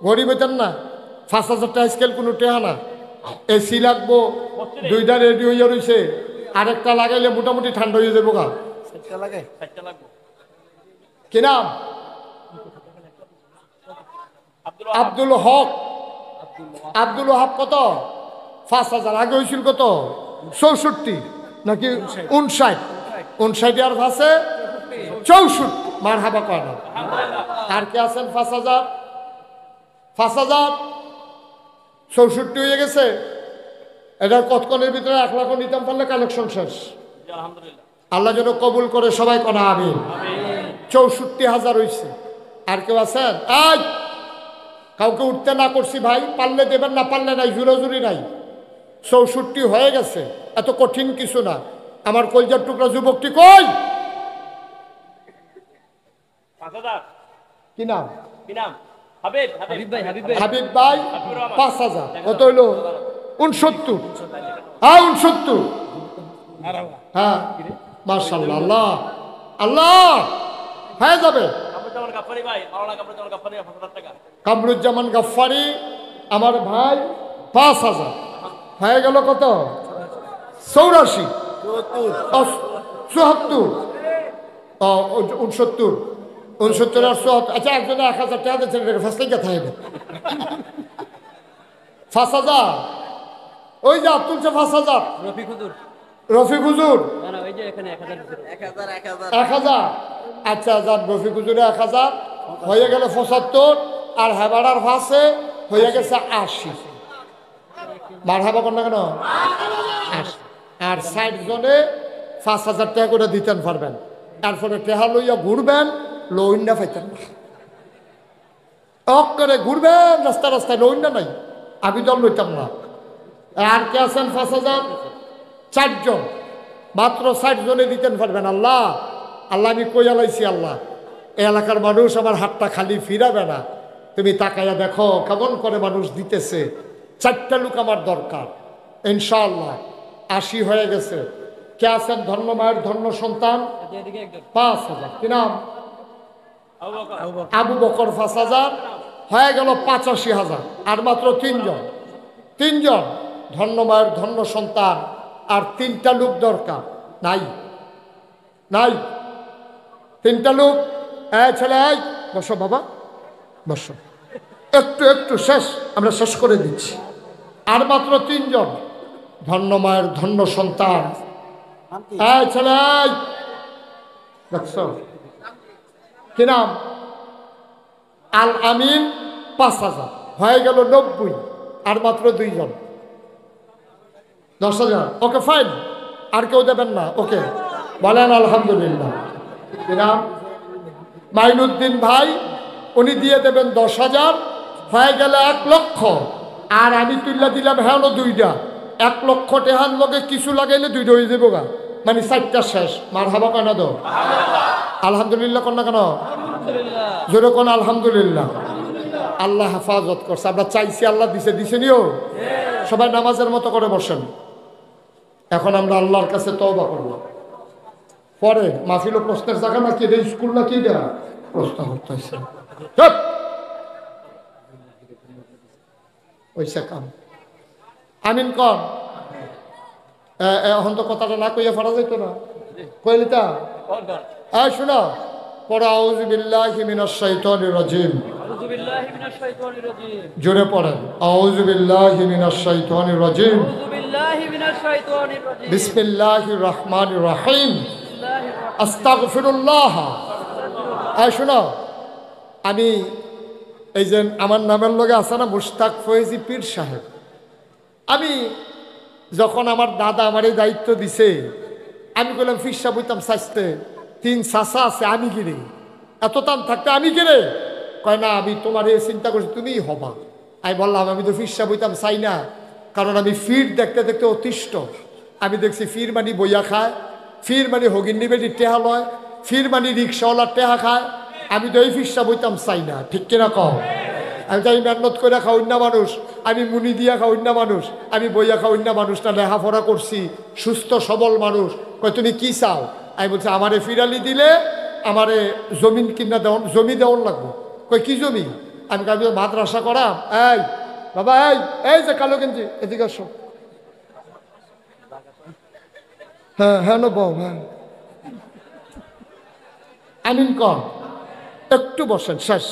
গরিব হইতেন না 5,000 টাকা স্কেল কোনো টেহা না এসি লাগবো 2টা রেডিও ইয়ে রয়েছে আরেকটা লাগাইলে মোটামুটি ঠান্ডা হয়ে যাবো গা কি নাম আব্দুল হক আব্দুল ওহাব কত 5,000 আগে হয়েছিল কত 64 নাকি 59 আর 5-এ 64 মারহাবা কয় না আর কে আছেন 5,000 64 হয়ে গেছে এটা কতক্ষণের ভিতরে 1 লাখ নিতাম পারলে কালেকশন শেষ আল্লাহ যেন কবুল করে সবাই কনা আমিন 64,000 হয়েছে আর কেউ আছেন আজ কাউকে উঠতে না করছি ভাই পারলে দেবেন না পারলে নাই জুরোজুরি নাই 64 হয়ে গেছে এত কঠিন কিছু না আমার কলজার টুকরা যুবকটি কই কি নাম হাবিব ভাই 5,000 কত হইল 69 হ্যাঁ 69 হ্যাঁ মাশাআল্লাহ আল্লাহ আল্লাহ হয়ে যাবে কামরুজ্জামান গাফফারি আমার ভাই 5,000 হয়ে গেল কত 84 74 69 আর 74 আচ্ছা একজনে 1,000 টাকা দিচ্ছেন ফার্স্ট টাইম কথা হবে 5,000 ওই যে আব্দুল 5,000 রফিক হুজুর 1,000 আচ্ছা যান রফিক হুজুরে 1,000 হয়ে গেল 75 আর হেবাড়ার ভাষে হয়ে গেছে 80। মার হাবা কর না কেন? 80। আর 60 জনে 5,000 টাকা করে দিতেন পারবেন। তারপরে টেহা লইয়া ঘুরবেন, লইন্ডা পাইতেন না। করে ঘুরবেন রাস্তা রাস্তায়, লইন্ডা নাই, আমি দল লইতাম না। আর কে আছেন 5,000? 4 জন, মাত্র 60 জনে দিতেন পারবেন। আল্লাহ আল্লাহ আমি কইয়া লাইছি, আল্লাহ এই এলাকার মানুষ আমার হাতটা খালি ফিরাবে না, তুমি তাকাইয়া দেখো কেমন করে মানুষ দিতেছে। 4টা লোক আমার দরকার, ইনশাআল্লাহ 80 হয়ে গেছে। কে আছেন ধন্য মায়ের ধন্য সন্তান? 5,000। কি নাম? আবু বকর। 5,000 হয়ে গেল 85,000। আর মাত্র 3 জন, 3 জন ধন্য মায়ের ধন্য সন্তান। আর 3টা লোক দরকার, নাই নাই 3টা লোক। ছেলে বসো বাবা, বসো, একটু একটু শেষ, আমরা শেষ করে দিচ্ছি। আর মাত্র 3 জন ধন্য মায়ের ধন্য সন্তান। ছেলে দেখছো কি নাম? আল আমিন। 5,000 হয়ে গেল 90। আর মাত্র 2 জন, 10,000। ওকে ফাইন, আর কেউ দেবেন না? ওকে, বলেন আলহামদুলিল্লাহ। কি নাম? মাইনুদ্দিন ভাই, উনি দিয়ে দেবেন 10,000। হয়ে গেল 1 লক্ষ। আর আমি তুল্লা দিলাম হ্যাঁ 2টা। 1 লক্ষ টেহান লগে কিছু লাগাইলে 2টা হয়ে যাবো গা, মানে 4টা শেষ। মার হাবা কেন দো? আলহামদুলিল্লাহ কর না কেন? জোরে কোন আলহামদুলিল্লাহ। আল্লাহ হেফাজত করছে, আমরা চাইছি, আল্লাহ দিছে, দিছেনিও। সবাই নামাজের মতো করে বসেন। এখন আমরা আল্লাহর কাছে তওবা করব। পরে মাহফিল ও প্রশ্নের জায়গা নাকি এটা স্কুল নাকি এটা প্রশ্ন করতেছে ওইসা কাম। আমিন কন। এখন তো কথাটা না কইয়া ফারা যাইতো না, কইলি তা শোনো। পড়ো আউযু বিল্লাহি মিনাশ শাইতানির রাজিম। জোরে পড়েন আউযু বিল্লাহি মিনাশ শাইতানির রাজিম। বিসমিল্লাহির রহমানির রহিম। আস্তাগফিরুল্লাহ। শোনো, আমি এই যে আমার নামের লগে আছে না মুশতাক ফয়েজি পীর সাহেব, আমি যখন আমার দাদা আমার এই দায়িত্ব দিছে, আমি বললাম পীর সাহেব হইতাম সাজতে 3 চাচা আছে, আমি কিরে এত টান থাকতে আমি কিরে? কয় না, আমি তোমার এই চিন্তা করছি, তুমিই হবা। আমি বললাম আমি তো পীর সাহেব হইতাম চাই না, কারণ আমি ফির দেখতে দেখতে অতিষ্ঠ। আমি দেখছি ফির মানি বইয়া খায়, ফির মানি হগিন্নি বেটি টেহা লয়, ফির মানি রিক্সাওয়ালার টেহা খায়। আমি তো এই পীর সাহেব হইতাম চাই না, ঠিক কিনা কও? আমি তো মেহনত করে খাওয়াই না মানুষ, আমি মুনি দিয়া খাওয়াই না মানুষ, আমি বইয়া খাওয়াই না মানুষ, না লেখাপড়া করছি, সুস্থ সবল মানুষ। কয় তুমি কি চাও? আমি বলছি আমারে ফিরালি দিলে আমারে জমিন কিনা দেওয়ান, জমি দেওয়ান লাগবো। কই কি জমি? আমি কাবি মাদ্রাসা করাম। এই বাবা, এই যে কালো গেঞ্জি, এদিকে আসো। হ্যাঁ হ্যাঁ বউ, হ্যাঁ আমিন কন, একটু বসেন, শেষ।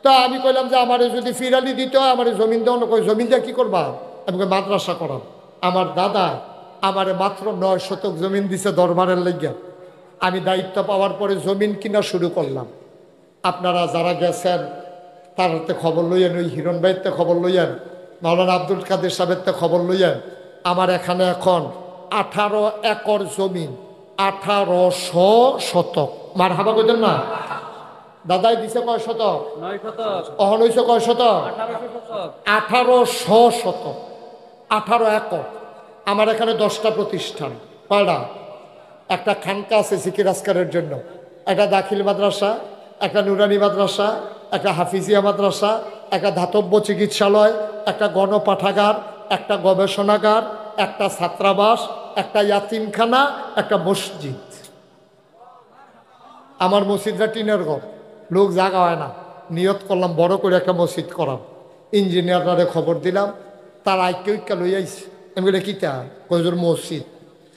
তা আমি কইলাম যে আমারে যদি ফিরালি দিতে হয় আমারে জমিন দেওয়া। কই জমিন দিয়ে কী করবা? আমি মাদ্রাসা করাম। আমার দাদা আমারে মাত্র 9 শতক জমিন দিছে দরবারের লেগে। আমি দায়িত্ব পাওয়ার পরে জমিন কিনা শুরু করলাম। আপনারা যারা গেছেন তারতে খবর লইয়েন, ওই হিরণ ভাইতে খবর লইয়েন, মাওলানা আব্দুল কাদের সাহেবতে খবর লইয়েন। আমার এখানে এখন 18 একর জমিন, 1800 শতক। মার হাবা কইতেন না? দাদাই দিছে কয় শতক? 9 শতক। অহন হইছে কয় শতক? 1800 শতক, 18 একর। আমার এখানে 10টা প্রতিষ্ঠান। কয়টা? একটা খানকা আছে জিকির আজকারের জন্য, একটা দাখিল মাদ্রাসা, একটা নুরানি মাদ্রাসা, একটা হাফিজিয়া মাদ্রাসা, একটা ধাতব্য চিকিৎসালয়, একটা গণপাঠাগার, একটা গবেষণাগার, একটা ছাত্রাবাস, একটা ইয়াতিমখানা, একটা মসজিদ। আমার মসজিদটা টিনের ঘর, লোক জাগা হয় না। নিয়ত করলাম বড় করে একটা মসজিদ করাম। ইঞ্জিনিয়াররা খবর দিলাম, তার আইক্যা লই আইসি। আমি বলে কিতা? কয়জোর মসজিদ।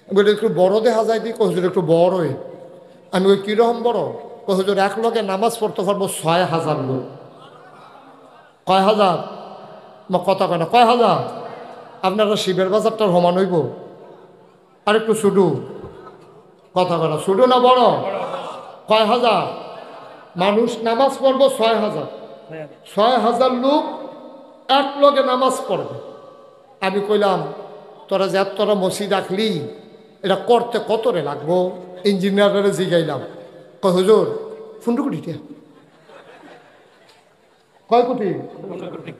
আমি বলি একটু বড় দেখা যায় দি, কয়জোর একটু বড়ই। আমি ওই কীরকম বড়? কয়জোর এক লগে নামাজ পড়তে পারবো 6,000 লোক। কয় হাজার? কথা কয় না, কয় হাজার? আপনারা শিবের বাজারটার সমান হইব? আর একটু শুধু কথা কয় না, শুধু না বড়? কয় হাজার মানুষ নামাজ পড়বো? 6,000। 6,000 লোক এক লগে নামাজ পড়বে। আমি কইলাম তোরা যে তোরা মসজিদ রাখলি এটা করতে কত রে লাগবো? ইঞ্জিনিয়ারে জিগাইলাম, কয় হুজুর 15 কোটি টাকা। কয় কোটি?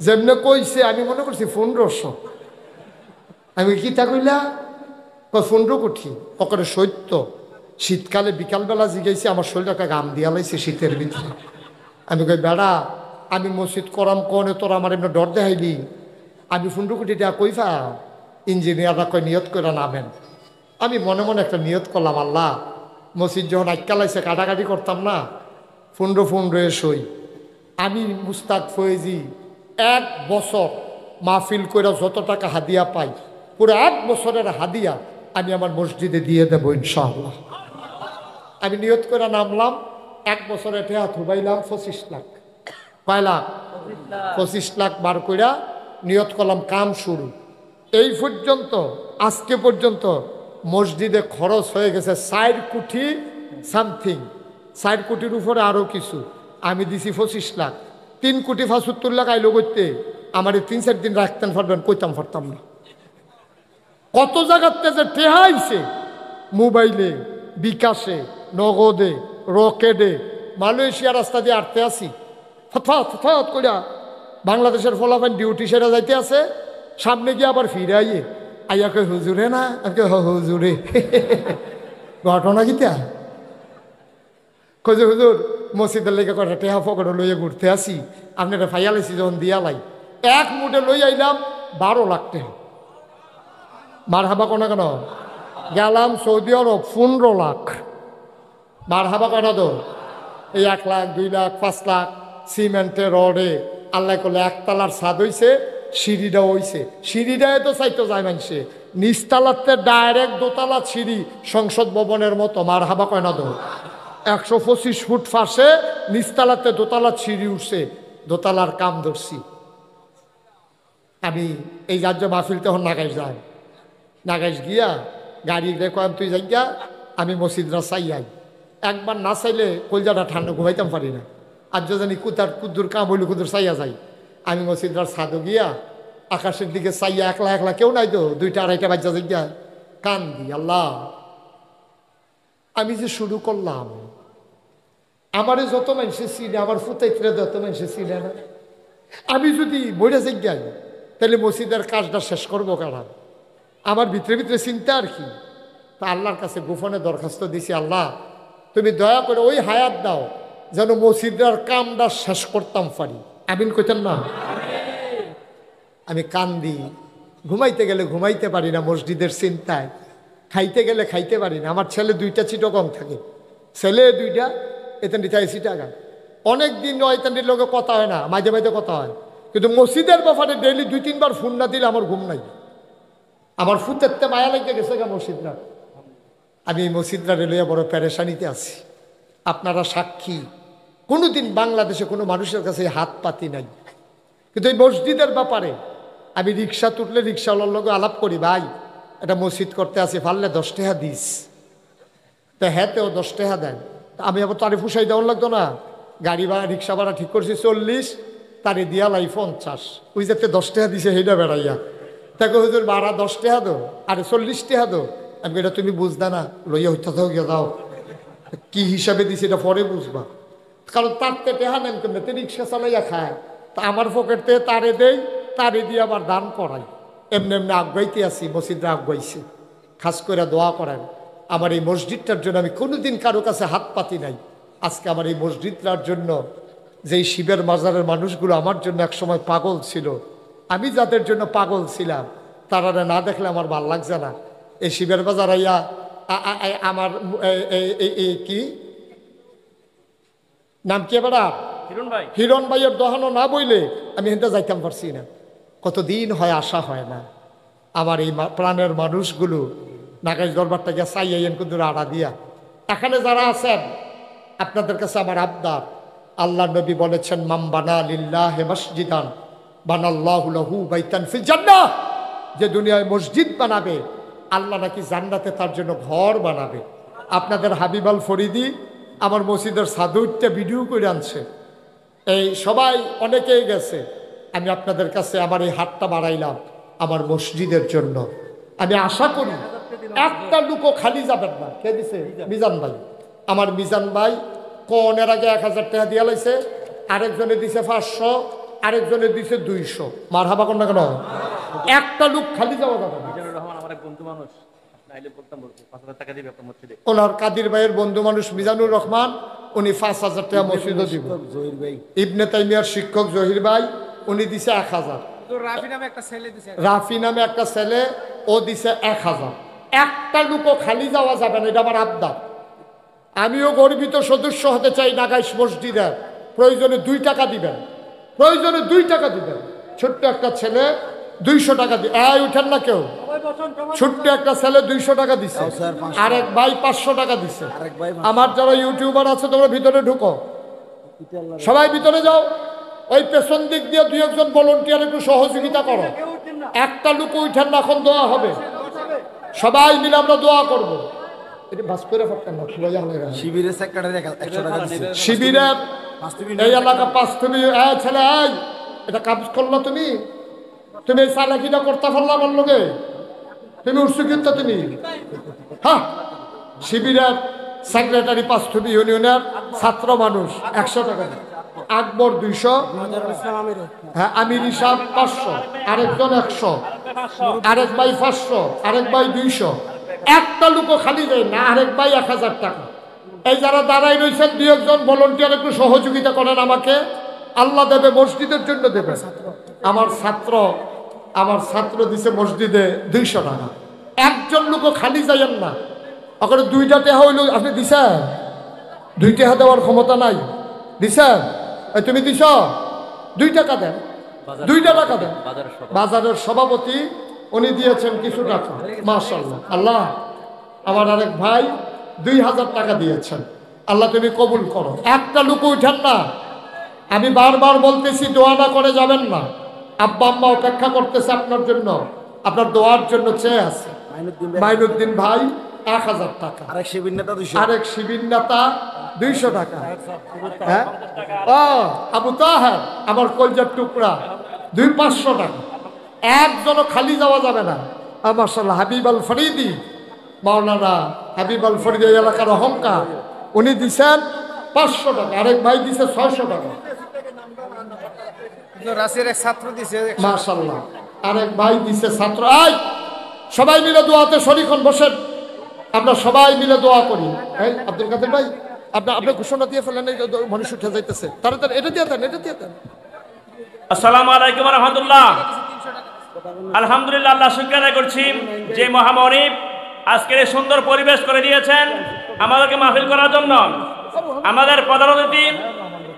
যেমনে কইছে আমি মনে করছি 1500। আমি কি তা কইলা? কয় 15 কোটি। ওখানে সত্য। শীতকালে বিকালবেলা জিগাইছি, আমার শরীরটা গাম দিয়া লাইছে শীতের ভিতরে। আমি কই বেড়া আমি মসজিদ করাম কনে তোরা আমার এমনি ডর দেখাইলি? আমি 15 কোটি টাকা কইফা? ইঞ্জিনিয়াররা কয় নিয়ত করে নামেন। আমি মনে মনে একটা নিয়ত করলাম, আল্লাহ মসজিদ যখন আটকালাইছে কাটাকাটি করতাম না, 15 সই। আমি মুস্তাক ফয়েজি 1 বছর মাহফিল করে যত টাকা হাদিয়া পাই পুরো 1 বছরের হাদিয়া আমি আমার মসজিদে দিয়ে দেবো ইনশাআল্লাহ। আমি নিয়ত করে নামলাম, 1 বছরে টেহা থুবাইলাম 25 লাখ। কয় লাখ? 25 লাখ বার কইরা নিয়ত করলাম কাম শুরু। এই পর্যন্ত আজকে পর্যন্ত মসজিদে খরচ হয়ে গেছে 4 কোটি সামথিং, 4 কোটির উপরে আরও কিছু। আমি দিছি 25 লাখ। 3 কোটি 75 লাখ আইলো করতে আমার 3-4 দিন রাখতেন পারবেন, কইতাম পারতাম না। কত জায়গাতে যে টেহা আইছে, মোবাইলে, বিকাশে, নগদে, রকেটে। মালয়েশিয়া রাস্তা দিয়ে আটতে আসি, হঠাৎ হঠাৎ কইরা বাংলাদেশের ফলাফল ডিউটি সেরা যাইতে আছে, সামনে গিয়ে আবার ফিরে আইয়ে আইয়া কই হুজুরে না? আমি হুজুরে। ঘটনা কিতা? কই যে হুজুর মসজিদের লেগে কটা টেহা ফকড় লইয়া ঘুরতে আসি, আপনারা ফাইয়ালাইছি যখন দিয়া লাই, 1 মুঠে লই আইলাম 12 লাখ টাকা। মার হাবা কোনা কেন? গেলাম সৌদি আরব 15 লাখ। মার হাবা কোনা তো এই 1 লাখ 2 লাখ 5 লাখ সিমেন্টের রডে আল্লাহ করলে 1 তালার ছাদ হইছে, সিঁড়িটা হইছে। সিঁড়িটায় তো চাইতো যায় মানুষে, নিচতলাতে ডাইরেক্ট দোতলা সিঁড়ি, সংসদ ভবনের মতো। মার হাবা কয় না তো? 125 ফুট ফাঁসে নিচতলাতে দোতলা সিঁড়ি উঠছে, দোতলার কাম ধরছি। আমি এই রাজ্য মাহফিল তখন নাগাইশ যাই, নাগাইশ গিয়া গাড়ি দেখো তুই যাই গিয়া, আমি মসজিদরা চাই আই। একবার না চাইলে কলজাটা ঠান্ডা ঘুমাইতাম পারি না। আর জানি কুতার কুদ্দুর কাম হইলে কুদ্দুর চাইয়া যাই। আমি মসজিদরার ছাদও গিয়া আকাশের দিকে চাইয়া একলা একলা কেউ নাই তো, 2টা 2:30 বাজ্যা যাই গিয়া কান দি, আল্লাহ আমি যে শুরু করলাম, আমারে যত মানুষের চিনে, আমার ফুতাইত্রে যত মানুষের চিনে না। আমি যদি বইটা যাই যাই তাহলে মসজিদের কাজটা শেষ করবো কারা? আমার ভিতরে ভিতরে চিন্তা আর কি। তা আল্লাহর কাছে গোপনে দরখাস্ত দিছি, আল্লাহ তুমি দয়া করে ওই হায়াত দাও যেন মসজিদের কামটা শেষ করতাম পারি। আমিন কইতেন না? আমি কান্দি, ঘুমাইতে গেলে ঘুমাইতে পারি না মসজিদের চিন্তায়, খাইতে গেলে খাইতে পারি না। আমার ছেলে 2টা চিটগং থাকে, ছেলে 2টা এতেন্ডি থাকে চিটাগাং। অনেক দিন এতেন্ডির লোকে কথা হয় না, মাঝে মাঝে কথা হয়, কিন্তু মসজিদের ব্যাপারে ডেইলি 2-3 বার ফোন না দিলে আমার ঘুম নাই। আমার ফুতেরতে মায়া লেগে গেছে গা মসজিদরা। আমি এই মসজিদরা লইয়া বড় পেরেশানিতে আছি। আপনারা সাক্ষী, কোনোদিন বাংলাদেশে কোনো মানুষের কাছে হাত পাতি নাই, কিন্তু এই মসজিদের ব্যাপারে আমি রিক্সা তুললে রিক্সাওয়ালার লোক আলাপ করি, ভাই এটা মসজিদ করতে আসি, পারলে 10 টাকা দিস। তা হ্যাঁতেও 10 টাকা দেন। আমি আবার তারে ফুসাই দেওয়ার লাগতো না, গাড়ি ভাড়া রিক্সা ভাড়া ঠিক করছি 40, তারে দিয়া লাই 50। ওই যাতে 10 টাকা দিছে সেইটা বেড়াইয়া তাকে হুজুর ভাড়া 10 টাকা দো, আরে 40 টাকা দো। আমি এটা তুমি বুঝদা না, লইয়া হইতে থাকো গিয়ে দাও, কি হিসাবে দিছি এটা পরে বুঝবা। কারণ তার তে টেহা নেন কেমনে, তে রিক্সা চালাইয়া খায়, তা আমার পকেট থেকে তারে দেই, তারে দিয়ে আবার দান করাই। এমনি এমনি আগাইতে আসি, মসজিদরা আগাইছে। খাস করে দোয়া করেন আমার এই মসজিদটার জন্য। আমি কোনোদিন কারো কাছে হাত পাতি নাই। আজকে আমার এই মসজিদটার জন্য, যেই শিবের মাজারের মানুষগুলো আমার জন্য একসময় পাগল ছিল, আমি যাদের জন্য পাগল ছিলাম তারা না দেখলে আমার ভাল লাগছে না। এই শিবের বাজার আইয়া আমার কি নাম কি এবার হিরণ ভাইয়ের দোহানো না বইলে আমি হেনটা যাইতাম পারছি না। কতদিন হয় আসা হয় না। আমার এই প্রাণের মানুষগুলো নাগাইশ দরবারটা গিয়ে চাইয়েন কিন্তু আড়া দিয়া। এখানে যারা আছেন আপনাদের কাছে আমার আবদার, আল্লাহ নবী বলেছেন মাম বানা লিল্লাহি মসজিদান বানাল্লাহু লাহু বাইতান ফিল জান্নাহ, যে দুনিয়ায় মসজিদ বানাবে আল্লাহ নাকি জান্নাতে তার জন্য ঘর বানাবে। আপনাদের হাবিব আল ফরিদি আমার মসজিদের সাদুরটা ভিডিও করে আনছে, এই সবাই অনেকেই গেছে। আমি আপনাদের কাছে আমার এই হাতটা বাড়াইলাম আমার মসজিদের জন্য। আমি আশা করি একটা লুকও খালি যাবেন না। কে দিছে? মিজান ভাই। আমার মিজান ভাই কোনের আগে 1000 টাকা দিয়ে লাইছে, আরেকজনে দিছে 500, আরেকজনে দিছে 200। মারহাবা কোন না কেন? একটা লুক খালি যাওয়া যাবে না। আমার এক বন্ধু মানুষ, নাইলে বলতাম 5000 টাকা দিবে আপনার মসজিদে। ওনার কাদির ভাইয়ের বন্ধু মানুষ মিজানুর রহমান, উনি 5000 টাকা মসজিদে দিব। ইবনে তাইমিয়ার শিক্ষক জহির ভাই, উনি দিছে 1000। রাফি নামে একটা ছেলে, ও দিছে 1000। একটা লুকও খালি যাওয়া যাবে না, এটা আমার আবদার। আমিও গর্বিত সদস্য হতে চাই নাগাইশ মসজিদের। প্রয়োজনে 2 টাকা দিবেন, প্রয়োজনে 2 টাকা দিবেন। ছোট্ট একটা ছেলে 200 টাকা দিয়ে উঠেন না কেউ। ছোট্ট একটা ছেলে 200 টাকা দিছে, আরেক ভাই 500 টাকা দিছে। আমার যারা ইউটিউবার আছে তোমরা ভিতরে ঢুকো, সবাই ভিতরে যাও। ওই পেছন দিক দিয়ে 2-1 ভলান্টিয়ার একটু সহযোগিতা করো। একটা লোক উঠেন না, এখন দোয়া হবে। সবাই মিলে আমরা দোয়া করবো। শিবিরের এই এলাকা পাঁচথুবি ছেলে, এটা কাজ করলো তুমি? তুমি এই চালাকিটা করতে পারলা আমার লোকে? তুমি উঠছো কিন্তু তুমি। হ্যাঁ, শিবিরের সেক্রেটারি পাঁচথুবি ইউনিয়নের ছাত্র মানুষ 100 টাকা, আকবর 200, হ্যাঁ আমির হিসাব 500, আরেকজন 100, আরেক ভাই 500, আরেক ভাই 200। একটা লোকও খালি যায় না, আরেক ভাই 1000 টাকা। এই যারা দাঁড়াই রয়েছেন 2-1 ভলান্টিয়ার একটু সহযোগিতা করেন আমাকে। আল্লাহ দেবে, মসজিদের জন্য দেবে। আমার ছাত্র দিছে মসজিদে 200 টাকা। একজন লোকও খালি যাইয়েন না। ওখানে 2টা টাকা হইল, আপনি দিছেন? 2 টাকা দেওয়ার ক্ষমতা নাই, দিছেন? তুমি দিছ? 2 টাকা দেন, 2 টাকা দেন। বাজারের সভাপতি উনি দিয়েছেন কিছু টাকা, মাশাআল্লাহ। আল্লাহ, আমার আরেক ভাই 2000 টাকা দিয়েছেন। আল্লাহ তুমি কবুল করো। একটা লোক উঠেন না। আমি বারবার বলতেছি দোয়া না করে যাবেন না। আব্বা আম্মা অপেক্ষা করতেছে আপনার জন্য, আপনার দোয়ার জন্য চেয়ে আছে। মাইনুদ্দিন ভাই 1000 টাকা, আরেক শিবির নেতা 200 টাকা। হ্যাঁ, ও আবু তাহের আমার কলজার টুকরা 500 টাকা। একজনও খালি যাওয়া যাবে না। মাশাআল্লাহ, হাবিব আল ফরিদি, মাওলানা হাবিব আল ফরিদি এলাকার অহংকার, উনি দিছেন 500 টাকা। আরেক ভাই দিছে 600 টাকা। মাশাআল্লাহ, আরেক ভাই দিছে ছাত্র। সবাই মিলে দোয়াতে শরীক হন, বসেন। আমরা সবাই মিলে দোয়া করি। আব্দুল কাদের ভাই, আপনি ঘোষণা দিয়ে ফেলেন, মানুষ উঠে যাইতেছে। তাড়াতাড়ি এটা দিয়ে দেন, এটা দিয়ে দেন। আসসালামু আলাইকুম ওয়া রাহমাতুল্লাহ। আলহামদুলিল্লাহ, আল্লাহ শুকর আদায় করছি যে মহামনিব আজকের এই সুন্দর পরিবেশ করে দিয়েছেন আমাদেরকে মাহফিল করার জন্য। আমাদের প্রধান অতিথি,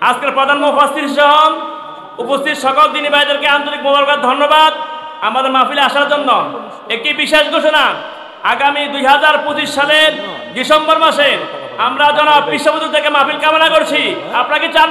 আজকের প্রধান মুফাসসির সহ উপস্থিত সকল দ্বীনী ভাইদেরকে আন্তরিক মোবারকবাদ, ধন্যবাদ আমাদের মাহফিলে আসার জন্য। একটি বিশেষ ঘোষণা, আগামী 2025 সালের ডিসেম্বর মাসে আমরা জনাব বিশ্ববিদ্যালয় থেকে মাহফিল কামনা করছি। আপনাকে 4